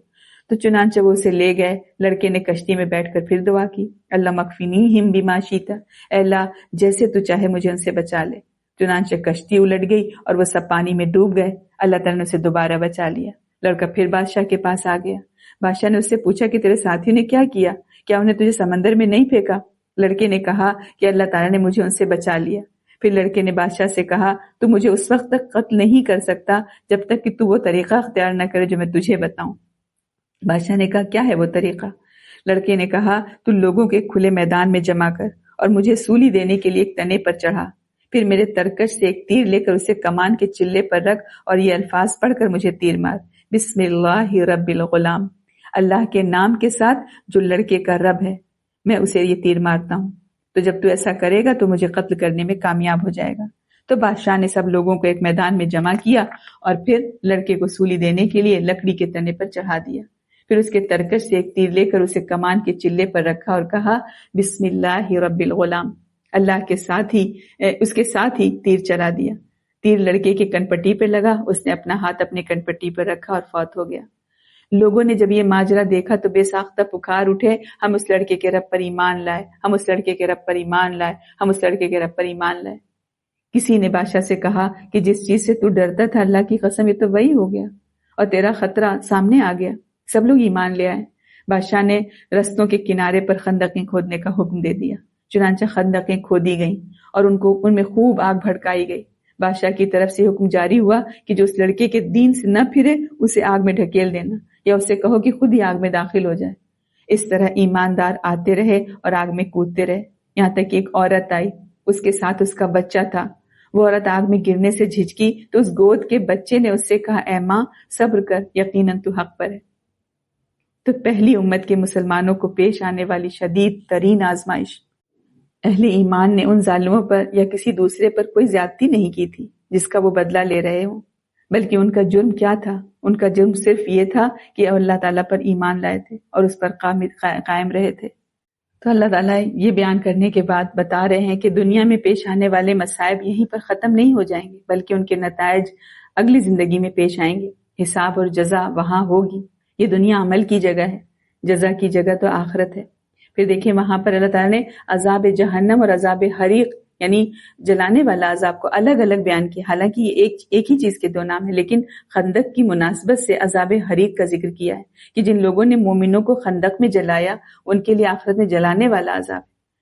تو چنانچہ وہ اسے لے گئے. لڑکے نے کشتی میں بیٹھ کر پھر دعا کی اللہ مکفینیہم بما شئت، اے اللہ جیسے تو چاہے مجھے ان سے بچا لے. چنانچہ کشتی الٹ گئی اور وہ سب پانی میں ڈوب گئے. اللہ تعالیٰ نے اسے دوبارہ بچا لیا. لڑکا پھر بادشاہ کے پاس آ گیا. بادشاہ نے اس سے پوچھا کہ تیرے ساتھیوں نے کیا کیا؟ کیا انہیں تجھے سمندر میں نہیں پھینکا؟ لڑکے نے کہا کہ اللہ تعالیٰ نے مجھے ان سے بچا لیا. پھر لڑکے نے بادشاہ سے کہا تو مجھے اس وقت تک قتل نہیں کر سکتا جب تک کہ تو وہ طریقہ اختیار نہ کرے جو میں تجھے بتاؤں. بادشاہ نے کہا کیا ہے وہ طریقہ؟ لڑکے نے کہا تو لوگوں کے کھلے میدان میں جمع کر اور مجھے سولی دینے کے لیے ایک تنے پر چڑھا، پھر میرے ترکش سے ایک تیر لے کر اسے کمان کے چلے پر رکھ اور یہ الفاظ پڑھ کر مجھے تیر مار، بسم اللہ رب الغلام، اللہ کے نام کے ساتھ جو لڑکے کا رب ہے میں اسے یہ تیر مارتا ہوں. تو جب تو ایسا کرے گا تو مجھے قتل کرنے میں کامیاب ہو جائے گا. تو بادشاہ نے سب لوگوں کو ایک میدان میں جمع کیا اور پھر لڑکے کو سولی دینے کے لیے لکڑی کے تنے پر چڑھا دیا. پھر اس کے ترکش سے ایک تیر لے کر اسے کمان کے چلے پر رکھا اور کہا بسم اللہ رب الغلام. اللہ کے ساتھ ہی اس کے ساتھ ہی تیر چلا دیا. تیر لڑکے کے کنپٹی پہ لگا. اس نے اپنا ہاتھ اپنے کنپٹی پر رکھا اور فوت ہو گیا. لوگوں نے جب یہ ماجرا دیکھا تو بے ساختہ پکار اٹھے ہم اس لڑکے کے رب پر ایمان لائے، ہم اس لڑکے کے رب پر ایمان لائے، ہم اس لڑکے کے رب پر ایمان لائے. کسی نے بادشاہ سے کہا کہ جس چیز سے تو ڈرتا تھا اللہ کی قسم یہ تو وہی ہو گیا اور تیرا خطرہ سامنے آ گیا. سب لوگ ایمان لے آئے. بادشاہ نے رستوں کے کنارے پر خندقیں کھودنے کا حکم دے دیا. چنانچہ خندقیں کھودی گئیں اور ان میں خوب آگ بھڑکائی گئی. بادشاہ کی طرف سے حکم جاری ہوا کہ جو اس لڑکے کے دین سے نہ پھرے اسے آگ میں ڈھکیل دینا یا اسے کہو کہ خود ہی آگ میں داخل ہو جائے. اس طرح ایماندار آتے رہے اور آگ میں کودتے رہے یہاں تک کہ ایک عورت آئی، اس کے ساتھ اس کا بچہ تھا. وہ عورت آگ میں گرنے سے جھجکی تو اس گود کے بچے نے اس سے کہا اے ماں صبر کر، یقیناً تو حق پر ہے. تو پہلی امت کے مسلمانوں کو پیش آنے والی شدید ترین آزمائش. اہل ایمان نے ان ظالموں پر یا کسی دوسرے پر کوئی زیادتی نہیں کی تھی جس کا وہ بدلہ لے رہے ہوں، بلکہ ان کا جرم کیا تھا؟ ان کا جرم صرف یہ تھا کہ اللہ تعالیٰ پر ایمان لائے تھے اور اس پر قائم رہے تھے. تو اللہ تعالیٰ یہ بیان کرنے کے بعد بتا رہے ہیں کہ دنیا میں پیش آنے والے مصائب یہیں پر ختم نہیں ہو جائیں گے، بلکہ ان کے نتائج اگلی زندگی میں پیش آئیں گے. حساب اور جزا وہاں ہوگی. یہ دنیا عمل کی جگہ ہے، جزا کی جگہ تو آخرت ہے. پھر دیکھیں وہاں پر اللہ تعالیٰ نے عذاب جہنم اور عذاب حریق یعنی جلانے والا عذاب کو الگ الگ بیان کیا. حالانکہ یہ ایک ہی چیز کے دو نام ہیں، لیکن خندق کی مناسبت سے عذاب حریق کا ذکر کیا ہے کہ جن لوگوں نے مومنوں کو خندق میں جلایا ان کے لیے آخرت میں جلانے والا عذاب،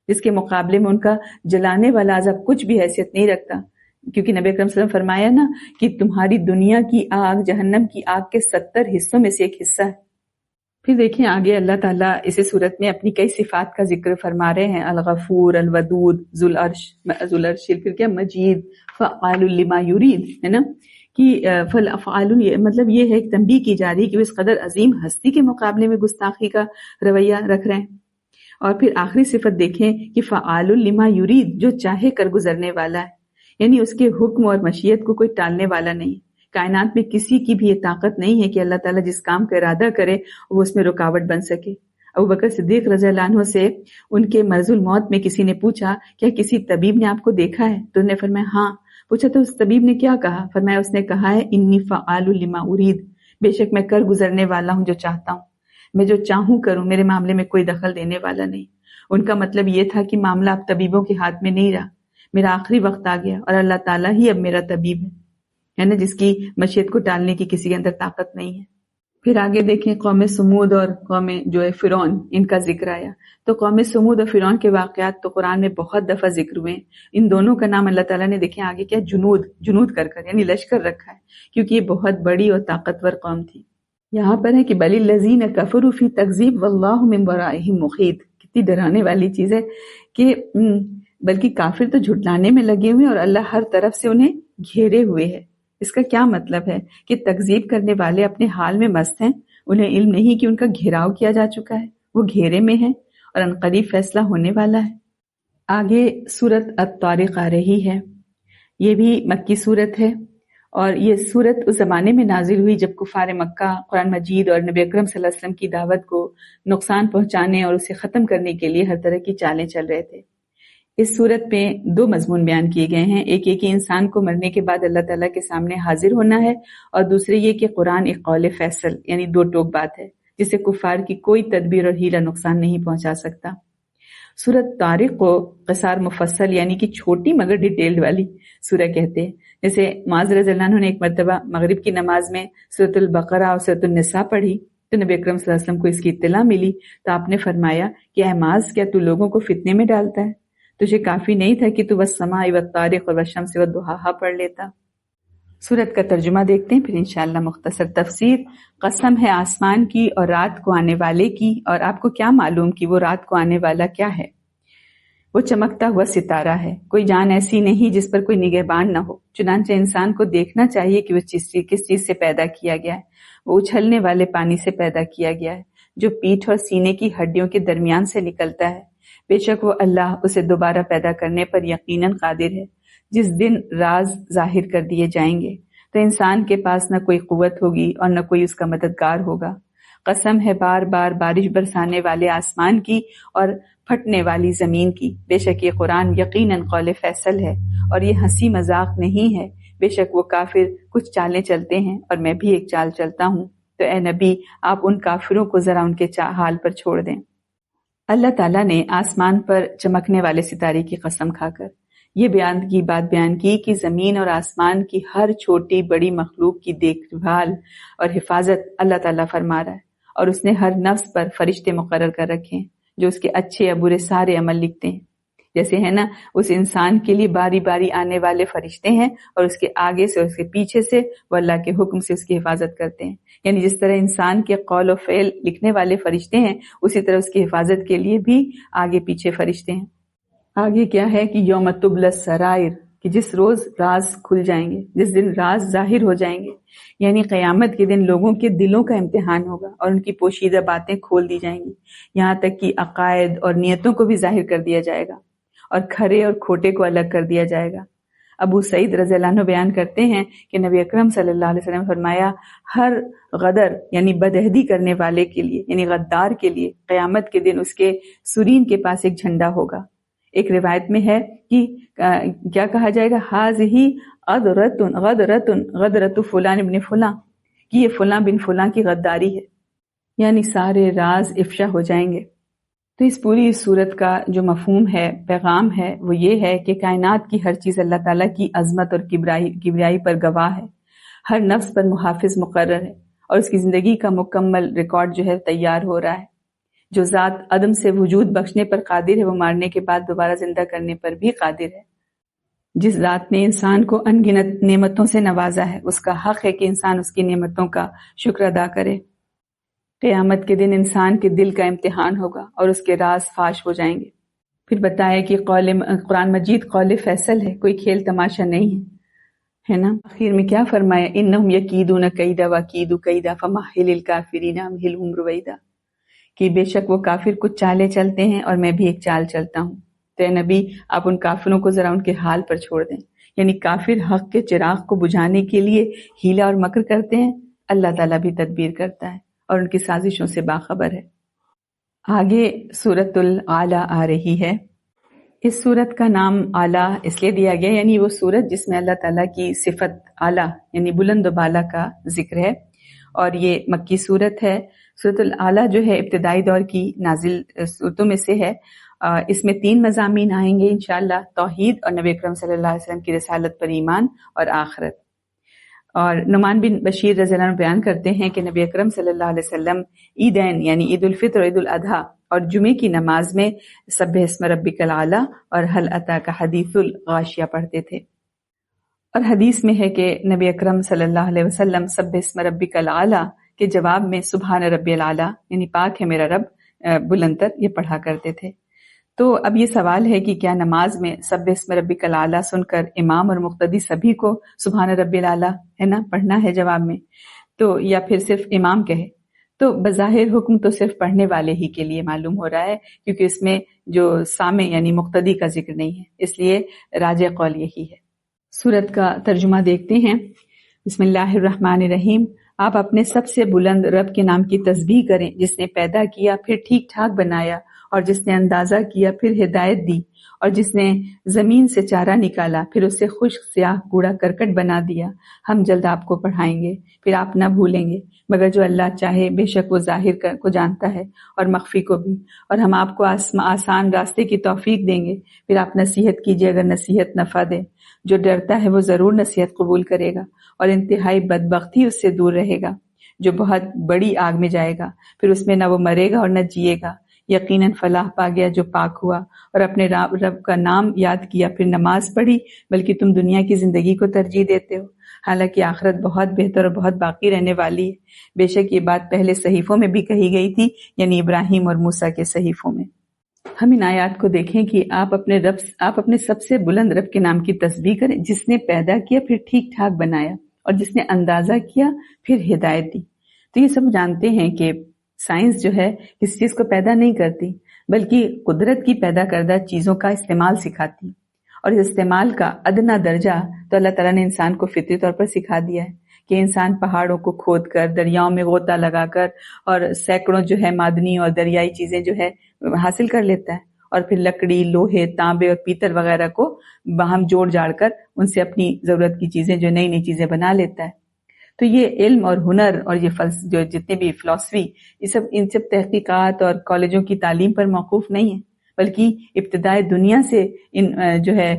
جس کے مقابلے میں ان کا جلانے والا عذاب کچھ بھی حیثیت نہیں رکھتا. کیونکہ نبی اکرم صلی اللہ علیہ وسلم فرمایا نا کہ تمہاری دنیا کی آگ جہنم کی آگ کے 70 حصوں میں سے ایک حصہ ہے. پھر دیکھیں آگے اللہ تعالیٰ اسی صورت میں اپنی کئی صفات کا ذکر فرما رہے ہیں. الغفور، الودود، ذو العرش، پھر کیا مجید، فعال لما یرید، ہے نا کہ فعال مطلب یہ ہے ایک تنبیہ کی جا رہی کہ وہ اس قدر عظیم ہستی کے مقابلے میں گستاخی کا رویہ رکھ رہے ہیں. اور پھر آخری صفت دیکھیں کہ فعال لما یرید، جو چاہے کر گزرنے والا ہے، یعنی اس کے حکم اور مشیت کو کوئی ٹالنے والا نہیں. کائنات میں کسی کی بھی یہ طاقت نہیں ہے کہ اللہ تعالیٰ جس کام کا ارادہ کرے وہ اس میں رکاوٹ بن سکے. ابوبکر صدیق رضی اللہ عنہ سے ان کے مرض الموت میں کسی نے پوچھا کیا کسی طبیب نے آپ کو دیکھا ہے؟ تو انہوں نے فرمایا ہاں. پوچھا تو اس طبیب نے کیا کہا؟ فرمایا اس نے کہا ہے انی فعال لما ارید، بے شک میں کر گزرنے والا ہوں جو چاہتا ہوں، میں جو چاہوں کروں، میرے معاملے میں کوئی دخل دینے والا نہیں. ان کا مطلب یہ تھا کہ معاملہ اب طبیبوں کے ہاتھ میں نہیں رہا، میرا آخری وقت آ گیا اور اللہ تعالیٰ ہی اب میرا طبیب ہے نا، جس کی مشیت کو ٹالنے کی کسی کے اندر طاقت نہیں ہے. پھر آگے دیکھیں قوم سمود اور قوم جو ہے فرعون، ان کا ذکر آیا. تو قوم سمود اور فرعون کے واقعات تو قرآن میں بہت دفعہ ذکر ہوئے ہیں. ان دونوں کا نام اللہ تعالیٰ نے دیکھیں آگے کیا جنود کر یعنی لشکر رکھا ہے، کیونکہ یہ بہت بڑی اور طاقتور قوم تھی. یہاں پر ہے کہ بل الذین کفروا فی تکذیب واللہ من ورائہم محیط. کتنی ڈرانے والی چیز ہے کہ بلکہ کافر تو جھٹلانے میں لگے ہوئے اور اللہ ہر طرف سے انہیں گھیرے ہوئے ہے. اس کا کیا مطلب ہے کہ تکذیب کرنے والے اپنے حال میں مست ہیں، انہیں علم نہیں کہ ان کا گھیراؤ کیا جا چکا ہے، وہ گھیرے میں ہیں اور عنقریب فیصلہ ہونے والا ہے. آگے سورت الطارق آ رہی ہے، یہ بھی مکی سورت ہے اور یہ سورت اس زمانے میں نازل ہوئی جب کفار مکہ قرآن مجید اور نبی اکرم صلی اللہ علیہ وسلم کی دعوت کو نقصان پہنچانے اور اسے ختم کرنے کے لیے ہر طرح کی چالیں چل رہے تھے. اس صورت میں 2 مضمون بیان کیے گئے ہیں. ایک یہ کہ انسان کو مرنے کے بعد اللہ تعالیٰ کے سامنے حاضر ہونا ہے، اور دوسرے یہ کہ قرآن ایک قول فیصل یعنی 2 ٹوک بات ہے جسے کفار کی کوئی تدبیر اور ہیلہ نقصان نہیں پہنچا سکتا. سورت طارق کو قصار مفصل یعنی کہ چھوٹی مگر ڈیٹیلڈ والی سورہ کہتے ہیں. جیسے معاذ رضی اللہ عنہ نے ایک مرتبہ مغرب کی نماز میں سورت البقرہ اور سورت النساء پڑھی تو نبی اکرم صلی اللہ علیہ وسلم کو اس کی اطلاع ملی تو آپ نے فرمایا کہ اے معاذ، کیا تو لوگوں کو فتنے میں ڈالتا ہے؟ تجھے کافی نہیں تھا کہ تو والسماء والطارق اور والشمس والضحاہا پڑھ لیتا؟ سورت کا ترجمہ دیکھتے ہیں پھر انشاءاللہ مختصر تفسیر. قسم ہے آسمان کی اور رات کو آنے والے کی، اور آپ کو کیا معلوم کہ وہ رات کو آنے والا کیا ہے؟ وہ چمکتا ہوا ستارہ ہے، کوئی جان ایسی نہیں جس پر کوئی نگہبان نہ ہو. چنانچہ انسان کو دیکھنا چاہیے کہ وہ کس چیز سے پیدا کیا گیا ہے. وہ اچھلنے والے پانی سے پیدا کیا گیا ہے جو پیٹھ اور سینے کی ہڈیوں کے درمیان سے نکلتا ہے. بے شک وہ اللہ اسے دوبارہ پیدا کرنے پر یقیناً قادر ہے. جس دن راز ظاہر کر دیے جائیں گے تو انسان کے پاس نہ کوئی قوت ہوگی اور نہ کوئی اس کا مددگار ہوگا۔ قسم ہے بار بار بارش برسانے والے آسمان کی اور پھٹنے والی زمین کی، بے شک یہ قرآن یقیناً قول فیصل ہے اور یہ ہنسی مذاق نہیں ہے۔ بے شک وہ کافر کچھ چالیں چلتے ہیں اور میں بھی ایک چال چلتا ہوں۔ تو اے نبی آپ ان کافروں کو ذرا ان کے حال پر چھوڑ دیں۔ اللہ تعالیٰ نے آسمان پر چمکنے والے ستارے کی قسم کھا کر یہ بات بیان کی کہ زمین اور آسمان کی ہر چھوٹی بڑی مخلوق کی دیکھ بھال اور حفاظت اللہ تعالیٰ فرما رہا ہے، اور اس نے ہر نفس پر فرشتے مقرر کر رکھے ہیں جو اس کے اچھے یا برے سارے عمل لکھتے ہیں۔ جیسے ہے نا، اس انسان کے لیے باری باری آنے والے فرشتے ہیں اور اس کے آگے سے اور اس کے پیچھے سے وہ اللہ کے حکم سے اس کی حفاظت کرتے ہیں۔ یعنی جس طرح انسان کے قول و فعل لکھنے والے فرشتے ہیں، اسی طرح اس کی حفاظت کے لیے بھی آگے پیچھے فرشتے ہیں۔ آگے کیا ہے کہ یوم تبلی السرائر، کہ جس روز راز کھل جائیں گے، جس دن راز ظاہر ہو جائیں گے، یعنی قیامت کے دن لوگوں کے دلوں کا امتحان ہوگا اور ان کی پوشیدہ باتیں کھول دی جائیں گی، یہاں تک کہ عقائد اور نیتوں کو بھی ظاہر کر دیا جائے گا اور کھرے اور کھوٹے کو الگ کر دیا جائے گا۔ ابو سعید رضی اللہ عنہ بیان کرتے ہیں کہ نبی اکرم صلی اللہ علیہ وسلم فرمایا، ہر غدر یعنی بدعہدی کرنے والے کے لیے، یعنی غدار کے لیے قیامت کے دن اس کے سرین کے پاس ایک جھنڈا ہوگا۔ ایک روایت میں ہے کہ کیا کہا جائے گا، ہاذہ غدرۃ فلان ابن فلاں، کہ یہ فلاں بن فلاں کی غداری ہے، یعنی سارے راز افشا ہو جائیں گے۔ تو اس پوری صورت کا جو مفہوم ہے، پیغام ہے، وہ یہ ہے کہ کائنات کی ہر چیز اللہ تعالیٰ کی عظمت اور کبریائی پر گواہ ہے، ہر نفس پر محافظ مقرر ہے اور اس کی زندگی کا مکمل ریکارڈ جو ہے تیار ہو رہا ہے۔ جو ذات عدم سے وجود بخشنے پر قادر ہے، وہ مارنے کے بعد دوبارہ زندہ کرنے پر بھی قادر ہے۔ جس ذات نے انسان کو ان گنت نعمتوں سے نوازا ہے، اس کا حق ہے کہ انسان اس کی نعمتوں کا شکر ادا کرے۔ قیامت کے دن انسان کے دل کا امتحان ہوگا اور اس کے راز فاش ہو جائیں گے۔ پھر بتایا کہ قرآن مجید قول فیصل ہے، کوئی کھیل تماشا نہیں ہے نا۔ آخر میں کیا فرمایا، انہم یکیدون کیدا وکید کیدا فمہل الکافرین امہلہم رویدا، کہ بے شک وہ کافر کچھ چالیں چلتے ہیں اور میں بھی ایک چال چلتا ہوں۔ تو اے نبی آپ ان کافروں کو ذرا ان کے حال پر چھوڑ دیں، یعنی کافر حق کے چراغ کو بجھانے کے لیے ہیلا اور مکر کرتے ہیں، اللہ تعالیٰ بھی تدبیر کرتا ہے اور ان کی سازشوں سے باخبر ہے۔ آگے سورۃ الاعلیٰ آ رہی ہے۔ اس سورت کا نام اعلیٰ اس لیے دیا گیا، یعنی وہ سورت جس میں اللہ تعالیٰ کی صفت اعلیٰ یعنی بلند و بالا کا ذکر ہے، اور یہ مکی سورت ہے۔ سورۃ الاعلیٰ جو ہے ابتدائی دور کی نازل سورتوں میں سے ہے۔ اس میں 3 مضامین آئیں گے انشاءاللہ، توحید اور نبی اکرم صلی اللہ علیہ وسلم کی رسالت پر ایمان اور آخرت۔ اور نعمان بن بشیر رضی اللہ عنہ بیان کرتے ہیں کہ نبی اکرم صلی اللہ علیہ وسلم عیدین یعنی عید الفطر اور عید الاضحیٰ اور جمعے کی نماز میں سبح اسم ربک الاعلیٰ اور هل اتاک حدیث الغاشیہ پڑھتے تھے۔ اور حدیث میں ہے کہ نبی اکرم صلی اللہ علیہ وسلم سبح اسم ربک الاعلیٰ کے جواب میں سبحان ربی الاعلیٰ یعنی پاک ہے میرا رب بلندر یہ پڑھا کرتے تھے۔ تو اب یہ سوال ہے کہ کیا نماز میں سبح اسم ربک الاعلیٰ سن کر امام اور مقتدی سبھی کو سبحان ربی الاعلیٰ ہے نا پڑھنا ہے جواب میں، تو یا پھر صرف امام کہے؟ تو بظاہر حکم تو صرف پڑھنے والے ہی کے لیے معلوم ہو رہا ہے، کیونکہ اس میں جو سامع یعنی مقتدی کا ذکر نہیں ہے، اس لیے راجح قول یہی ہے۔ سورت کا ترجمہ دیکھتے ہیں۔ بسم اللہ الرحمن الرحیم۔ آپ اپنے سب سے بلند رب کے نام کی تسبیح کریں، جس نے پیدا کیا پھر ٹھیک ٹھاک بنایا، اور جس نے اندازہ کیا پھر ہدایت دی، اور جس نے زمین سے چارہ نکالا پھر اسے خشک سیاہ کوڑا کرکٹ بنا دیا۔ ہم جلد آپ کو پڑھائیں گے، پھر آپ نہ بھولیں گے، مگر جو اللہ چاہے، بے شک وہ ظاہر کو جانتا ہے اور مخفی کو بھی، اور ہم آپ کو آسان راستے کی توفیق دیں گے، پھر آپ نصیحت کیجیے اگر نصیحت نفع دے۔ جو ڈرتا ہے وہ ضرور نصیحت قبول کرے گا، اور انتہائی بدبختی اس سے دور رہے گا جو بہت بڑی آگ میں جائے گا، پھر اس میں نہ وہ مرے گا اور نہ جیے گا۔ یقیناً فلاح پا گیا جو پاک ہوا اور اپنے رب کا نام یاد کیا پھر نماز پڑھی، بلکہ تم دنیا کی زندگی کو ترجیح دیتے ہو، حالانکہ آخرت بہت بہتر اور بہت باقی رہنے والی ہے۔ بے شک یہ بات پہلے صحیفوں میں بھی کہی گئی تھی، یعنی ابراہیم اور موسیٰ کے صحیفوں میں۔ ہم ان آیات کو دیکھیں کہ آپ اپنے سب سے بلند رب کے نام کی تسبیح کریں، جس نے پیدا کیا پھر ٹھیک ٹھاک بنایا، اور جس نے اندازہ کیا پھر ہدایت دی۔ تو یہ سب جانتے ہیں کہ سائنس جو ہے کسی چیز کو پیدا نہیں کرتی، بلکہ قدرت کی پیدا کردہ چیزوں کا استعمال سکھاتی، اور اس استعمال کا ادنا درجہ تو اللہ تعالیٰ نے انسان کو فطری طور پر سکھا دیا ہے کہ انسان پہاڑوں کو کھود کر، دریاؤں میں غوطہ لگا کر اور سینکڑوں جو ہے معدنی اور دریائی چیزیں جو ہے حاصل کر لیتا ہے، اور پھر لکڑی، لوہے، تانبے اور پیتل وغیرہ کو باہم جوڑ جاڑ کر ان سے اپنی ضرورت کی چیزیں، جو نئی نئی چیزیں بنا لیتا ہے۔ تو یہ علم اور ہنر اور یہ جو جتنے بھی فلسفی، ان سب تحقیقات اور کالجوں کی تعلیم پر موقوف نہیں ہے، بلکہ ابتدائے دنیا سے جو ہے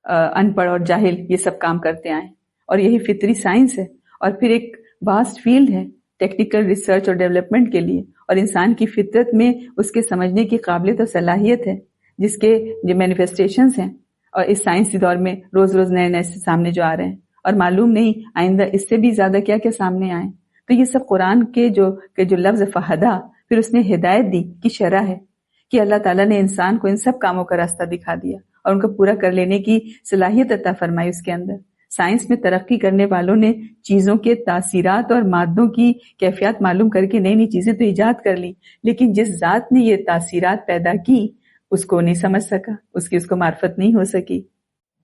ان پڑھ اور جاہل یہ سب کام کرتے آئے، اور یہی فطری سائنس ہے، اور پھر ایک واسٹ فیلڈ ہے ٹیکنیکل ریسرچ اور ڈیولپمنٹ کے لیے، اور انسان کی فطرت میں اس کے سمجھنے کی قابلیت اور صلاحیت ہے، جس کے جو مینیفیسٹیشنز ہیں، اور اس سائنسی دور میں روز روز نئے نئے سامنے جو آ رہے ہیں، اور معلوم نہیں آئندہ اس سے بھی زیادہ کیا کیا سامنے آئیں۔ تو یہ سب قرآن کے جو لفظ فہدا، پھر اس نے ہدایت دی کی شرح ہے کہ اللہ تعالیٰ نے انسان کو ان سب کاموں کا راستہ دکھا دیا اور ان کو پورا کر لینے کی صلاحیت عطا فرمائی اس کے اندر۔ سائنس میں ترقی کرنے والوں نے چیزوں کے تاثیرات اور مادوں کی کیفیات معلوم کر کے نئی نئی چیزیں تو ایجاد کر لی، لیکن جس ذات نے یہ تاثیرات پیدا کی اس کو نہیں سمجھ سکا، اس کو معرفت نہیں ہو سکی۔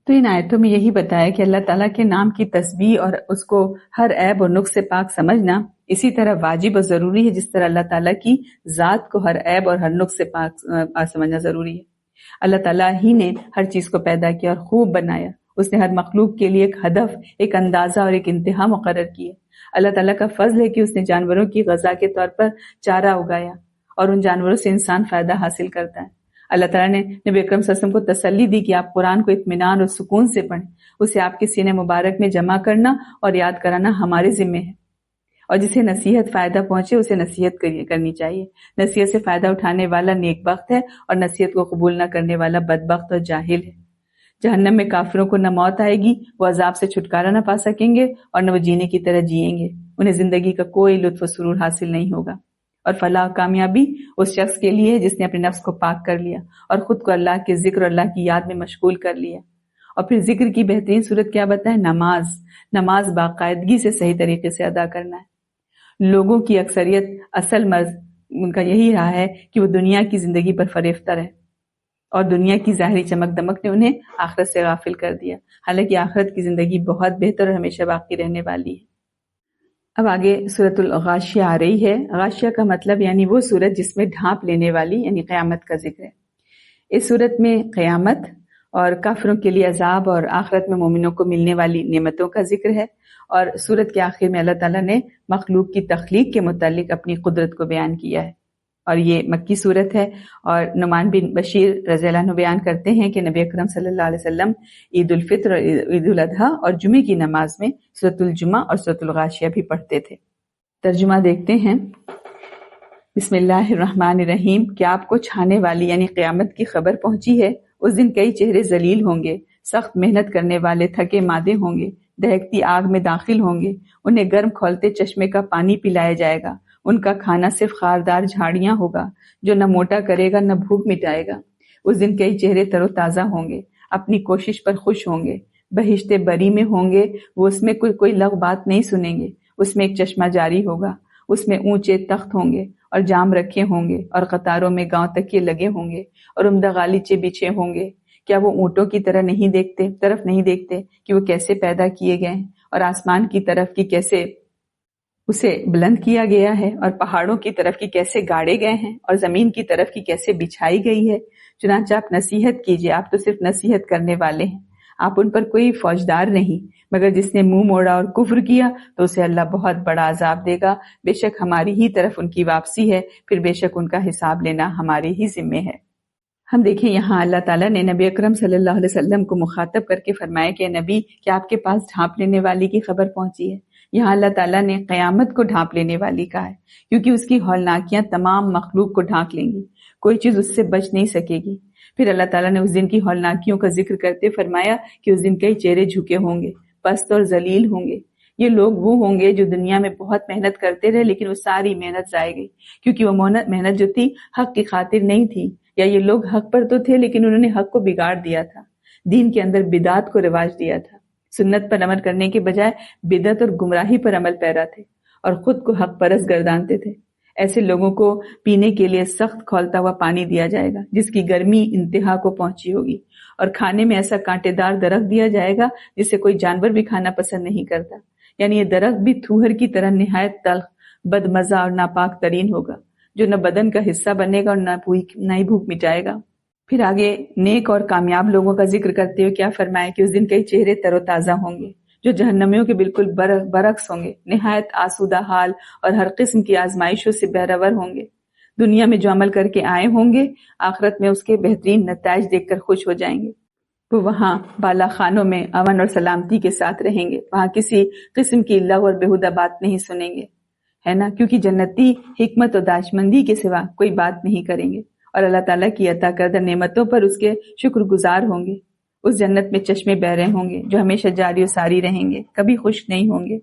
تو ان آیتوں میں یہی بتایا کہ اللہ تعالیٰ کے نام کی تسبیح اور اس کو ہر عیب اور نقص سے پاک سمجھنا اسی طرح واجب اور ضروری ہے جس طرح اللہ تعالیٰ کی ذات کو ہر عیب اور ہر نقص سے پاک سمجھنا ضروری ہے۔ اللہ تعالیٰ ہی نے ہر چیز کو پیدا کیا اور خوب بنایا، اس نے ہر مخلوق کے لیے ایک ہدف، ایک اندازہ اور ایک انتہا مقرر کی ہے۔ اللہ تعالیٰ کا فضل ہے کہ اس نے جانوروں کی غذا کے طور پر چارہ اگایا اور ان جانوروں سے انسان فائدہ حاصل کرتا ہے۔ اللہ تعالیٰ نے نبی اکرم صلی اللہ علیہ وسلم کو تسلی دی کہ آپ قرآن کو اطمینان اور سکون سے پڑھیں، اسے آپ کے سینے مبارک میں جمع کرنا اور یاد کرانا ہمارے ذمہ ہے، اور جسے نصیحت فائدہ پہنچے اسے نصیحت کرنی چاہیے۔ نصیحت سے فائدہ اٹھانے والا نیک بخت ہے اور نصیحت کو قبول نہ کرنے والا بدبخت اور جاہل ہے۔ جہنم میں کافروں کو نہ موت آئے گی، وہ عذاب سے چھٹکارا نہ پا سکیں گے اور نہ وہ جینے کی طرح جئیں گے، انہیں زندگی کا کوئی لطف و سرور حاصل نہیں ہوگا۔ اور فلاح کامیابی اس شخص کے لیے ہے جس نے اپنے نفس کو پاک کر لیا اور خود کو اللہ کے ذکر اور اللہ کی یاد میں مشغول کر لیا۔ اور پھر ذکر کی بہترین صورت کیا بتائے؟ نماز باقاعدگی سے صحیح طریقے سے ادا کرنا ہے۔ لوگوں کی اکثریت اصل مرض ان کا یہی رہا ہے کہ وہ دنیا کی زندگی پر فریفتہ رہے، اور دنیا کی ظاہری چمک دمک نے انہیں آخرت سے غافل کر دیا، حالانکہ آخرت کی زندگی بہت بہتر اور ہمیشہ باقی رہنے والی ہے۔ اب آگے سورۃ الغاشیہ آ رہی ہے۔ غاشیہ کا مطلب یعنی وہ سورت جس میں ڈھانپ لینے والی، یعنی قیامت کا ذکر ہے۔ اس سورت میں قیامت اور کافروں کے لیے عذاب اور آخرت میں مومنوں کو ملنے والی نعمتوں کا ذکر ہے، اور سورت کے آخر میں اللہ تعالیٰ نے مخلوق کی تخلیق کے متعلق اپنی قدرت کو بیان کیا ہے، اور یہ مکی سورت ہے۔ اور نعمان بن بشیر رضی اللہ عنہ بیان کرتے ہیں کہ نبی اکرم صلی اللہ علیہ وسلم عید الفطر اور عید الاضحیٰ اور جمعے کی نماز میں سورۃ الجمعہ اور سورۃ الغاشیہ بھی پڑھتے تھے۔ ترجمہ دیکھتے ہیں۔ بسم اللہ الرحمن الرحیم۔ کیا آپ کو چھانے والی یعنی قیامت کی خبر پہنچی ہے؟ اس دن کئی چہرے ذلیل ہوں گے، سخت محنت کرنے والے تھکے مادے ہوں گے، دہکتی آگ میں داخل ہوں گے، انہیں گرم کھولتے چشمے کا پانی پلایا جائے گا، ان کا کھانا صرف خاردار جھاڑیاں ہوگا جو نہ موٹا کرے گا نہ بھوک مٹائے گا۔ اس دن کئی چہرے تر و تازہ ہوں گے، اپنی کوشش پر خوش ہوں گے، بہشتے بری میں ہوں گے، وہ اس میں کوئی لغو بات نہیں سنیں گے، اس میں ایک چشمہ جاری ہوگا، اس میں اونچے تخت ہوں گے اور جام رکھے ہوں گے، اور قطاروں میں گاؤں تکیے لگے ہوں گے اور عمدہ غالیچے بچھے ہوں گے۔ کیا وہ اونٹوں کی طرف نہیں دیکھتے کہ وہ کیسے پیدا کیے گئے ہیں، اور آسمان کی طرف کی کیسے اسے بلند کیا گیا ہے، اور پہاڑوں کی طرف کی کیسے گاڑے گئے ہیں، اور زمین کی طرف کی کیسے بچھائی گئی ہے؟ چنانچہ آپ نصیحت کیجیے، آپ تو صرف نصیحت کرنے والے ہیں، آپ ان پر کوئی فوجدار نہیں، مگر جس نے منہ موڑا اور کفر کیا تو اسے اللہ بہت بڑا عذاب دے گا۔ بے شک ہماری ہی طرف ان کی واپسی ہے، پھر بے شک ان کا حساب لینا ہمارے ہی ذمے ہے۔ ہم دیکھیں یہاں اللہ تعالیٰ نے نبی اکرم صلی اللہ علیہ وسلم کو مخاطب کر کے فرمایا کہ نبی، کیا آپ کے پاس ڈھانپ لینے والی کی خبر پہنچی ہے؟ یہاں اللہ تعالیٰ نے قیامت کو ڈھانپ لینے والی کہا ہے، کیونکہ اس کی ہولناکیاں تمام مخلوق کو ڈھانک لیں گی، کوئی چیز اس سے بچ نہیں سکے گی۔ پھر اللہ تعالیٰ نے اس دن کی ہولناکیوں کا ذکر کرتے فرمایا کہ اس دن کئی چہرے جھکے ہوں گے، پست اور ذلیل ہوں گے۔ یہ لوگ وہ ہوں گے جو دنیا میں بہت محنت کرتے رہے، لیکن وہ ساری محنت ضائع گئی، کیونکہ وہ محنت جو تھی حق کی خاطر نہیں تھی، یا یہ لوگ حق پر تو تھے لیکن انہوں نے حق کو بگاڑ دیا تھا، دین کے اندر بدعت کو رواج دیا تھا، سنت پر عمل کرنے کے بجائے بدعت اور گمراہی پر عمل پیرا تھے، اور خود کو حق پرست گردانتے تھے۔ ایسے لوگوں کو پینے کے لیے سخت کھولتا ہوا پانی دیا جائے گا جس کی گرمی انتہا کو پہنچی ہوگی، اور کھانے میں ایسا کانٹے دار درخت دیا جائے گا جسے کوئی جانور بھی کھانا پسند نہیں کرتا، یعنی یہ درخت بھی تھوہر کی طرح نہایت تلخ، بدمزہ اور ناپاک ترین ہوگا، جو نہ بدن کا حصہ بنے گا اور نہ ہی بھوک مٹائے گا۔ پھر آگے نیک اور کامیاب لوگوں کا ذکر کرتے ہوئے کیا فرمایا کہ اس دن کئی چہرے تر و تازہ ہوں گے جو جہنمیوں کے بالکل برعکس ہوں گے، نہایت آسودہ حال اور ہر قسم کی آزمائشوں سے بہرور ہوں گے۔ دنیا میں جو عمل کر کے آئے ہوں گے، آخرت میں اس کے بہترین نتائج دیکھ کر خوش ہو جائیں گے۔ وہ وہاں بالا خانوں میں امن اور سلامتی کے ساتھ رہیں گے، وہاں کسی قسم کی لغو اور بیہودہ بات نہیں سنیں گے، ہے نا، کیونکہ جنتی حکمت اور دانشمندی کے سوا کوئی بات نہیں کریں گے، اور اللہ تعالیٰ کی عطا کردہ نعمتوں پر اس کے شکر گزار ہوں گے۔ اس جنت میں چشمے بہ رہے ہوں گے جو ہمیشہ جاری و ساری رہیں گے، کبھی خشک نہیں ہوں گے۔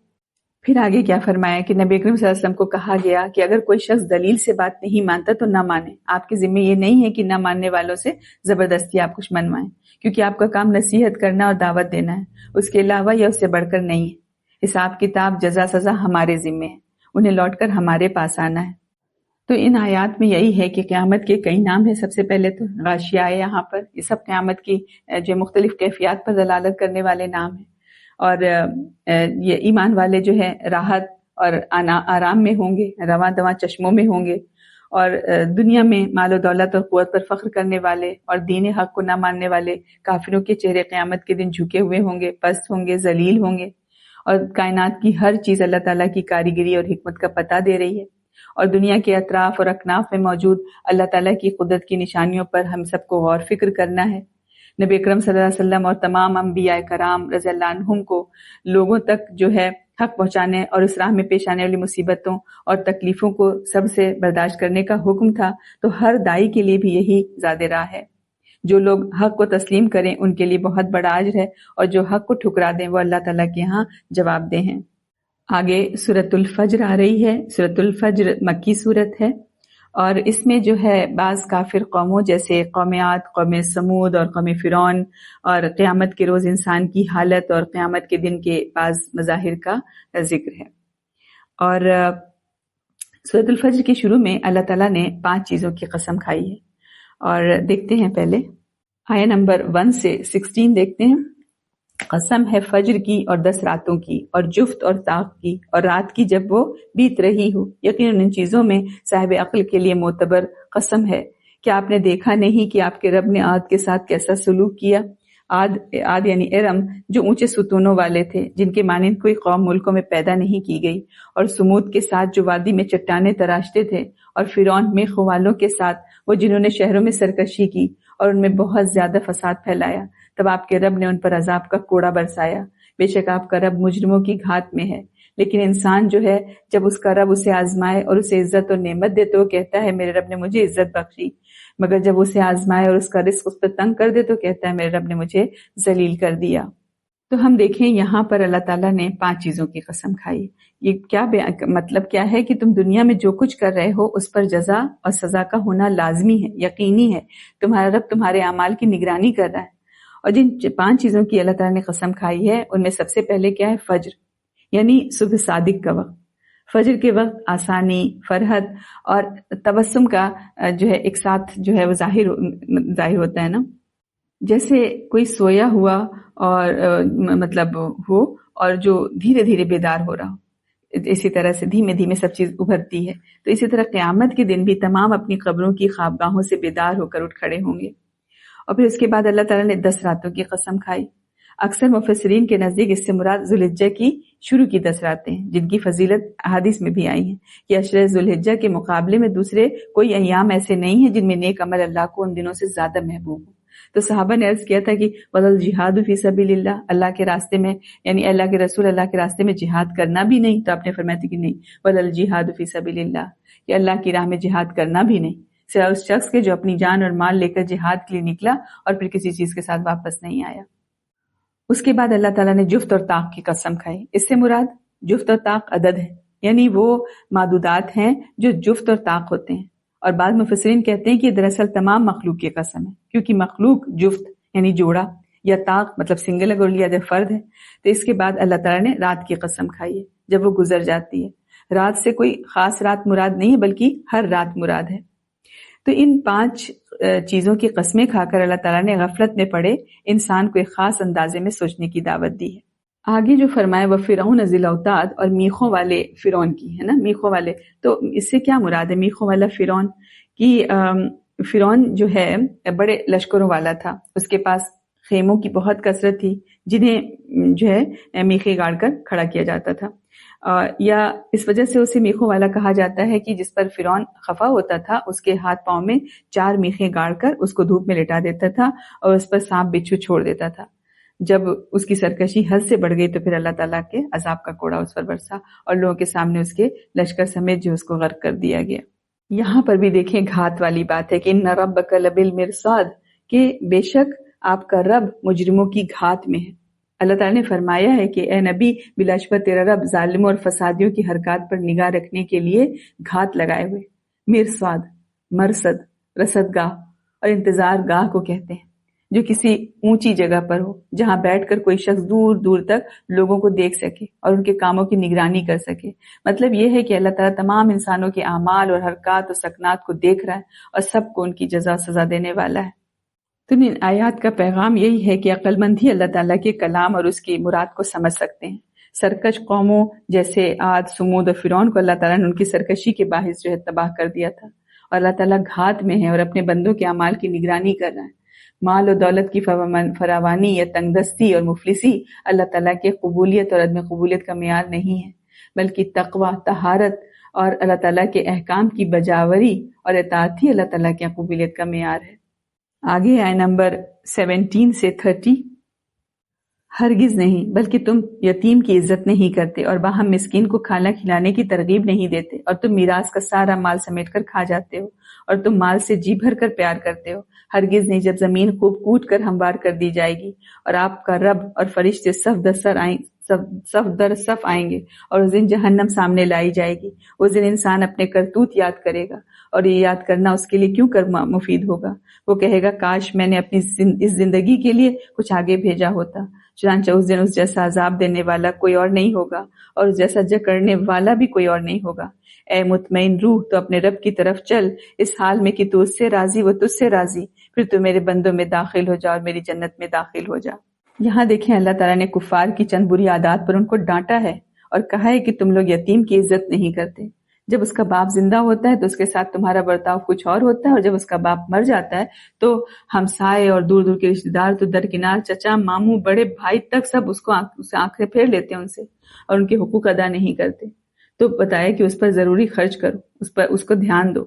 پھر آگے کیا فرمایا کہ نبی اکرم صلی اللہ علیہ وسلم کو کہا گیا کہ اگر کوئی شخص دلیل سے بات نہیں مانتا تو نہ مانے، آپ کے ذمہ یہ نہیں ہے کہ نہ ماننے والوں سے زبردستی آپ کچھ منوائیں، کیونکہ آپ کا کام نصیحت کرنا اور دعوت دینا ہے، اس کے علاوہ یا اس سے بڑھ کر نہیں ہے۔ حساب کتاب جزا سزا ہمارے ذمہ ہے، انہیں لوٹ کر ہمارے پاس آنا ہے۔ تو ان آیات میں یہی ہے کہ قیامت کے کئی نام ہیں۔ سب سے پہلے تو غاشیہ ہے، یہاں پر یہ سب قیامت کی جو مختلف کیفیات پر دلالت کرنے والے نام ہیں، اور یہ ایمان والے جو ہے راحت اور آرام میں ہوں گے، رواں دواں چشموں میں ہوں گے، اور دنیا میں مال و دولت اور قوت پر فخر کرنے والے اور دین حق کو نہ ماننے والے کافروں کے چہرے قیامت کے دن جھکے ہوئے ہوں گے، پست ہوں گے، ذلیل ہوں گے، اور کائنات کی ہر چیز اللہ تعالیٰ کی کاریگری اور حکمت کا پتہ دے رہی ہے، اور دنیا کے اطراف اور اکناف میں موجود اللہ تعالیٰ کی قدرت کی نشانیوں پر ہم سب کو غور فکر کرنا ہے۔ نبی اکرم صلی اللہ علیہ وسلم اور تمام انبیاء کرام رضی اللہ عنہم کو لوگوں تک جو ہے حق پہنچانے اور اس راہ میں پیش آنے والی مصیبتوں اور تکلیفوں کو سب سے برداشت کرنے کا حکم تھا، تو ہر دائی کے لیے بھی یہی زیادہ راہ ہے۔ جو لوگ حق کو تسلیم کریں ان کے لیے بہت بڑا اجر ہے، اور جو حق کو ٹھکرا دیں وہ اللہ تعالیٰ کے ہاں جواب دہ ہیں۔ آگے سورۃ الفجر آ رہی ہے۔ سورۃ الفجر مکی سورت ہے، اور اس میں جو ہے بعض کافر قوموں جیسے قوم عاد، قوم سمود اور قوم فرعون، اور قیامت کے روز انسان کی حالت اور قیامت کے دن کے بعض مظاہر کا ذکر ہے۔ اور سورۃ الفجر کے شروع میں اللہ تعالیٰ نے 5 چیزوں کی قسم کھائی ہے، اور دیکھتے ہیں پہلے آیہ نمبر 1 سے 16 دیکھتے ہیں۔ قسم ہے فجر کی اور 10 راتوں کی، اور جفت اور طاق کی، اور رات کی جب وہ بیت رہی ہو، یقیناً ان چیزوں میں صاحب عقل کے لیے معتبر قسم ہے۔ کیا آپ نے دیکھا نہیں کہ آپ کے رب نے عاد کے ساتھ کیسا سلوک کیا؟ عاد یعنی ارم، جو اونچے ستونوں والے تھے، جن کے مانند کوئی قوم ملکوں میں پیدا نہیں کی گئی، اور سمود کے ساتھ جو وادی میں چٹانیں تراشتے تھے، اور فرعون میخ والوں کے ساتھ وہ جنہوں نے شہروں میں سرکشی کی اور ان میں بہت زیادہ فساد پھیلایا، تب آپ کے رب نے ان پر عذاب کا کوڑا برسایا۔ بے شک آپ کا رب مجرموں کی گھات میں ہے۔ لیکن انسان جو ہے جب اس کا رب اسے آزمائے اور اسے عزت اور نعمت دے تو وہ کہتا ہے میرے رب نے مجھے عزت بخشی، مگر جب اسے آزمائے اور اس کا رزق اس پر تنگ کر دے تو کہتا ہے میرے رب نے مجھے ذلیل کر دیا۔ تو ہم دیکھیں یہاں پر اللہ تعالیٰ نے 5 چیزوں کی قسم کھائی۔ یہ کیا مطلب کیا ہے کہ تم دنیا میں جو کچھ کر رہے ہو اس پر جزا اور سزا کا ہونا لازمی ہے، یقینی ہے۔ تمہارا رب تمہارے اعمال کی نگرانی کر رہا ہے۔ اور جن 5 چیزوں کی اللہ تعالیٰ نے قسم کھائی ہے ان میں سب سے پہلے کیا ہے؟ فجر، یعنی صبح صادق کا وقت۔ فجر کے وقت آسانی، فرحت اور تبسم کا جو ہے ایک ساتھ جو ہے وہ ظاہر ہوتا ہے نا، جیسے کوئی سویا ہوا اور مطلب ہو اور جو دھیرے دھیرے بیدار ہو رہا ہو، اسی طرح سے دھیمے دھیمے سب چیز ابھرتی ہے۔ تو اسی طرح قیامت کے دن بھی تمام اپنی قبروں کی خوابگاہوں سے بیدار ہو کر اٹھ کھڑے ہوں گے۔ اور پھر اس کے بعد اللہ تعالیٰ نے 10 راتوں کی قسم کھائی۔ اکثر مفسرین کے نزدیک اس سے مراد ذوالحجہ کی شروع کی 10 راتیں ہیں، جن کی فضیلت احادیث میں بھی آئی ہیں کہ عشرہ ذوالحجہ کے مقابلے میں دوسرے کوئی ایام ایسے نہیں ہیں جن میں نیک عمل اللہ کو ان دنوں سے زیادہ محبوب ہو۔ تو صحابہ نے عرض کیا تھا کہ وَالْجِهَادُ فِي سَبِيلِ اللَّهِ، اللہ کے راستے میں یعنی اللہ کے رسول اللہ کے راستے میں جہاد کرنا بھی نہیں، تو آپ نے فرمایا تھا کہ نہیں، وَالْجِهَادُ فِي سَبِيلِ اللَّهِ، کہ اللہ کی راہ میں جہاد کرنا بھی نہیں، سوائے اس شخص کے جو اپنی جان اور مال لے کر جہاد کے لیے نکلا اور پھر کسی چیز کے ساتھ واپس نہیں آیا۔ اس کے بعد اللہ تعالیٰ نے جفت اور طاق کی قسم کھائی۔ اس سے مراد جفت اور طاق عدد ہے، یعنی وہ معدودات ہیں جو جفت اور طاق ہوتے ہیں، اور بعض مفسرین کہتے ہیں کہ یہ دراصل تمام مخلوق کی قسم ہے، کیونکہ مخلوق جفت یعنی جوڑا یا طاق مطلب سنگل اگر لیا جائے فرد ہے۔ تو اس کے بعد اللہ تعالیٰ نے رات کی قسم کھائی ہے جب وہ گزر جاتی ہے۔ رات سے کوئی خاص رات مراد نہیں ہے بلکہ ہر رات مراد ہے۔ تو ان 5 چیزوں کی قسمیں کھا کر اللہ تعالیٰ نے غفلت میں پڑے انسان کو ایک خاص اندازے میں سوچنے کی دعوت دی ہے۔ آگے جو فرمایا وہ فرعون ذی الاوتاد، اور میخوں والے فرعون کی ہے نا، میخوں والے، تو اس سے کیا مراد ہے میخوں والا فرعون؟ کہ فرعون جو ہے بڑے لشکروں والا تھا، اس کے پاس خیموں کی بہت کثرت تھی جنہیں جو ہے میخیں گاڑ کر کھڑا کیا جاتا تھا، یا اس وجہ سے اسے میخوں والا کہا جاتا ہے کہ جس پر فرعون خفا ہوتا تھا اس کے ہاتھ پاؤں میں 4 میخیں گاڑ کر اس کو دھوپ میں لٹا دیتا تھا اور اس پر سانپ بچھو چھوڑ دیتا تھا۔ جب اس کی سرکشی حد سے بڑھ گئی تو پھر اللہ تعالیٰ کے عذاب کا کوڑا اس پر برسا اور لوگوں کے سامنے اس کے لشکر سمیت جو اس کو غرق کر دیا گیا۔ یہاں پر بھی دیکھیں گھات والی بات ہے کہ ان ربک لبالمرصاد، کہ بے شک آپ کا رب مجرموں کی گھات میں ہے۔ اللہ تعالیٰ نے فرمایا ہے کہ اے نبی بلا شبہ تیرا رب ظالموں اور فسادیوں کی حرکات پر نگاہ رکھنے کے لیے گھات لگائے ہوئے۔ مرصاد، مرصد، رصدگاہ اور انتظار گاہ کو کہتے ہیں، جو کسی اونچی جگہ پر ہو جہاں بیٹھ کر کوئی شخص دور دور تک لوگوں کو دیکھ سکے اور ان کے کاموں کی نگرانی کر سکے۔ مطلب یہ ہے کہ اللہ تعالیٰ تمام انسانوں کے اعمال اور حرکات اور سکنات کو دیکھ رہا ہے اور سب کو ان کی جزا سزا دینے والا ہے۔ تو ان آیات کا پیغام یہی ہے کہ عقل مند ہی اللہ تعالیٰ کے کلام اور اس کی مراد کو سمجھ سکتے ہیں۔ سرکش قوموں جیسے عاد، سمود اور فرعون کو اللہ تعالیٰ نے ان کی سرکشی کے باعث جو ہے تباہ کر دیا تھا، اور اللہ تعالیٰ گھات میں ہے اور اپنے بندوں کے اعمال کی نگرانی کر رہا ہے۔ مال و دولت کی فراوانی یا تنگ دستی اور مفلسی اللہ تعالیٰ کے قبولیت اور عدم قبولیت کا معیار نہیں ہے، بلکہ تقوی، طہارت اور اللہ تعالیٰ کے احکام کی بجاوری اور اطاعت ہی اللہ تعالیٰ کی قبولیت کا معیار ہے۔ آگے آئے نمبر 17 سے 30۔ ہرگز نہیں، بلکہ تم یتیم کی عزت نہیں کرتے اور باہم مسکین کو کھانا کھلانے کی ترغیب نہیں دیتے، اور تم میراث کا سارا مال سمیٹ کر کھا جاتے ہو، اور تم مال سے جی بھر کر پیار کرتے ہو۔ ہرگز نہیں، جب زمین خوب کوٹ کر ہموار کر دی جائے گی اور آپ کا رب اور فرشتے صف در صف آئیں گے، اور اس دن جہنم سامنے لائی جائے گی۔ اس دن انسان اپنے کرتوت یاد کرے گا، اور یہ یاد کرنا اس کے لیے کیوں کر مفید ہوگا۔ وہ کہے گا کاش میں نے اپنی اس زندگی کے لیے کچھ آگے بھیجا ہوتا۔ چنانچہ اس دن اس جیسا عذاب دینے والا کوئی اور نہیں ہوگا، اور اس جیسا جکڑنے والا بھی کوئی اور نہیں ہوگا۔ اے مطمئن روح، تو اپنے رب کی طرف چل، اس حال میں کہ تو اس سے راضی، وہ تجھ سے راضی، پھر تو میرے بندوں میں داخل ہو جا اور میری جنت میں داخل ہو جا۔ یہاں دیکھیں اللہ تعالیٰ نے کفار کی چند بری عادات پر ان کو ڈانٹا ہے اور کہا ہے کہ تم لوگ یتیم کی عزت نہیں کرتے۔ جب اس کا باپ زندہ ہوتا ہے تو اس کے ساتھ تمہارا برتاؤ کچھ اور ہوتا ہے، اور جب اس کا باپ مر جاتا ہے تو ہمسائے اور دور دور کے رشتے دار تو درکنار، چچا، ماموں، بڑے بھائی تک سب اس کو آنکھیں پھیر لیتے ہیں ان سے، اور ان کے حقوق ادا نہیں کرتے۔ تو بتایا کہ اس پر ضروری خرچ کرو، اس کو دھیان دو۔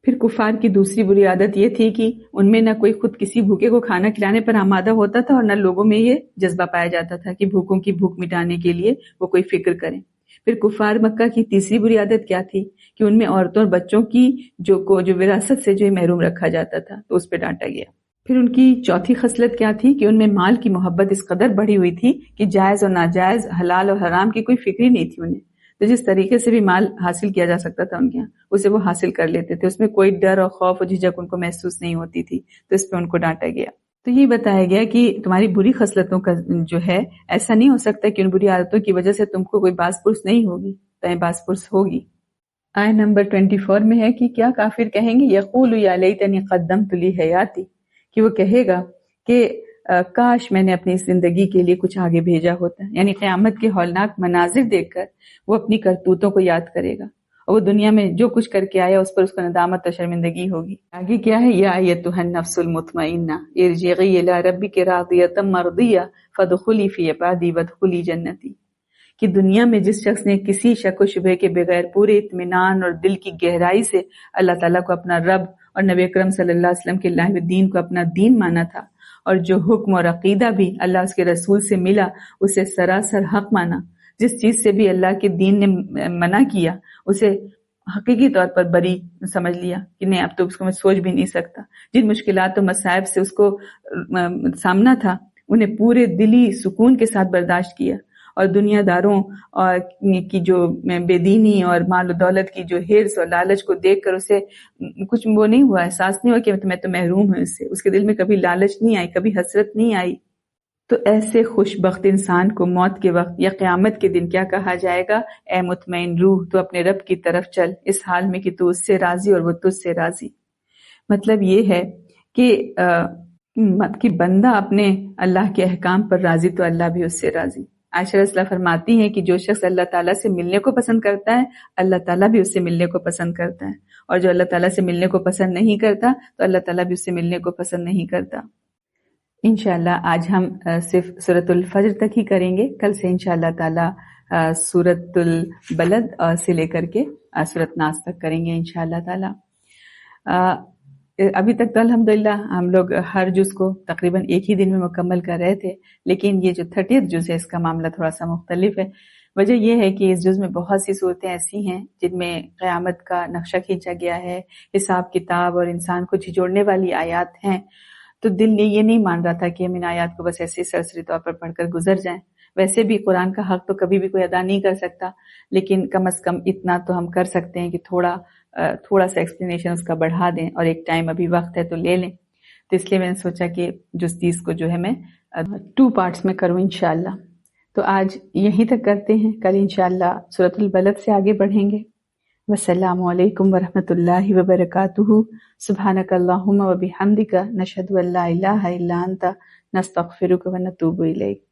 پھر کفار کی دوسری بری عادت یہ تھی کہ ان میں نہ کوئی خود کسی بھوکے کو کھانا کھلانے پر آمادہ ہوتا تھا، اور نہ لوگوں میں یہ جذبہ پایا جاتا تھا کہ بھوکوں کی بھوک مٹانے کے لیے وہ کوئی فکر کریں۔ پھر کفار مکہ کی تیسری بری عادت کیا تھی کہ ان میں عورتوں اور بچوں کی جو وراثت سے جو محروم رکھا جاتا تھا، تو اس پہ ڈانٹا گیا۔ پھر ان کی چوتھی خصلت کیا تھی کہ ان میں مال کی محبت اس قدر بڑھی ہوئی تھی کہ جائز اور ناجائز، حلال اور حرام کی کوئی فکر ہی نہیں تھی انہیں۔ تو جس طریقے سے بھی مال حاصل کیا جا سکتا تھا ان کے یہاں، اسے وہ حاصل کر لیتے تھے، اس میں کوئی ڈر اور خوف اور جھجک ان کو محسوس نہیں ہوتی تھی، تو اس پہ ان کو ڈانٹا گیا۔ تو یہ بتایا گیا کہ تمہاری بری خصلتوں کا جو ہے ایسا نہیں ہو سکتا کہ ان بری عادتوں کی وجہ سے تم کو کوئی باز پرس نہیں ہوگی، تمہیں باز پرس ہوگی۔ آیت نمبر 24 میں ہے کہ کیا کافر کہیں گے یقول یا لیتنی قدمت لی حیاتی، کہ وہ کہے گا کہ کاش میں نے اپنی زندگی کے لیے کچھ آگے بھیجا ہوتا، یعنی قیامت کے ہولناک مناظر دیکھ کر وہ اپنی کرتوتوں کو یاد کرے گا، اور وہ دنیا میں جو کچھ کر کے آیا اس پر اس کو ندامت اور شرمندگی ہوگی۔ آگے کیا ہے، یا ایتھا النفس المطمئنہ ارجعی الی ربک راضیۃ مرضیہ فادخلی فی عبادی وادخلی جنتی، کہ دنیا میں جس شخص نے کسی شک و شبہ کے بغیر پورے اطمینان اور دل کی گہرائی سے اللہ تعالیٰ کو اپنا رب اور نبی اکرم صلی اللہ علیہ وسلم کے لائحہ دین کو اپنا دین مانا تھا، اور جو حکم اور عقیدہ بھی اللہ اس کے رسول سے ملا اسے سراسر حق مانا، جس چیز سے بھی اللہ کے دین نے منع کیا اسے حقیقی طور پر بری سمجھ لیا کہ نہیں، اب تو اس کو میں سوچ بھی نہیں سکتا، جن مشکلات و مصائب سے اس کو سامنا تھا انہیں پورے دلی سکون کے ساتھ برداشت کیا، اور دنیا داروں کی جو بے دینی اور مال و دولت کی جو حرص اور لالچ کو دیکھ کر اسے کچھ وہ نہیں ہوا، احساس نہیں ہوا کہ میں تو محروم ہوں اس سے، اس کے دل میں کبھی لالچ نہیں آئی، کبھی حسرت نہیں آئی۔ تو ایسے خوش بخت انسان کو موت کے وقت یا قیامت کے دن کیا کہا جائے گا؟ اے مطمئن روح، تو اپنے رب کی طرف چل، اس حال میں کہ تو اس سے راضی اور وہ تجھ سے راضی۔ مطلب یہ ہے کہ بندہ اپنے اللہ کے احکام پر راضی تو اللہ بھی اس سے راضی۔ عائشہ رضی اللہ فرماتی ہیں کہ جو شخص اللہ تعالیٰ سے ملنے کو پسند کرتا ہے، اللہ تعالیٰ بھی اس سے ملنے کو پسند کرتا ہے، اور جو اللہ تعالیٰ سے ملنے کو پسند نہیں کرتا تو اللہ تعالیٰ بھی اس سے ملنے کو پسند نہیں کرتا۔ انشاءاللہ آج ہم صرف سورۃ الفجر تک ہی کریں گے، کل سے انشاءاللہ تعالیٰ سورۃ البلد سے لے کر کے سورۃ ناس تک کریں گے انشاءاللہ تعالیٰ۔ ابھی تک تو الحمدللہ ہم لوگ ہر جز کو تقریباً ایک ہی دن میں مکمل کر رہے تھے، لیکن یہ جو 30 جز ہے اس کا معاملہ تھوڑا سا مختلف ہے۔ وجہ یہ ہے کہ اس جز میں بہت سی صورتیں ایسی ہیں جن میں قیامت کا نقشہ کھینچا گیا ہے، حساب کتاب اور انسان کو جھنجھوڑنے والی آیات ہیں، تو دل نے یہ نہیں مان رہا تھا کہ ہم ان آیات کو بس ایسے سرسری طور پر پڑھ کر گزر جائیں۔ ویسے بھی قرآن کا حق تو کبھی بھی کوئی ادا نہیں کر سکتا، لیکن کم از کم اتنا تو ہم کر سکتے ہیں کہ تھوڑا سا ایکسپلینیشن اس کا بڑھا دیں، اور ایک ٹائم ابھی وقت ہے تو لے لیں۔ تو اس لیے میں نے سوچا کہ جس چیز کو جو ہے میں 2 پارٹس میں کروں انشاءاللہ۔ تو آج یہیں تک کرتے ہیں، کل انشاءاللہ سورۃ البلد سے آگے بڑھیں گے۔ والسلام علیکم ورحمۃ اللہ وبرکاتہ۔ سبحانک اللہم وبحمدک، نشہد ان لا الہ الا انت، نستغفرک ونتوب الیک۔